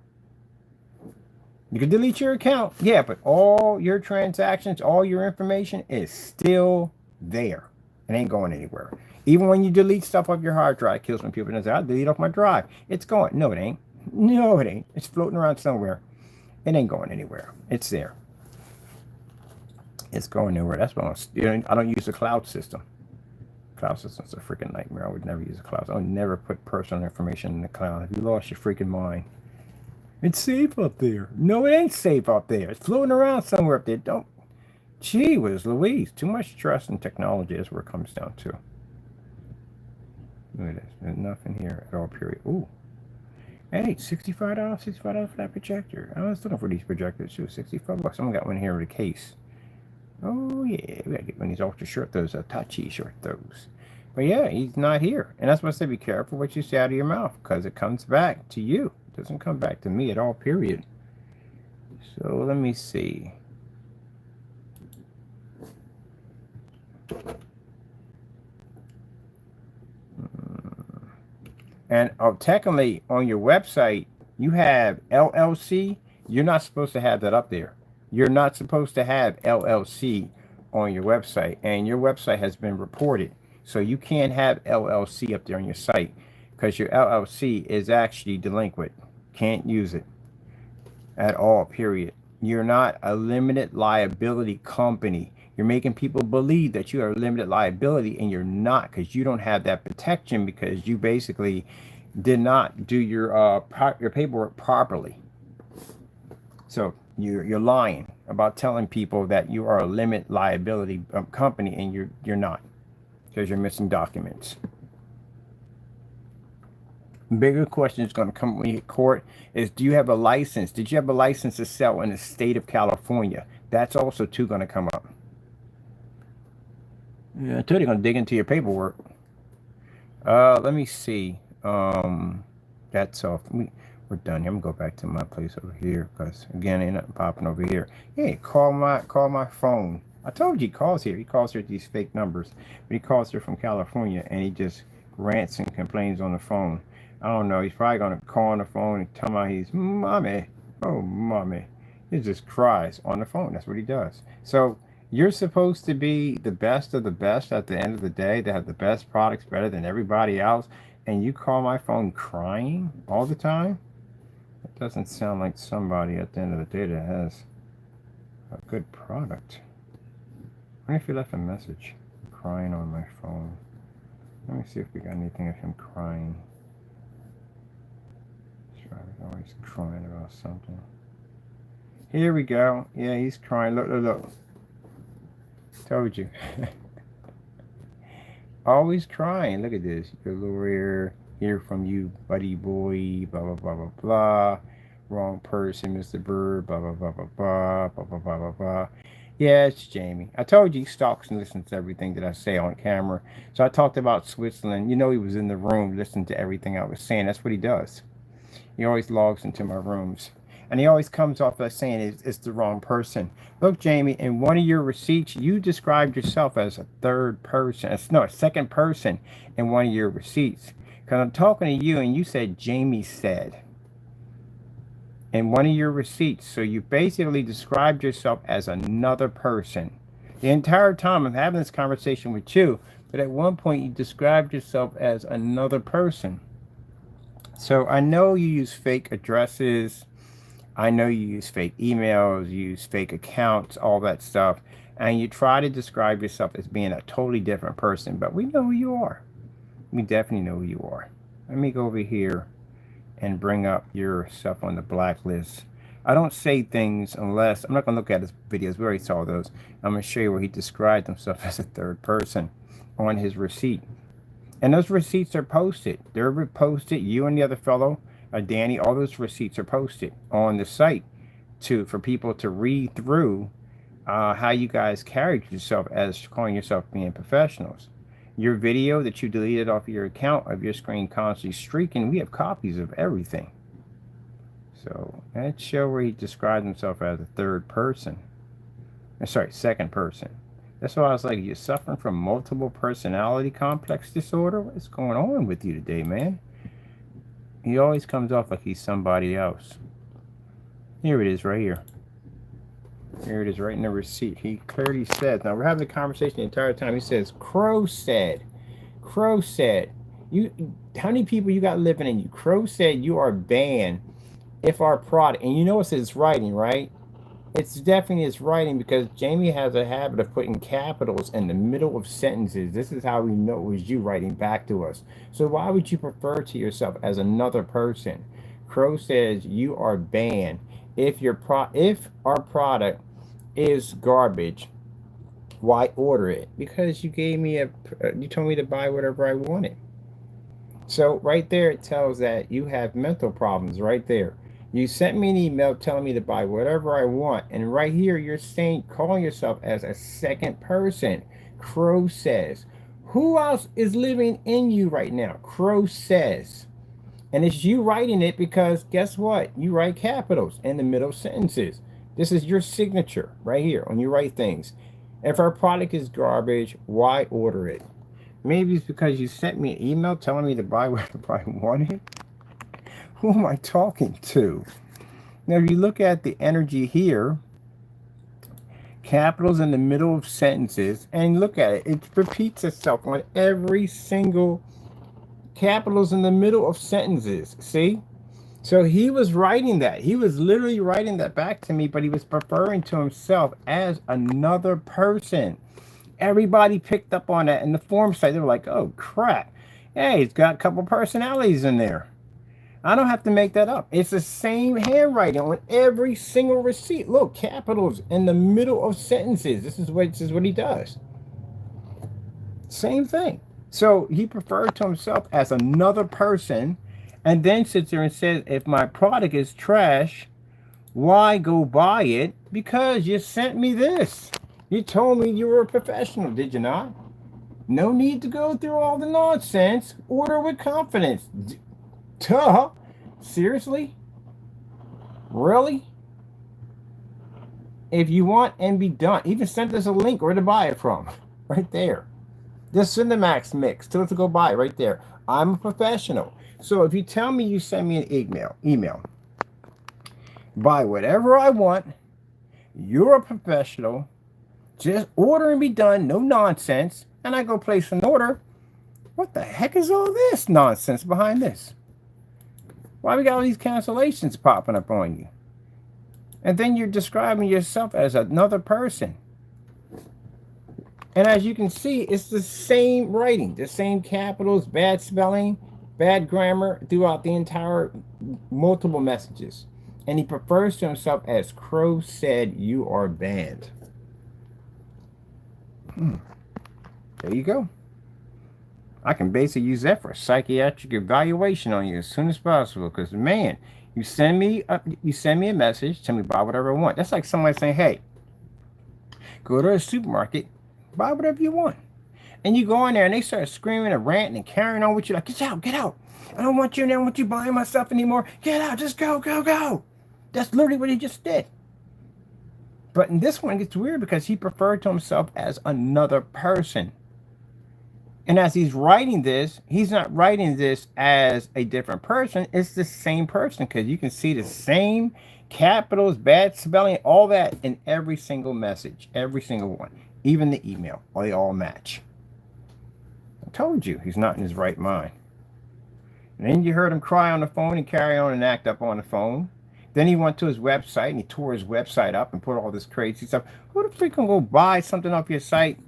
You can delete your account, yeah, but all your transactions, all your information is still there. It ain't going anywhere. Even when you delete stuff off your hard drive, it kills when people say, I'll delete off my drive. It's going. No, it ain't. No, it ain't. It's floating around somewhere. It ain't going anywhere. It's there. It's going nowhere. That's why I don't use the cloud system. Cloud system's a freaking nightmare. I would never use a cloud. I would never put personal information in the cloud. Have you lost your freaking mind? It's safe up there. No, it ain't safe up there. It's floating around somewhere up there. Don't. Gee whiz Louise. Too much trust in technology is where it comes down to. Look at this. There's nothing here at all, period. Ooh. Hey, $65, $65 for that projector. I was looking for these projectors too. $65. Someone got one here with a case. Oh, yeah. We got to get one of these ultra short throws, Tachi short throws. But yeah, he's not here. And that's why I say be careful what you say out of your mouth, because it comes back to you. It doesn't come back to me at all, period. So let me see. And technically, on your website, you have LLC. You're not supposed to have that up there. You're not supposed to have LLC on your website. And your website has been reported. So you can't have LLC up there on your site because your LLC is actually delinquent. Can't use it at all, period. You're not a limited liability company. You're making people believe that you are a limited liability, and you're not, because you don't have that protection, because you basically did not do your paperwork properly. So you're lying about telling people that you are a limited liability company, and you're not, because you're missing documents. Bigger question is going to come when you hit court is, do you have a license? Did you have a license to sell in the state of California? That's also too going to come up. Yeah, I told you going to dig into your paperwork. Let me see. That's off. We're done here. I'm gonna go back to my place over here because again, ain't nothing popping over here. Hey, call my phone. I told you he calls here. He calls here these fake numbers, but he calls here from California and he just rants and complains on the phone. I don't know. He's probably gonna call on the phone and tell me he's mommy. Oh, mommy. He just cries on the phone. That's what he does. So you're supposed to be the best of the best at the end of the day, to have the best products better than everybody else, and you call my phone crying all the time? It doesn't sound like somebody at the end of the day that has a good product. I wonder if he left a message. Crying on my phone. Let me see if we got anything of him crying. He's always crying about something. Here we go. Yeah, he's crying. Look, look, look. Told you. Always crying. Look at this. Your lawyer, hear from you, buddy boy, blah, blah, blah, blah, blah. Wrong person, Mr. Bird, blah, blah, blah, blah, blah, blah, blah, blah, blah, blah. Yeah, it's Jamie. I told you he stalks and listens to everything that I say on camera. So I talked about Switzerland. You know, he was in the room listening to everything I was saying. That's what he does. He always logs into my rooms. And he always comes off as saying it's the wrong person. Look, Jamie, in one of your receipts, you described yourself as a third person. No, a second person in one of your receipts. Because I'm talking to you and you said Jamie said in one of your receipts. So you basically described yourself as another person. The entire time I'm having this conversation with you, but at one point you described yourself as another person. So I know you use fake addresses. I know you use fake emails, you use fake accounts, all that stuff. And you try to describe yourself as being a totally different person. But we know who you are. We definitely know who you are. Let me go over here and bring up your stuff on the blacklist. I don't say things unless, I'm not going to look at his videos. We already saw those. I'm going to show you where he described himself as a third person on his receipt. And those receipts are posted. They're posted. You and the other fellow, Danny, all those receipts are posted on the site for people to read through how you guys carried yourself as calling yourself being professionals. Your video that you deleted off of your account of your screen constantly streaking, we have copies of everything. So let's show where he described himself as a third person. Sorry, second person. That's why I was like, you're suffering from multiple personality complex disorder? What's going on with you today, man? He always comes off like he's somebody else. Here it is right here. Here it is right in the receipt. He clearly says, now we're having a conversation the entire time. He says, Crow said, how many people you got living in you? Crow said you are banned if our product, and you know it's writing, right? It's definitely his writing, because Jamie has a habit of putting capitals in the middle of sentences. This is how we know it was you writing back to us. So why would you refer to yourself as another person? Crow says you are banned if our product is garbage. Why order it? Because you gave me you told me to buy whatever I wanted. So right there it tells that you have mental problems right there. You sent me an email telling me to buy whatever I want, and right here you're calling yourself as a second person. Crow says. Who else is living in you right now? Crow says. And it's you writing it, because guess what? You write capitals in the middle of sentences. This is your signature right here when you write things. If our product is garbage, why order it? Maybe it's because you sent me an email telling me to buy whatever I wanted. Who am I talking to? Now, if you look at the energy here, capitals in the middle of sentences, and look at it, it repeats itself on every single capitals in the middle of sentences. See? So he was writing that. He was literally writing that back to me, but he was referring to himself as another person. Everybody picked up on that in the forum site. They were like, oh, crap. Hey, he's got a couple personalities in there. I don't have to make that up. It's the same handwriting on every single receipt. Look, capitals in the middle of sentences. This is what he does. Same thing. So he referred to himself as another person, and then sits there and says, if my product is trash, why go buy it? Because you sent me this. You told me you were a professional, did you not? No need to go through all the nonsense. Order with confidence. Duh. Seriously? Really? If you want and be done, even send us a link where to buy it from. Right there. This Cinemax mix. Tell us to go buy it right there. I'm a professional. So if you tell me you send me an email, buy whatever I want, you're a professional, just order and be done, no nonsense, and I go place an order, what the heck is all this nonsense behind this? Why we got all these cancellations popping up on you? And then you're describing yourself as another person. And as you can see, it's the same writing, the same capitals, bad spelling, bad grammar throughout the entire multiple messages. And he refers to himself as Crow said you are banned. There you go. I can basically use that for a psychiatric evaluation on you as soon as possible. Because man, you send me a message, tell me buy whatever I want. That's like somebody saying, hey, go to a supermarket, buy whatever you want. And you go in there and they start screaming and ranting and carrying on with you like, get out, get out. I don't want you in there, I don't want you buying my stuff anymore. Get out, just go, go, go. That's literally what he just did. But in this one, it gets weird because he referred to himself as another person. And as he's writing this, he's not writing this as a different person. It's the same person, because you can see the same capitals, bad spelling, all that in every single message, every single one, even the email. They all match. I told you he's not in his right mind. And then you heard him cry on the phone and carry on and act up on the phone. Then he went to his website and he tore his website up and put all this crazy stuff. Who the freak gonna go buy something off your site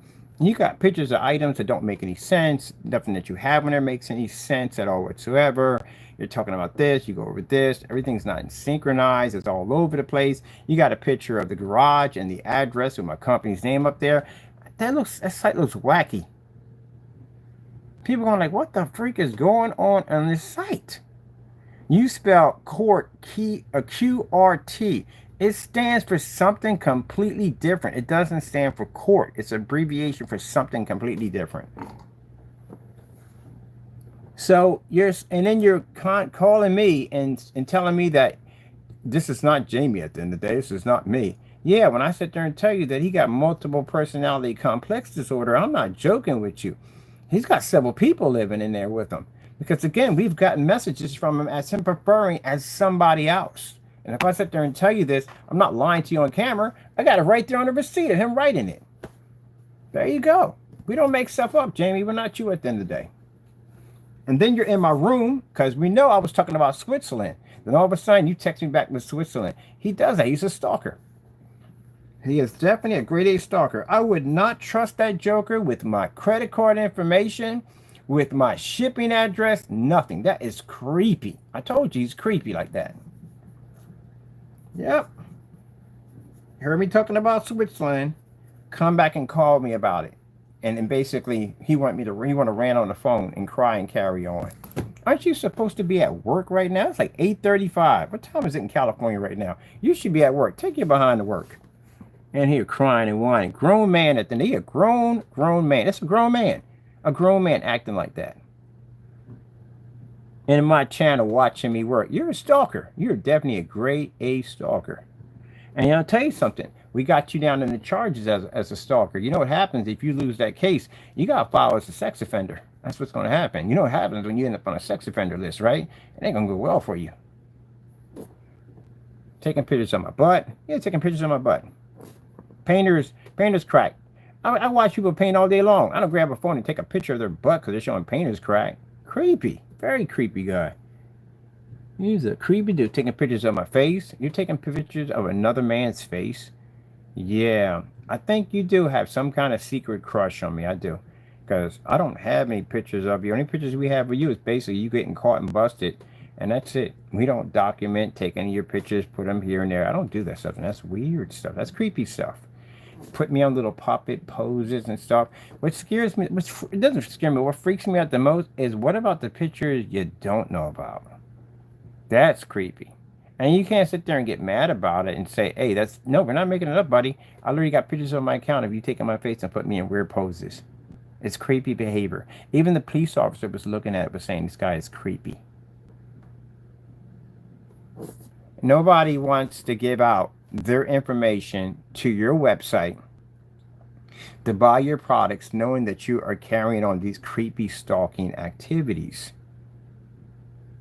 You got pictures of items that don't make any sense. Nothing that you have in there makes any sense at all whatsoever. You're talking about this, you go over this. Everything's not synchronized. It's all over the place. You got a picture of the garage and the address with my company's name up there. That site looks wacky. People going like, what the freak is going on this site? You spell court key a QRT. It stands for something completely different. It doesn't stand for court. It's an abbreviation for something completely different. So then you're calling me and telling me that this is not Jamie at the end of the day. This is not me. Yeah, when I sit there and tell you that he got multiple personality complex disorder, I'm not joking with you. He's got several people living in there with him. Because again, we've gotten messages from him as him preferring as somebody else. And if I sit there and tell you this, I'm not lying to you on camera. I got it right there on the receipt of him writing it. There you go. We don't make stuff up, Jamie. We're not you at the end of the day. And then you're in my room because we know I was talking about Switzerland. Then all of a sudden you text me back with Switzerland. He does that. He's a stalker. He is definitely a grade A stalker. I would not trust that joker with my credit card information, with my shipping address, nothing. That is creepy. I told you he's creepy like that. Yep. Heard me talking about Switzerland. Come back and call me about it. And basically, he want to rant on the phone and cry and carry on. Aren't you supposed to be at work right now? It's like 8:35. What time is it in California right now? You should be at work. Take your behind to work. And here crying and whining. Grown man at the end. A grown man. That's a grown man. A grown man acting like that. In my channel watching me work. You're a stalker. You're definitely a grade A stalker. And I'll tell you something. We got you down in the charges as a stalker. You know what happens if you lose that case? You got to file as a sex offender. That's what's going to happen. You know what happens when you end up on a sex offender list, right? It ain't going to go well for you. Taking pictures of my butt. Yeah, taking pictures of my butt. Painters crack. I watch people paint all day long. I don't grab a phone and take a picture of their butt because they're showing painter's crack. Creepy. Very creepy guy. He's a creepy dude taking pictures of my face. You're taking pictures of another man's face. Yeah, I think you do have some kind of secret crush on me. I do. Because I don't have any pictures of you. Only pictures we have of you is basically you getting caught and busted. And that's it. We don't document, take any of your pictures, put them here and there. I don't do that stuff. And that's weird stuff. That's creepy stuff. Put me on little puppet poses and stuff. What scares me, it doesn't scare me. What freaks me out the most is what about the pictures you don't know about? That's creepy. And you can't sit there and get mad about it and say, hey, no, we're not making it up, buddy. I literally got pictures on my account of you taking my face and put me in weird poses. It's creepy behavior. Even the police officer was looking at it, was saying this guy is creepy. Nobody wants to give out their information to your website to buy your products knowing that you are carrying on these creepy stalking activities.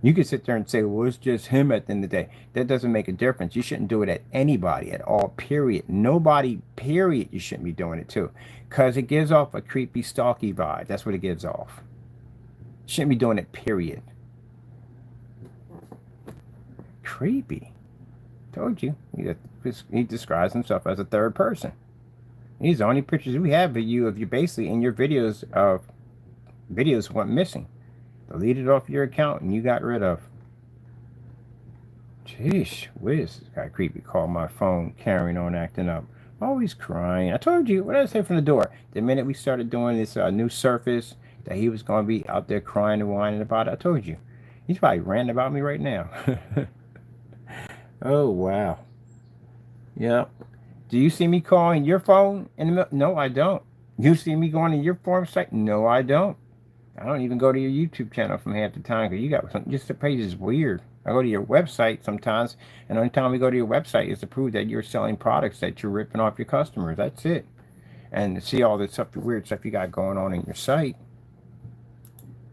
You can sit there and say, well, it's just him at the end of the day. That doesn't make a difference. You shouldn't do it at anybody at all, period. Nobody, period, you shouldn't be doing it to. Because it gives off a creepy, stalky vibe. That's what it gives off. You shouldn't be doing it, period. Creepy. Told you. He describes himself as a third person. These are the only pictures we have of you basically in your videos went missing. Deleted off your account and you got rid of. Jeez, whiz. This guy creepy called my phone, carrying on, acting up. Always crying. I told you, what did I say from the door? The minute we started doing this new surface, that he was going to be out there crying and whining about it. I told you. He's probably ranting about me right now. Oh, wow. Yep. Do you see me calling your phone in the middle? No, I don't. You see me going to your forum site? No, I don't. I don't even go to your YouTube channel from half the time because you got something. Just the page is weird. I go to your website sometimes, and the only time we go to your website is to prove that you're selling products that you're ripping off your customers. That's it. And to see all this stuff, the weird stuff you got going on in your site.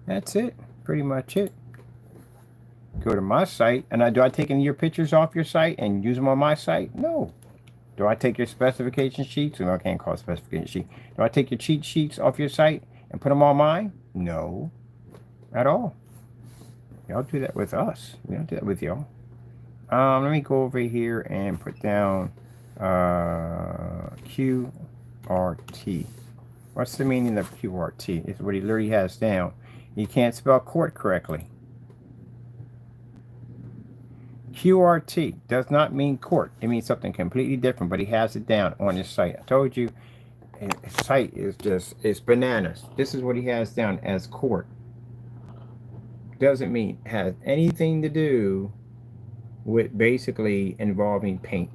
That's it. Pretty much it. Go to my site, and do I take any of your pictures off your site and use them on my site? No. Do I take your specification sheets? Well, I can't call it specification sheet. Do I take your cheat sheets off your site and put them on mine? No. At all. Y'all do that with us. We don't do that with y'all. Let me go over here and put down QRT. What's the meaning of QRT? It's what he literally has down. You can't spell quart correctly. QRT does not mean quart. It means something completely different, but he has it down on his site. I told you, his site is just, it's bananas. This is what he has down as quart. Doesn't mean, has anything to do with basically involving paint.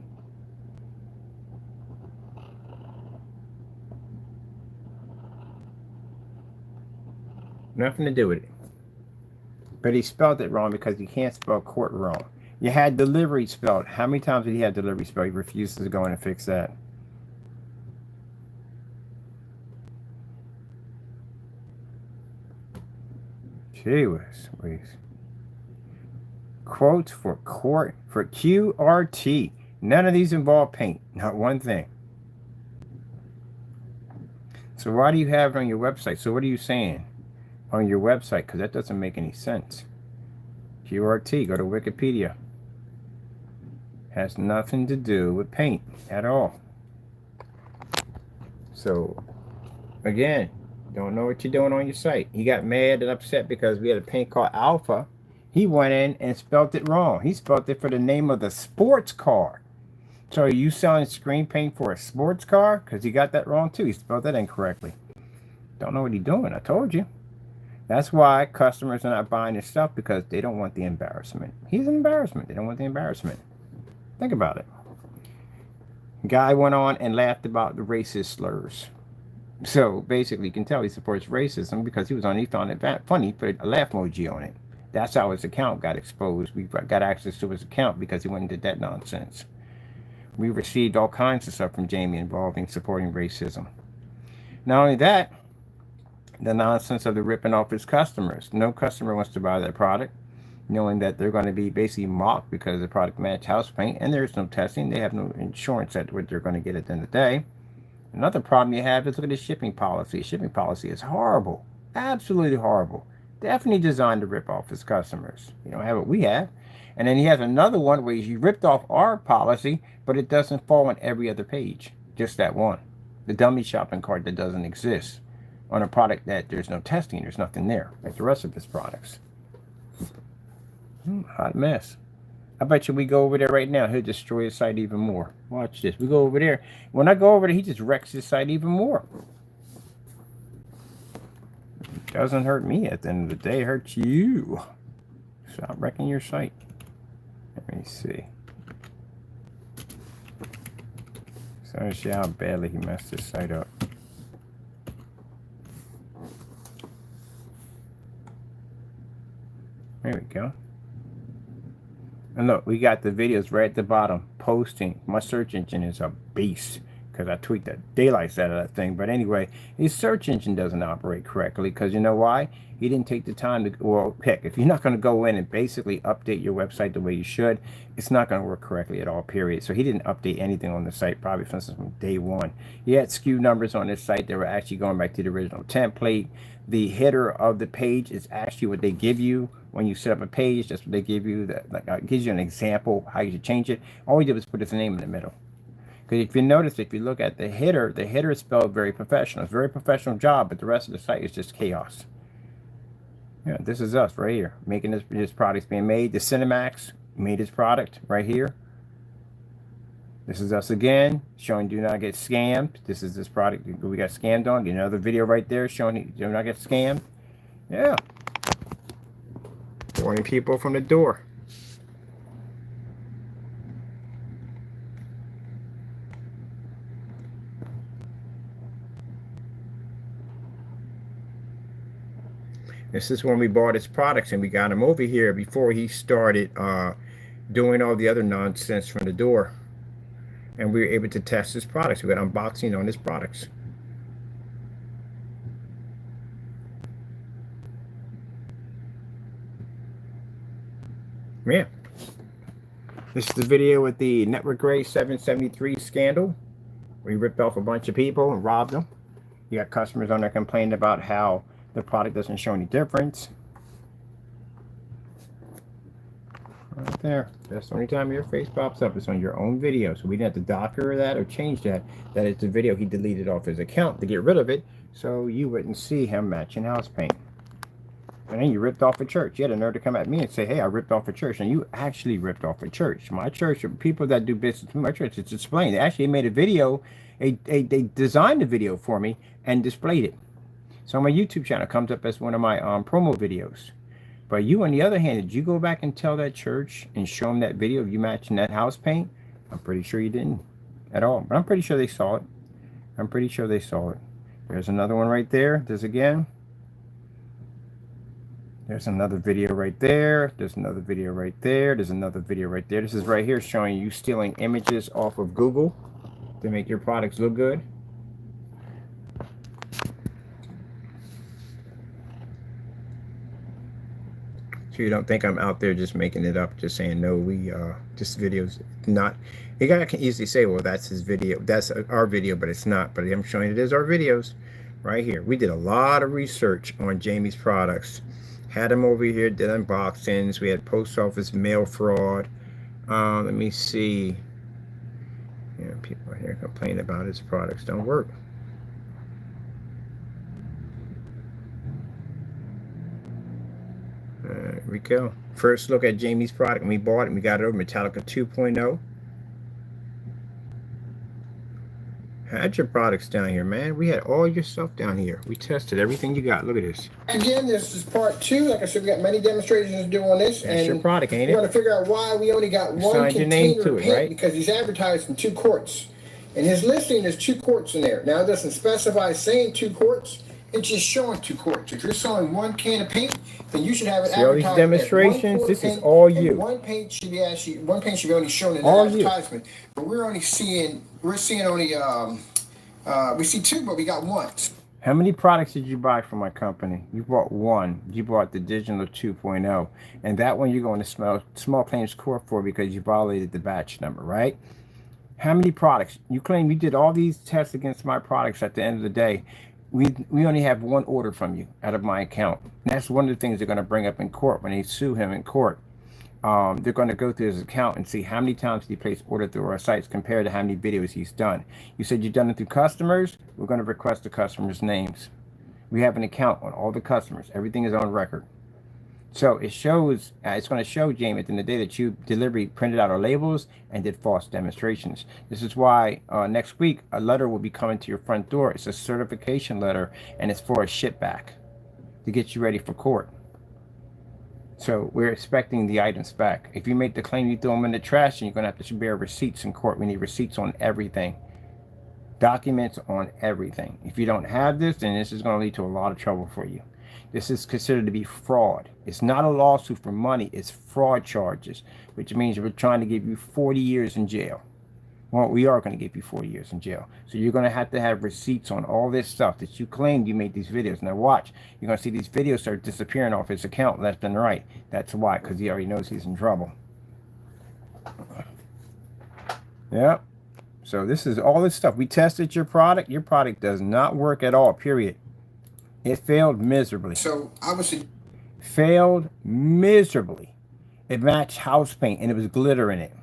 Nothing to do with it. But he spelled it wrong because he can't spell quart wrong. You had delivery spelled. How many times did he have delivery spelled? He refuses to go in and fix that. Gee whiz. Quotes for quart, for QRT. None of these involve paint. Not one thing. So why do you have it on your website? So what are you saying on your website? Because that doesn't make any sense. QRT, go to Wikipedia. Has nothing to do with paint at all. So, again, don't know what you're doing on your site. He got mad and upset because we had a paint called Alpha. He went in and spelled it wrong. He spelled it for the name of the sports car. So are you selling screen paint for a sports car? Because he got that wrong too. He spelled that incorrectly. Don't know what he's doing. I told you. That's why customers are not buying his stuff, because they don't want the embarrassment. He's an embarrassment. They don't want the embarrassment. Think about it. Guy went on and laughed about the racist slurs. So basically, you can tell he supports racism because he found it funny, put a laugh emoji on it. That's how his account got exposed. We got access to his account because he went and did that nonsense. We received all kinds of stuff from Jamie involving supporting racism. Not only that, the nonsense of the ripping off his customers. No customer wants to buy that product, knowing that they're going to be basically mocked because the product match house paint, and there's no testing. They have no insurance at what they're going to get at the end of the day. Another problem you have is look at the shipping policy. Shipping policy is horrible. Absolutely horrible. Definitely designed to rip off his customers. You don't have what we have. And then he has another one where he ripped off our policy, but it doesn't fall on every other page. Just that one. The dummy shopping cart that doesn't exist on a product that there's no testing. There's nothing there, like the rest of his products. Hot mess. I bet you we go over there right now, he'll destroy his site even more. Watch this. We go over there. When I go over there, he just wrecks his site even more. It doesn't hurt me at the end of the day. It hurts you. Stop wrecking your site. Let me see. So to see how badly he messed his site up. There we go. And look, we got the videos right at the bottom. Posting. My search engine is a beast because I tweaked the daylights out of that thing. But anyway, his search engine doesn't operate correctly because you know why? He didn't take the time to, well, heck, if you're not going to go in and basically update your website the way you should, it's not going to work correctly at all, period. So he didn't update anything on the site, probably for instance from day one. He had SKU numbers on his site that were actually going back to the original template. The header of the page is actually what they give you when you set up a page. That's what they give you. That gives you an example how you should change it. All he did was put his name in the middle. Because if you notice, if you look at the header is spelled very professional. It's a very professional job, but the rest of the site is just chaos. Yeah, this is us right here, making this product's being made. The Cinemax made this product right here. This is us again, showing do not get scammed. This is this product we got scammed on. Get another video right there showing do not get scammed. Yeah. Warning people from the door. This is when we bought his products and we got him over here before he started doing all the other nonsense from the door. And we were able to test his products. We got unboxing on his products. Yeah. This is the video with the Network Grade 773 scandal. We ripped off a bunch of people and robbed them. You got customers on there complaining about how the product doesn't show any difference. Right there. That's the only time your face pops up. It's on your own video. So we didn't have to docker that or change that. That is the video he deleted off his account to get rid of it. so you wouldn't see him matching house paint. And then you ripped off a church. You had a nerve to come at me and say, hey, I ripped off a church. And you actually ripped off a church. My church, people that do business with my church, it's explained. They actually made a video. They designed a video for me and displayed it. So my YouTube channel comes up as one of my promo videos. But you, on the other hand, did you go back and tell that church and show them that video of you matching that house paint? I'm pretty sure you didn't at all. But I'm pretty sure they saw it. I'm pretty sure they saw it. There's another one right there. There's again. There's another video right there. There's another video right there. There's another video right there. This is right here showing you stealing images off of Google to make your products look good. So you don't think I'm out there just making it up, just saying, no, this video's not. You guys can easily say, well, that's his video. That's our video, but it's not. But I'm showing it is our videos right here. We did a lot of research on Jamie's products. Had him over here, did unboxings. We had post office mail fraud. Let me see. Yeah, people here complain about his products don't work. Here we go. First look at Jamie's product. We bought it. We got it over Metallica 2.0. Had your products down here, man. We had all your stuff down here. We tested everything you got. Look at this. Again, this is part 2. Like I said, we got many demonstrations to do on this. That's your product, ain't it? We're going to figure out why we only got one container of paint, right? Because he's advertising 2 quarts. In his listing, there's 2 quarts in there. Now, it doesn't specify saying 2 quarts. It's just showing 2 quarts. If you're selling 1 can of paint, then you should have it advertised. See all these demonstrations? This is all you. One paint should be only shown in the advertisement. But we're seeing only we see 2, but we got 1. How many products did you buy from my company? You bought 1. You bought the digital 2.0, and that one you're going to small claims court for because you violated the batch number, right? How many products? You claim you did all these tests against my products. At the end of the day, we only have 1 order from you out of my account. And that's one of the things they're going to bring up in court when they sue him in court. They're going to go through his account and see how many times he placed order through our sites compared to how many videos he's done. You said you've done it through customers. We're going to request the customers' names. We have an account on all the customers. Everything is on record. So it shows, it's going to show Jamie at the end of the day that you deliberately printed out our labels and did false demonstrations. This is why next week a letter will be coming to your front door. It's a certification letter, and it's for a ship back to get you ready for court. So we're expecting the items back. If you make the claim, you throw them in the trash, and you're going to have to bear receipts in court. We need receipts on everything. Documents on everything. If you don't have this, then this is going to lead to a lot of trouble for you. This is considered to be fraud. It's not a lawsuit for money. It's fraud charges, which means we're trying to give you 40 years in jail. Well, we are going to give you 40 years in jail. So you're going to have receipts on all this stuff that you claimed you made these videos. Now watch. You're going to see these videos start disappearing off his account left and right. That's why, because he already knows he's in trouble. Yeah. So this is all this stuff. We tested your product. Your product does not work at all, period. It failed miserably. So obviously, failed miserably. It matched house paint and it was glitter in it.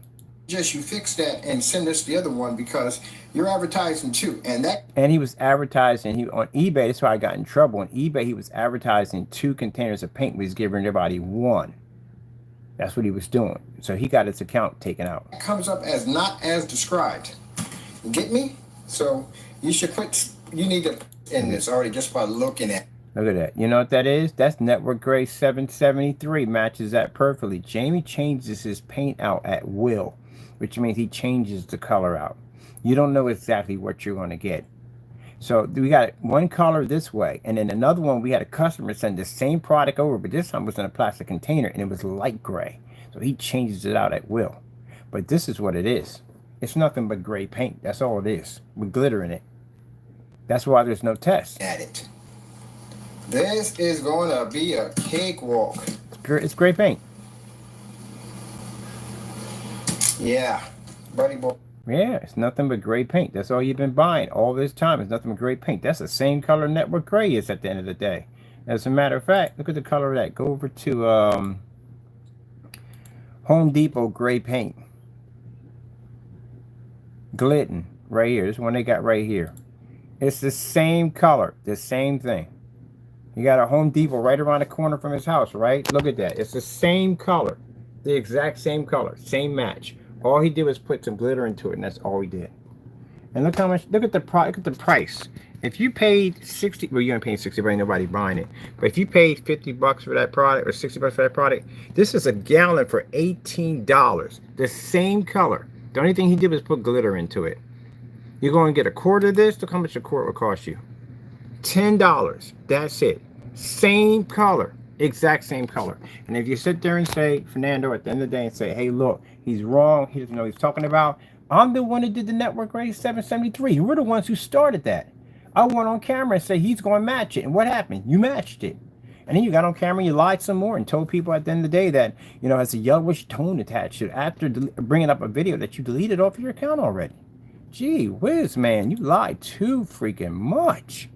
Just you fix that and send us the other one because you're advertising 2, and he was advertising on eBay. That's why I got in trouble. On eBay, he was advertising 2 containers of paint. He was giving everybody 1. That's what he was doing. So he got his account taken out. It comes up as not as described. You get me? So you should put. You need to. In this already just by looking at. Look at that. You know what that is? That's network grade 773. Matches that perfectly. Jamie changes his paint out at will, which means he changes the color out. You don't know exactly what you're going to get. So we got 1 color this way, and then another one we had a customer send the same product over, but this time was in a plastic container and it was light gray. So he changes it out at will. But this is what it is. It's nothing but gray paint. That's all it is, with glitter in it. That's why there's no test. At it. This is going to be a cakewalk. It's gray paint. Yeah, buddy boy. Yeah, it's nothing but gray paint. That's all you've been buying all this time. It's nothing but gray paint. That's the same color network gray is at the end of the day. As a matter of fact, look at the color of that. Go over to Home Depot gray paint. Glidden right here. This one they got right here. It's the same color, the same thing. You got a Home Depot right around the corner from his house, right? Look at that. It's the same color, the exact same color, same match. All he did was put some glitter into it, and that's all he did. And look how much. Look at the price. If you paid 60, well, you ain't paying 60, but ain't nobody buying it. But if you paid $50 for that product or $60 for that product, this is a gallon for $18. The same color. The only thing he did was put glitter into it. You're going to get a quart of this. Look how much a quart will cost you. $10. That's it. Same color. Exact same color. And if you sit there and say, Fernando, at the end of the day, and say, hey, look, he's wrong. He doesn't know what he's talking about. I'm the one that did the network grade 773. We're the ones who started that. I went on camera and said he's going to match it. And what happened? You matched it. And then you got on camera and you lied some more and told people at the end of the day that, you know, has a yellowish tone attached to it after bringing up a video that you deleted off your account already. Gee whiz, man, you lied too freaking much.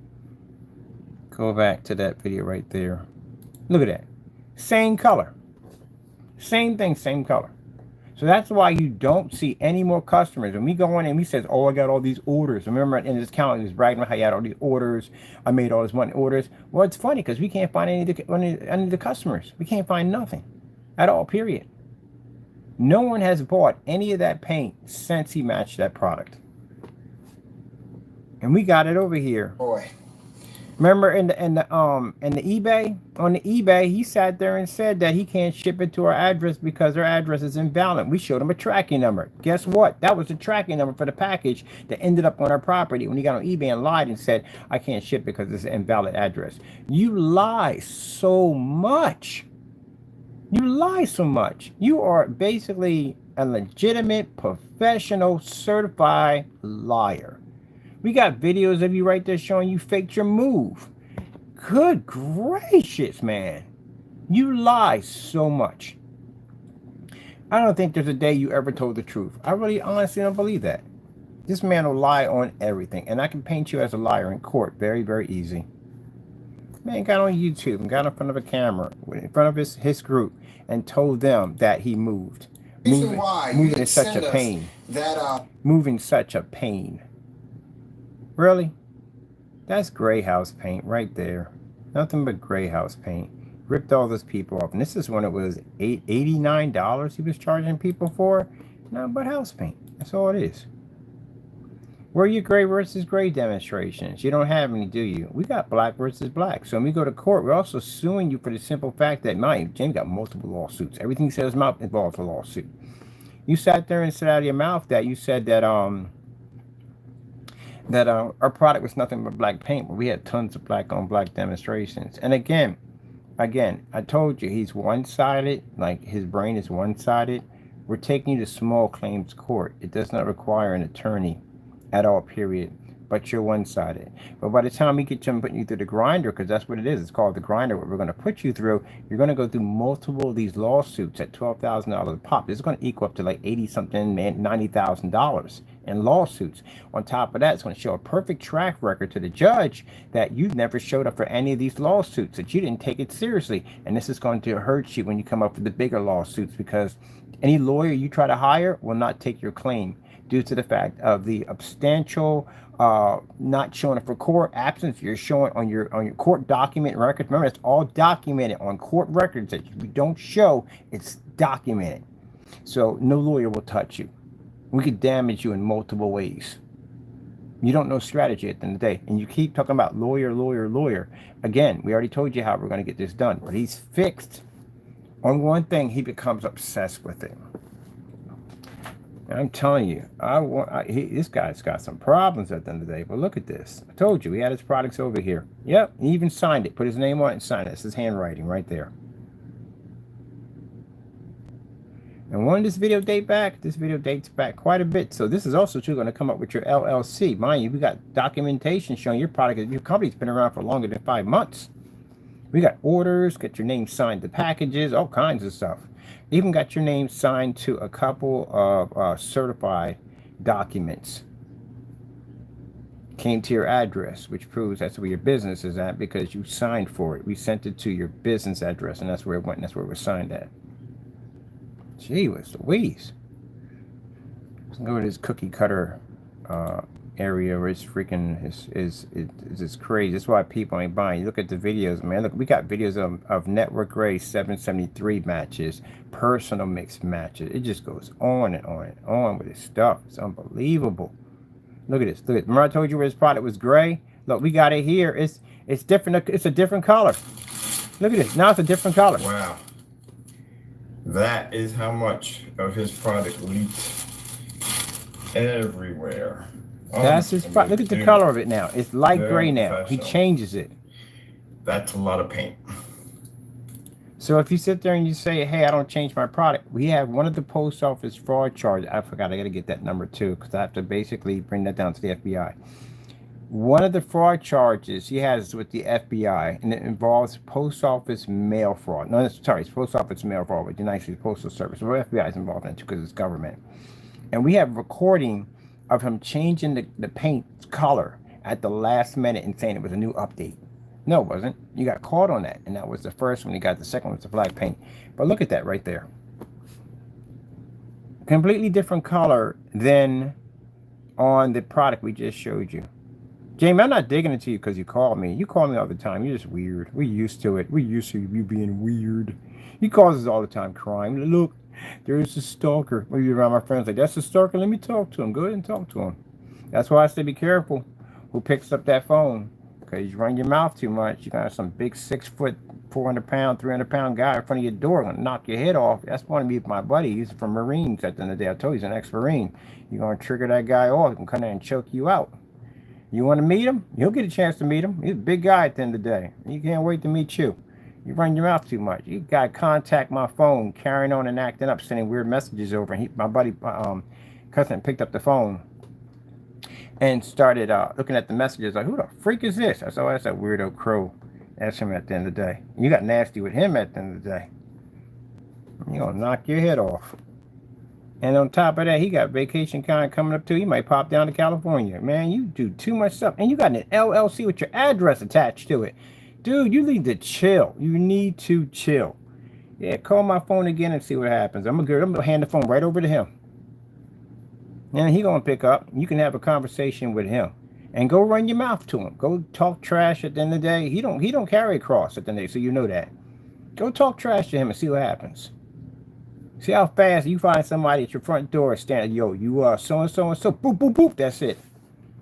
Go back to that video right there. Look at that. Same color. Same thing, same color. So that's why you don't see any more customers. When we go in and we says, oh, I got all these orders. Remember in this account, he was bragging about how he had all these orders. I made all this money orders. Well, it's funny because we can't find any of the customers. We can't find nothing at all, period. No one has bought any of that paint since he matched that product. And we got it over here. Boy. Remember in the eBay, on the eBay, he sat there and said that he can't ship it to our address because our address is invalid. We showed him a tracking number. Guess what? That was the tracking number for the package that ended up on our property. When he got on eBay and lied and said, I can't ship because it's an invalid address. You lie so much. You lie so much. You are basically a legitimate, professional, certified liar. We got videos of you right there showing you faked your move. Good gracious, man. You lie so much. I don't think there's a day you ever told the truth. I really honestly don't believe that. This man will lie on everything. And I can paint you as a liar in court. Very, very easy. Man got on YouTube and got in front of a camera, in front of his group, and told them that he moved. Moving is such a pain. Moving such a pain. Really? That's gray house paint right there. Nothing but gray house paint. Ripped all those people off. And this is when it was $89 he was charging people for. Nothing but house paint. That's all it is. Where are your gray versus gray demonstrations? You don't have any, do you? We got black versus black. So when we go to court, we're also suing you for the simple fact that, James got multiple lawsuits. Everything he said his mouth involves a lawsuit. You sat there and said out of your mouth that you said that our product was nothing but black paint, but we had tons of black on black demonstrations. And again, I told you he's one-sided, like his brain is one-sided. We're taking you to small claims court. It does not require an attorney at all, period. But you're one-sided. But by the time we get you putting you through the grinder, because that's what it is, it's called the grinder, what we're going to put you through, you're going to go through multiple of these lawsuits at $12,000 a pop. This is going to equal up to like $80-something, $90,000 in lawsuits. On top of that, it's going to show a perfect track record to the judge that you never showed up for any of these lawsuits, that you didn't take it seriously. And this is going to hurt you when you come up with the bigger lawsuits, because any lawyer you try to hire will not take your claim due to the fact of the substantial not showing it for court absence. You're showing on your court document records. Remember, it's all documented on court records that you don't show. It's documented. So no lawyer will touch you. We could damage you in multiple ways. You don't know strategy at the end of the day. And you keep talking about lawyer, lawyer, lawyer. Again, we already told you how we're going to get this done. But he's fixed on one thing. He becomes obsessed with it. I'm telling you, this guy's got some problems at the end of the day. But look at this. I told you, he had his products over here. Yep, he even signed it. Put his name on it and signed it. It's his handwriting right there. And when does this video date back? This video dates back quite a bit. So this is also too going to come up with your LLC. Mind you, we got documentation showing your product, your company's been around for longer than 5 months. We got orders, get your name signed to packages, all kinds of stuff. Even got your name signed to a couple of certified documents. Came to your address, which proves that's where your business is at because you signed for it. We sent it to your business address, and that's where it went. And that's where it was signed at. Gee whiz Louise. Let's go to this cookie cutter area is freaking is crazy. That's why people ain't buying. You look at the videos, man. Look, we got videos of network grade 773 matches, personal mix matches. It just goes on and on and on with this stuff. It's unbelievable. Look at this. Look at. Remember I told you where this product was gray? Look, we got it here. It's different. It's a different color. Look at this. Now it's a different color. Wow. That is how much of his product leaked everywhere. That's his product. Look at the color of it now. It's light gray now. He changes it. That's a lot of paint. So if you sit there and you say, hey, I don't change my product, we have one of the post office fraud charges. I forgot. I got to get that number too, because I have to basically bring that down to the FBI. One of the fraud charges he has with the FBI, and it involves post office mail fraud. No, sorry, it's post office mail fraud with the United States Postal Service. Well, FBI is involved in it too, because it's government. And we have recording of him changing the paint color at the last minute and saying it was a new update. No, it wasn't. You got caught on that. And that was the first one. You got the second one was the black paint. But look at that right there. Completely different color than on the product we just showed you. Jamie, I'm not digging it to you because you call me. You call me all the time. You're just weird. We're used to it. We're used to you being weird. He calls us all the time crying. Look, there's a stalker. Maybe around my friends like, that's a stalker. Let me talk to him. Go ahead and talk to him. That's why I say be careful who picks up that phone. Because you run your mouth too much. You got some big 6 foot, 400 pound, 300 pound guy in front of your door going to knock your head off. That's one of me, my buddy. He's from Marines at the end of the day. I told you he's an ex-Marine. You're going to trigger that guy off. He can come in and choke you out. You want to meet him? You'll get a chance to meet him. He's a big guy at the end of the day. He can't wait to meet you. You run your mouth too much. You got to contact my phone, carrying on and acting up, sending weird messages over. And my buddy, cousin, picked up the phone and started looking at the messages like, who the freak is this? I said, oh, that's that weirdo Crow. That's him at the end of the day. You got nasty with him at the end of the day. You're going to knock your head off. And on top of that, he got vacation kind of coming up too. He might pop down to California. Man, you do too much stuff. And you got an LLC with your address attached to it. Dude, you need to chill. You need to chill. Yeah, call my phone again and see what happens. I'm gonna hand the phone right over to him. And he gonna pick up. You can have a conversation with him. And go run your mouth to him. Go talk trash at the end of the day. He don't carry a cross at the end of the day, so you know that. Go talk trash to him and see what happens. See how fast you find somebody at your front door standing, yo, you are so-and-so and so, boop, boop, boop, that's it.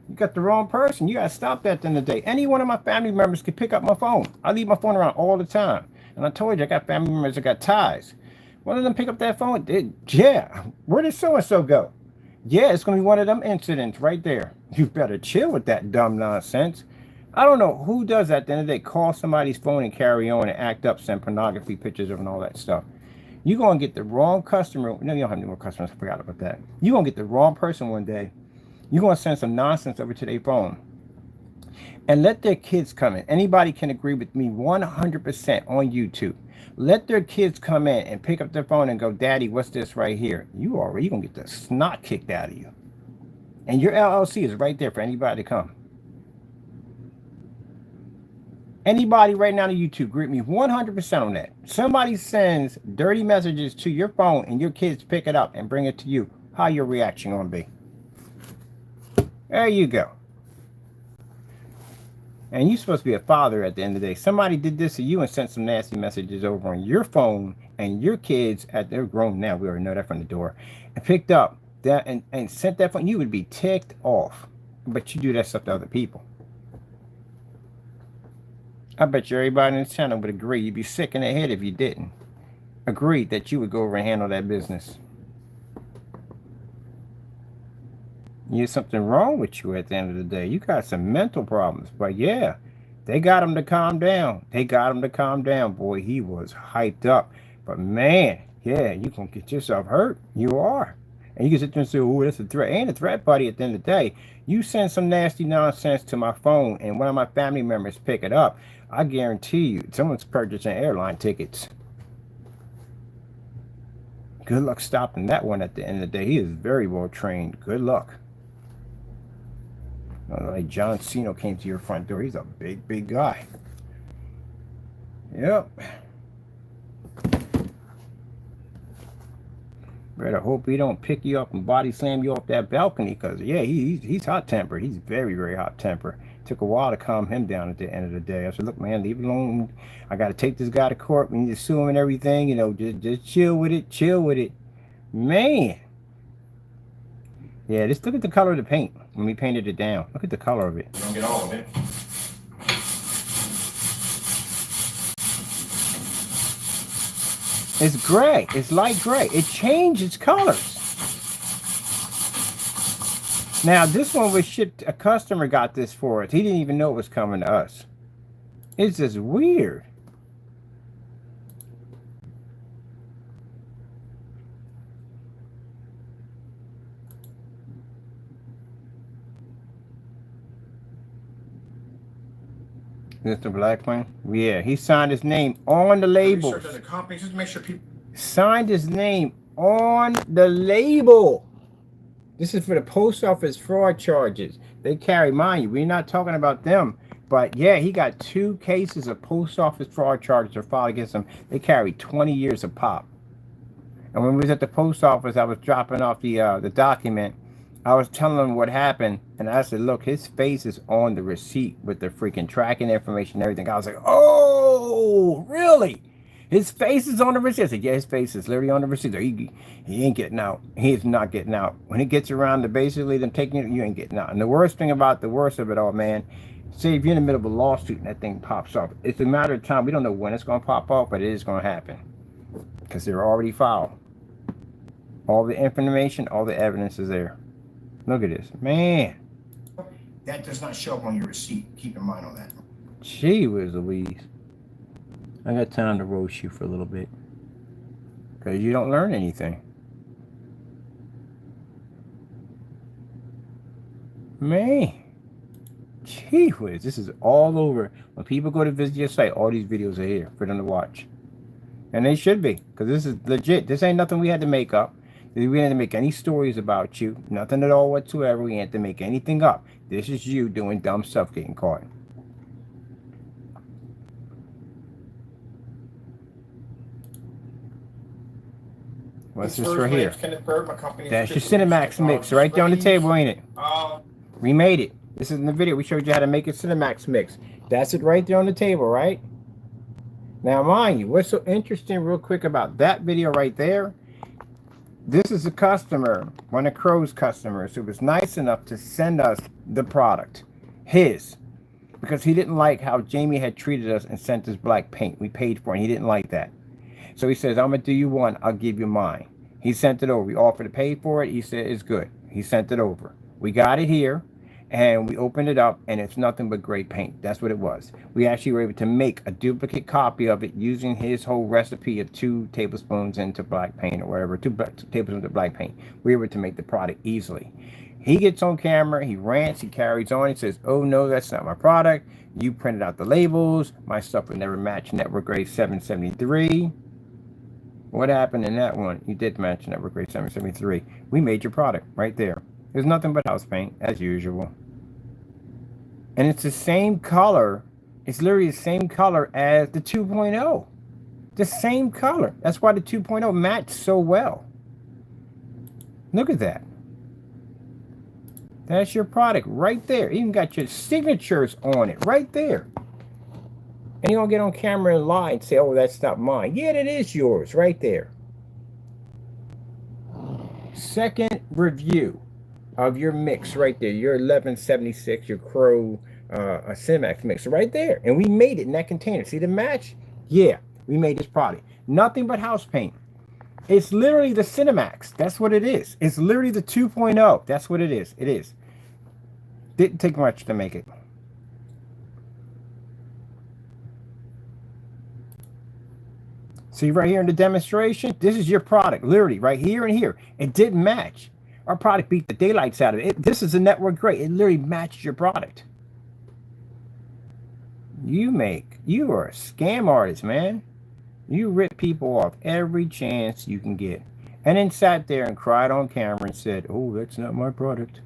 You got the wrong person. You got to stop that at the end of the day. Any one of my family members can pick up my phone. I leave my phone around all the time. And I told you, I got family members that got ties. One of them pick up that phone. Yeah, where did so-and-so go? Yeah, it's going to be one of them incidents right there. You better chill with that dumb nonsense. I don't know who does that at the end of the day. Call somebody's phone and carry on and act up, send pornography pictures of and all that stuff. You're going to get the wrong customer. No, you don't have any more customers. I forgot about that. You're going to get the wrong person one day. You're going to send some nonsense over to their phone. And let their kids come in. Anybody can agree with me 100% on YouTube. Let their kids come in and pick up their phone and go, Daddy, what's this right here? You're going to get the snot kicked out of you. And your LLC is right there for anybody to come. Anybody right now on YouTube, agree with me 100% on that. Somebody sends dirty messages to your phone and your kids pick it up and bring it to you. How your reaction going to be? There you go. And you're supposed to be a father at the end of the day. Somebody did this to you and sent some nasty messages over on your phone, and your kids, they're grown now, we already know that from the door, and picked up that and sent that phone. You would be ticked off. But you do that stuff to other people. I bet you everybody in this channel would agree. You'd be sick in the head if you didn't. Agree that you would go over and handle that business. There's something wrong with you at the end of the day. You got some mental problems. But yeah, they got him to calm down. They got him to calm down. Boy, he was hyped up. But man, yeah, you can get yourself hurt. You are. And you can sit there and say, oh, that's a threat. Ain't a threat, buddy, at the end of the day. You send some nasty nonsense to my phone and one of my family members pick it up. I guarantee you, someone's purchasing airline tickets. Good luck stopping that one at the end of the day. He is very well trained. Good luck. Like John Cena came to your front door. He's a big, big guy. Yep. Better hope he don't pick you up and body slam you off that balcony, because yeah, he's hot tempered. He's very, very hot tempered. Took a while to calm him down at the end of the day. I said, look, man, leave it alone. I got to take this guy to court. We need to sue him and everything. You know, just chill with it. Chill with it. Man. Yeah, just look at the color of the paint when we painted it down. Look at the color of it. You don't get all of it. It's gray. It's light gray. It changed its colors. Now, this one was shipped. A customer got this for us. He didn't even know it was coming to us. It's just weird. Mr. Blackman? Yeah, he signed his name on the label. Just make sure people signed his name on the label. This is for the post office fraud charges. They carry, mind you, we're not talking about them. But yeah, he got 2 cases of post office fraud charges are filed against him. They carry 20 years of pop. And when we was at the post office, I was dropping off the document. I was telling him what happened, and I said, look, his face is on the receipt with the freaking tracking information and everything. I was like, oh, really? His face is on the receipt. I said, yeah, his face is literally on the receipt. He ain't getting out. He is not getting out. When it gets around to basically them taking it, you ain't getting out. And the worst thing about the worst of it all, man, say if you're in the middle of a lawsuit and that thing pops off, it's a matter of time. We don't know when it's going to pop off, but it is going to happen because they're already filed. All the information, all the evidence is there. Look at this, man. That does not show up on your receipt. Keep in mind on that. Gee whiz Louise. I got time to roast you for a little bit. Because you don't learn anything. Man. Gee whiz. This is all over. When people go to visit your site, all these videos are here for them to watch. And they should be. Because this is legit. This ain't nothing we had to make up. We didn't have to make any stories about you. Nothing at all whatsoever. We had to make anything up. This is you doing dumb stuff getting caught. What's this right here? That's your Cinemax mix right there on the table, ain't it? We made it. This is in the video. We showed you how to make a Cinemax mix. That's it right there on the table, right? Now, mind you, what's so interesting real quick about that video right there, this is a customer, one of Crow's customers, who was nice enough to send us the product, his, because he didn't like how Jamie had treated us and sent us black paint. We paid for it, and he didn't like that. So he says, I'm going to do you one, I'll give you mine. He sent it over. We offered to pay for it. He said, it's good. He sent it over. We got it here, and we opened it up, and it's nothing but great paint. That's what it was. We actually were able to make a duplicate copy of it using his whole recipe of 2 tablespoons into black paint or whatever, 2 tablespoons of black paint. We were able to make the product easily. He gets on camera, he rants, he carries on, he says, oh no, that's not my product. You printed out the labels. My stuff would never match network grade 773. What happened in that one? You did match network grade 773. We made your product right there. There's nothing but house paint, as usual. And it's the same color. It's literally the same color as the 2.0. The same color. That's why the 2.0 matched so well. Look at that. That's your product right there. Even got your signatures on it right there. And you don't get on camera and lie and say, oh, that's not mine. Yeah, it is yours right there. Second review of your mix right there. Your 1176, your Crow Cinemax mix right there. And we made it in that container. See the match? Yeah, we made this product. Nothing but house paint. It's literally the Cinemax. That's what it is. It's literally the 2.0. That's what it is. It is. Didn't take much to make it. See right here in the demonstration, this is your product, literally right here and here. It didn't match. Our product beat the daylights out of it. This is a network grade. It literally matched your product. You are a scam artist, man. You rip people off every chance you can get. And then sat there and cried on camera and said, oh, that's not my product.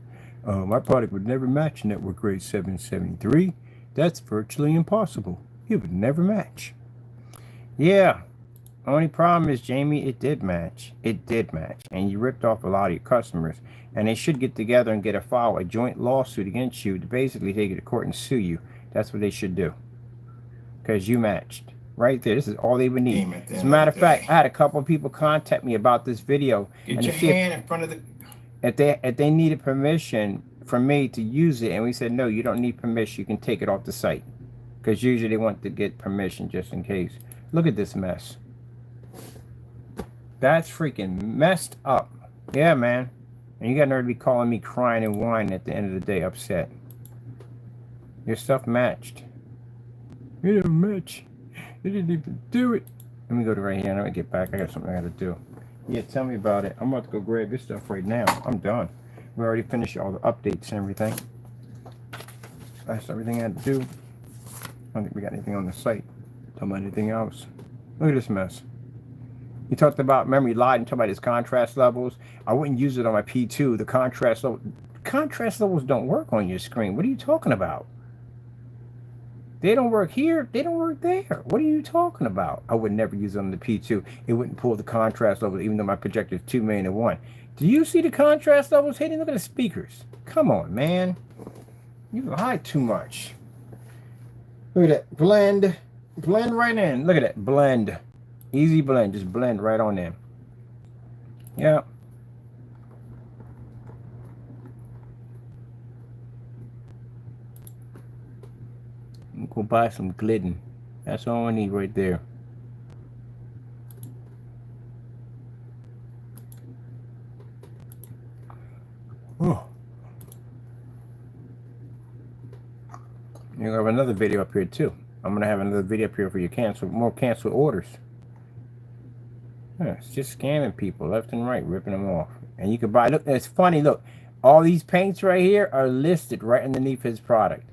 My product would never match network grade 773. That's virtually impossible. It would never match. Yeah. Only problem is, Jamie, it did match. It did match. And you ripped off a lot of your customers. And they should get together and get a joint lawsuit against you to basically take you to court and sue you. That's what they should do. Because you matched. Right there. This is all they would need. As a matter of fact, I had a couple of people contact me about this video. Get your hand in front of the... If they needed permission from me to use it, and we said, no, you don't need permission. You can take it off the site. Because usually they want to get permission just in case. Look at this mess. That's freaking messed up. Yeah, man. And you got nerve to be calling me crying and whining at the end of the day, upset. Your stuff matched. It didn't match. It didn't even do it. Let me go to right here. I'm going to get back. I got something I got to do. Yeah, tell me about it. I'm about to go grab this stuff right now. I'm done. We already finished all the updates and everything. That's everything I had to do. I don't think we got anything on the site. Talking about anything else. Look at this mess. You talked about memory light and talked about its contrast levels. I wouldn't use it on my P2. The contrast levels don't work on your screen. What are you talking about? They don't work here. They don't work there. What are you talking about? I would never use it on the P2. It wouldn't pull the contrast levels, even though my projector is 2,000,001. Do you see the contrast levels hitting? Look at the speakers. Come on, man. You lie too much. Look at that. Blend. Blend right in. Look at that. Blend. Easy blend. Just blend right on in. Yeah. Go buy some Glidden. That's all I need right there. Oh. You have another video up here too. I'm gonna have another video up here for your more canceled orders. Yeah, it's just scamming people left and right, ripping them off. And you can buy. Look, it's funny. Look, all these paints right here are listed right underneath his product.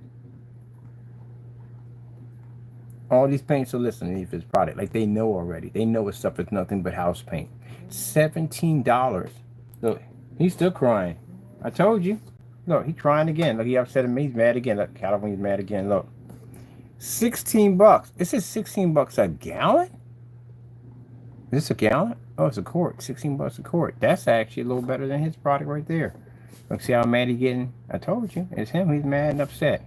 All these paints are listed underneath his product, like they know already. They know his stuff is nothing but house paint. $17. Look, he's still crying. I told you. Look, he's crying again. Look, he upset him. He's mad again. Look, California's mad again. Look, $16. It says $16 a gallon. Is this a gallon? Oh, it's a quart. $16 a quart. That's actually a little better than his product right there. Look, see how mad he's getting? I told you. It's him. He's mad and upset.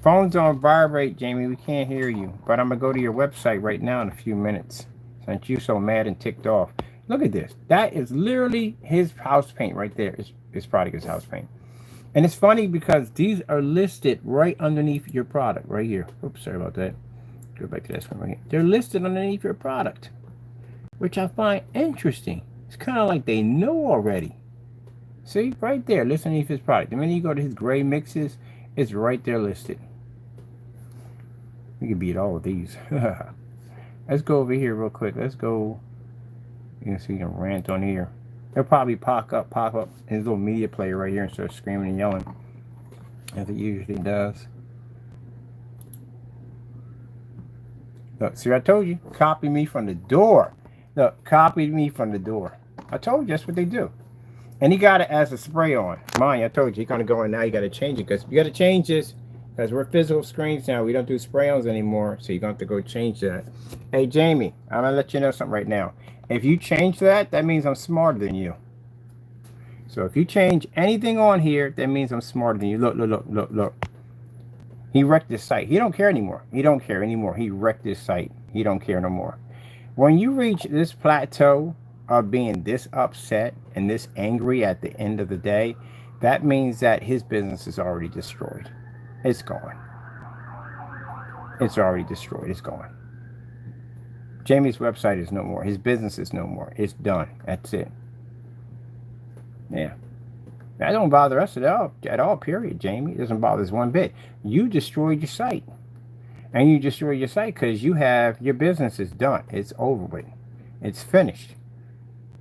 Phone's on vibrate, Jamie. We can't hear you. But I'm going to go to your website right now in a few minutes. Since you're so mad and ticked off. Look at this. That is literally his house paint right there. His product is house paint. And it's funny because these are listed right underneath your product right here. Oops, sorry about that. Go back to that screen right here. They're listed underneath your product, which I find interesting. It's kind of like they know already. See, right there, listed underneath his product. The minute you go to his gray mixes, it's right there listed. We can beat all of these. Let's go over here real quick. Let's go. You can see you can rant on here. He'll probably pop up his little media player right here and start screaming and yelling, as it usually does. Look, see, I told you, copy me from the door. Look, copied me from the door. I told you that's what they do. And he got it as a spray on. Mind you, I told you, you're going to go in now, you got to change it. Because you got to change this. Because we're physical screens now. We don't do spray-ons anymore. So you're going to have to go change that. Hey, Jamie, I'm going to let you know something right now. If you change that, that means I'm smarter than you. So if you change anything on here, that means I'm smarter than you. Look, look, look, look, look. He wrecked this site. He don't care anymore. He don't care anymore. He wrecked this site. He don't care no more. When you reach this plateau of being this upset and this angry at the end of the day, that means that his business is already destroyed. It's gone. It's already destroyed. It's gone. Jamie's website is no more. His business is no more. It's done. That's it. Yeah. That don't bother us at all, period, Jamie. It doesn't bother us one bit. You destroyed your site. And you destroyed your site because your business is done. It's over with. It's finished.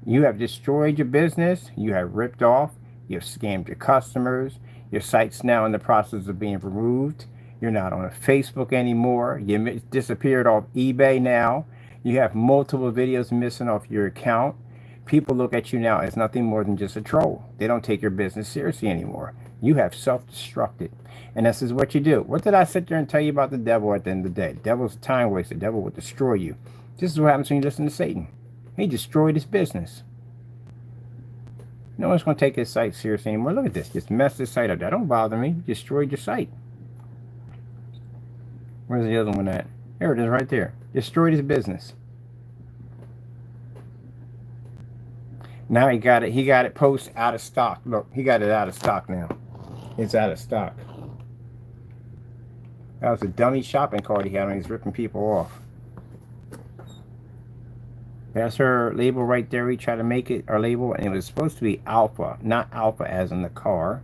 You have destroyed your business. You have ripped off. You've scammed your customers. Your site's now in the process of being removed. You're not on Facebook anymore. You disappeared off eBay now. You have multiple videos missing off your account. People look at you now as nothing more than just a troll. They don't take your business seriously anymore. You have self-destructed. And this is what you do. What did I sit there and tell you about the devil at the end of the day? The devil's a time waster. The devil will destroy you. This is what happens when you listen to Satan. He destroyed his business. No one's going to take his site seriously anymore. Look at this. Just mess this site up. That don't bother me. You destroyed your site. Where's the other one at? There it is right there. Destroyed his business. Now he got it post out of stock. Look, he got it out of stock now. It's out of stock. That was a dummy shopping cart he had when he's ripping people off. That's her label right there. We tried to make it our label, and it was supposed to be alpha, not alpha as in the car.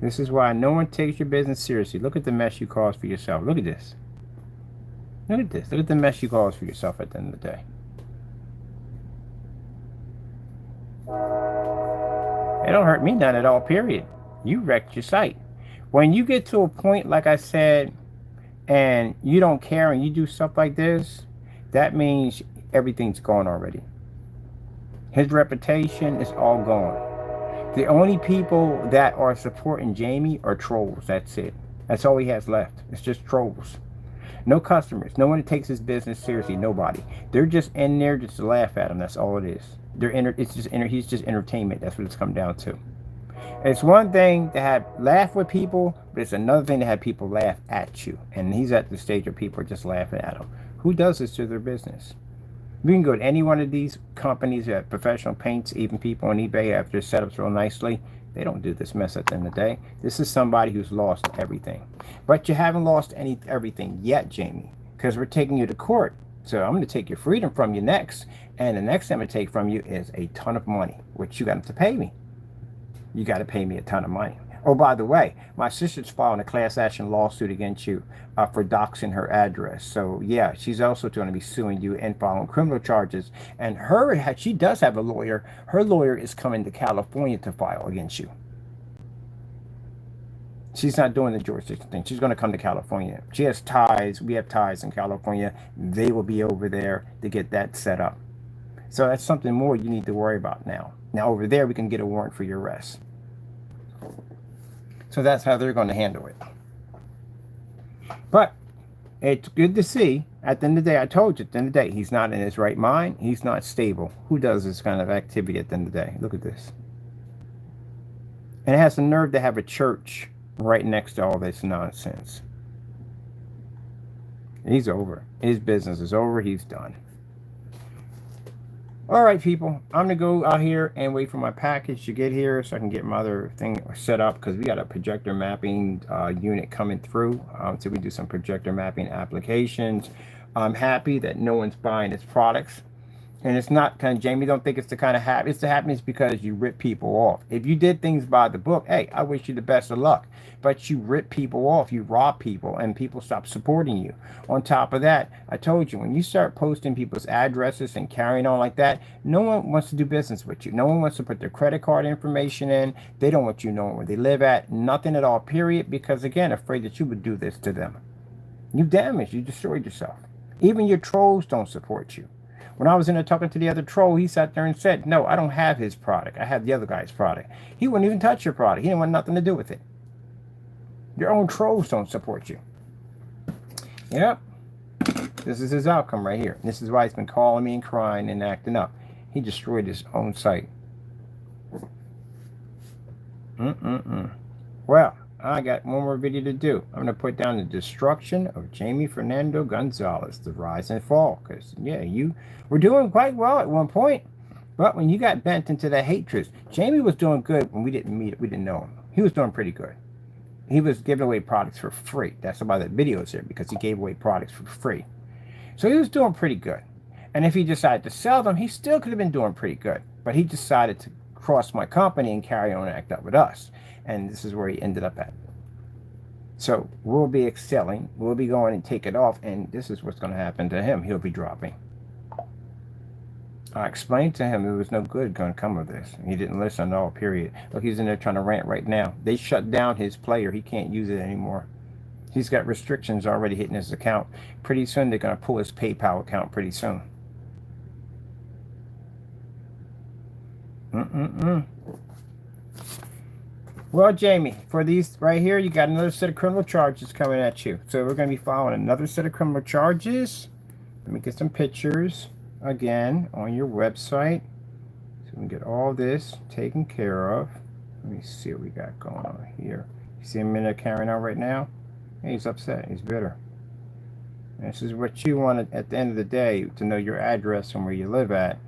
This is why no one takes your business seriously. Look at the mess you cause for yourself. Look at this. Look at this. Look at the mess you cause for yourself at the end of the day. It don't hurt me none at all, period. You wrecked your site. When you get to a point, like I said, and you don't care and you do stuff like this, that means everything's gone already. His reputation is all gone. The only people that are supporting Jamie are trolls. That's it. That's all he has left. It's just trolls. No customers. No one takes his business seriously. Nobody. They're just in there just to laugh at him. That's all it is. He's just entertainment. That's what it's come down to. It's one thing to laugh with people, but it's another thing to have people laugh at you. And he's at the stage where people are just laughing at him. Who does this to their business? We can go to any one of these companies that have professional paints, even people on eBay have their setups real nicely. They don't do this mess at the end of the day. This is somebody who's lost everything. But you haven't lost everything yet, Jamie, because we're taking you to court. So I'm going to take your freedom from you next. And the next thing I'm going to take from you is a ton of money, which you got to pay me. You got to pay me a ton of money. Oh, by the way, my sister's filing a class action lawsuit against you for doxing her address. So, yeah, she's also going to be suing you and filing criminal charges. And she does have a lawyer. Her lawyer is coming to California to file against you. She's not doing the jurisdiction thing. She's going to come to California. She has ties. We have ties in California. They will be over there to get that set up. So that's something more you need to worry about now. Now, over there, we can get a warrant for your arrest. So that's how they're going to handle it. But it's good to see. At the end of the day, I told you, at the end of the day, he's not in his right mind. He's not stable. Who does this kind of activity at the end of the day? Look at this. And it has the nerve to have a church right next to all this nonsense. He's over. His business is over. He's done. All right, people, I'm going to go out here and wait for my package to get here so I can get my other thing set up, because we got a projector mapping unit coming through. So we do some projector mapping applications. I'm happy that no one's buying his products. And it's not kind of, Jamie, don't think it's the kind of happy. It's the happiness because you rip people off. If you did things by the book, hey, I wish you the best of luck. But you rip people off, you rob people, and people stop supporting you. On top of that, I told you, when you start posting people's addresses and carrying on like that, no one wants to do business with you. No one wants to put their credit card information in. They don't want you knowing where they live at. Nothing at all, period. Because, again, afraid that you would do this to them. You damaged, you destroyed yourself. Even your trolls don't support you. When I was in there talking to the other troll, he sat there and said, no, I don't have his product. I have the other guy's product. He wouldn't even touch your product. He didn't want nothing to do with it. Your own trolls don't support you. Yep. This is his outcome right here. This is why he's been calling me and crying and acting up. He destroyed his own site. Well, I got one more video to do. I'm going to put down the destruction of Jamie Fernando Gonzalez, the rise and fall. Because, yeah, you were doing quite well at one point. But when you got bent into the hatred, Jamie was doing good when we didn't meet. We didn't know him. He was doing pretty good. He was giving away products for free. That's why that video is there, because he gave away products for free. So he was doing pretty good. And if he decided to sell them, he still could have been doing pretty good. But he decided to cross my company and carry on and act up with us. And this is where he ended up at. So we'll be excelling. We'll be going and take it off. And this is what's going to happen to him. He'll be dropping. I explained to him it was no good going to come of this. He didn't listen at all, period. Look, he's in there trying to rant right now. They shut down his player. He can't use it anymore. He's got restrictions already hitting his account. Pretty soon they're going to pull his PayPal account pretty soon. Well, Jamie, for these right here, you got another set of criminal charges coming at you. So we're going to be filing another set of criminal charges. Let me get some pictures again on your website so we can get all this taken care of. Let me see what we got going on here. You see him in there carrying on right now? He's upset. He's bitter. And this is what you want at the end of the day, to know your address and where you live at.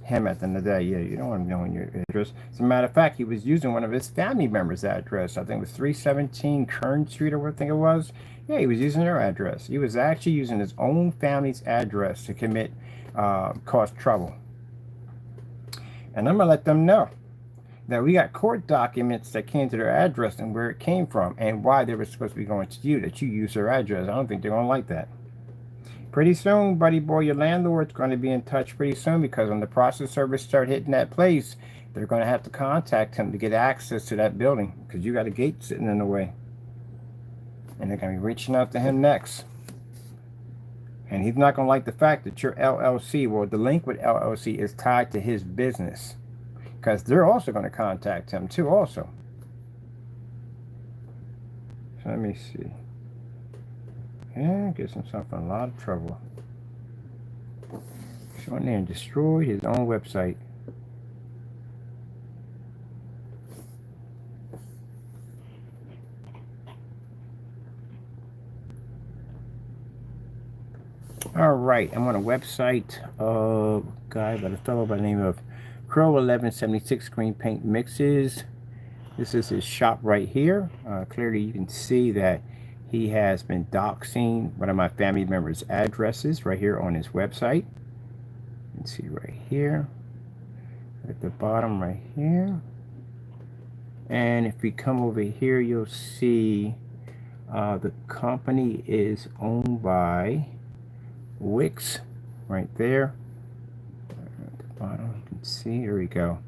Him at the end of the day, yeah, you don't want to know your address. As a matter of fact, he was using one of his family members' address. I think it was 317 Kern Street or what I think it was. Yeah, he was using their address. He was actually using his own family's address to commit, cause trouble. And I'm going to let them know that we got court documents that came to their address and where it came from and why they were supposed to be going to you, that you use their address. I don't think they're going to like that. Pretty soon, buddy boy, your landlord's going to be in touch pretty soon, because when the process servers start hitting that place, they're going to have to contact him to get access to that building, because you got a gate sitting in the way. And they're going to be reaching out to him next. And he's not going to like the fact that your LLC, well, the link with LLC is tied to his business, because they're also going to contact him too also. So let me see. Yeah, gets himself in a lot of trouble. He's on there and destroyed his own website. All right, I'm on a website of a guy by a fellow by the name of Crow 1176 Screen Paint Mixes. This is his shop right here. Clearly you can see that he has been doxing one of my family members' addresses right here on his website. You can see right here at the bottom right here. And if we come over here, you'll see the company is owned by Wix right there. At the bottom, you can see, there we go.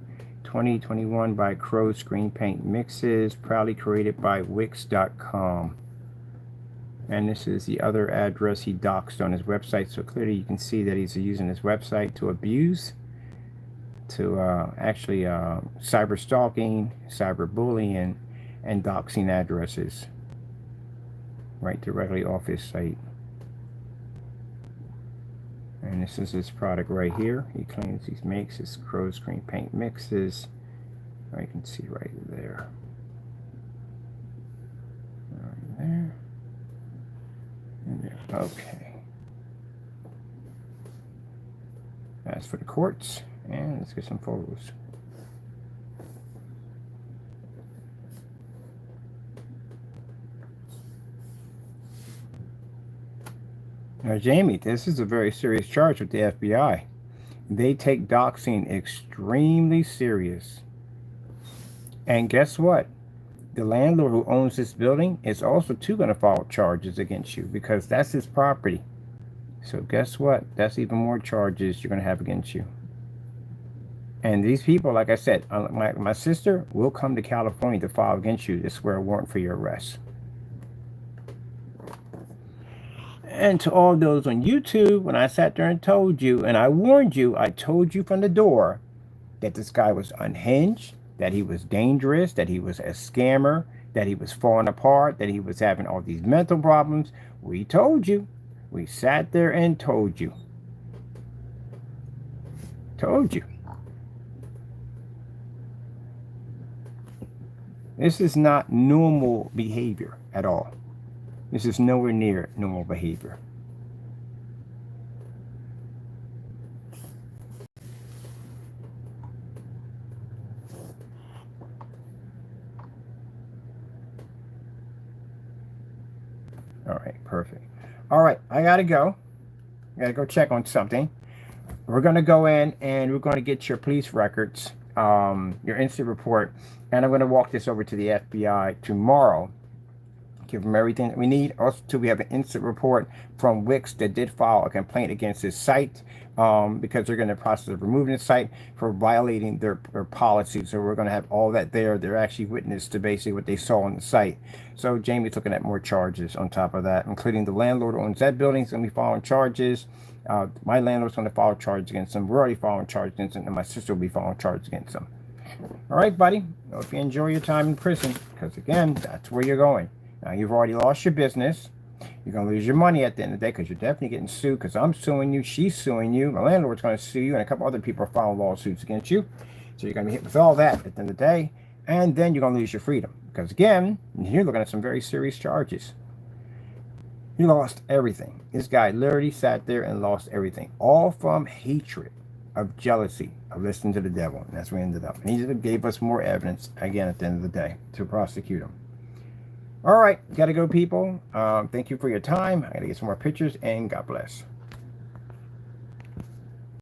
2021 by Crow Screen Paint Mixes, proudly created by Wix.com. And this is the other address he doxed on his website. So clearly you can see that he's using his website to abuse, to actually cyber stalking, cyber bullying, and doxing addresses right directly off his site. And this is his product right here. He claims he makes his Crow Screen Paint Mixes. You can see right there. Right there. And there. Okay. As for the quartz, and let's get some photos. Now, Jamie, this is a very serious charge with the FBI. They take doxing extremely serious. And guess what? The landlord who owns this building is also too going to file charges against you, because that's his property. So guess what? That's even more charges you're going to have against you. And these people, like I said, my sister will come to California to file against you to swear a warrant for your arrest. And to all those on YouTube, when I sat there and told you, and I warned you, I told you from the door that this guy was unhinged, that he was dangerous, that he was a scammer, that he was falling apart, that he was having all these mental problems. We told you. We sat there and told you. Told you. This is not normal behavior at all. This is nowhere near normal behavior. All right, perfect. All right, I gotta go. I gotta go check on something. We're gonna go in and we're gonna get your police records, your incident report, and I'm gonna walk this over to the FBI tomorrow. Give them everything that we need. Also, too, we have an incident report from Wix that did file a complaint against this site because they're going to process of removing the site for violating their policy. So we're going to have all that there. They're actually witness to basically what they saw on the site. So Jamie's looking at more charges on top of that, including the landlord who owns that building is going to be filing charges. My landlord's going to file charges against them. We're already filing charges against them, and my sister will be filing charges against them. All right, buddy. I hope you enjoy your time in prison, because again, that's where you're going. Now, you've already lost your business. You're going to lose your money at the end of the day because you're definitely getting sued because I'm suing you, she's suing you, my landlord's going to sue you, and a couple other people are filing lawsuits against you. So you're going to be hit with all that at the end of the day, and then you're going to lose your freedom. Because again, you're looking at some very serious charges. You lost everything. This guy literally sat there and lost everything. All from hatred, of jealousy, of listening to the devil. And that's where he ended up. And he just gave us more evidence, again, at the end of the day, to prosecute him. All right, got to go, people. Thank you for your time. I got to get some more pictures, and God bless.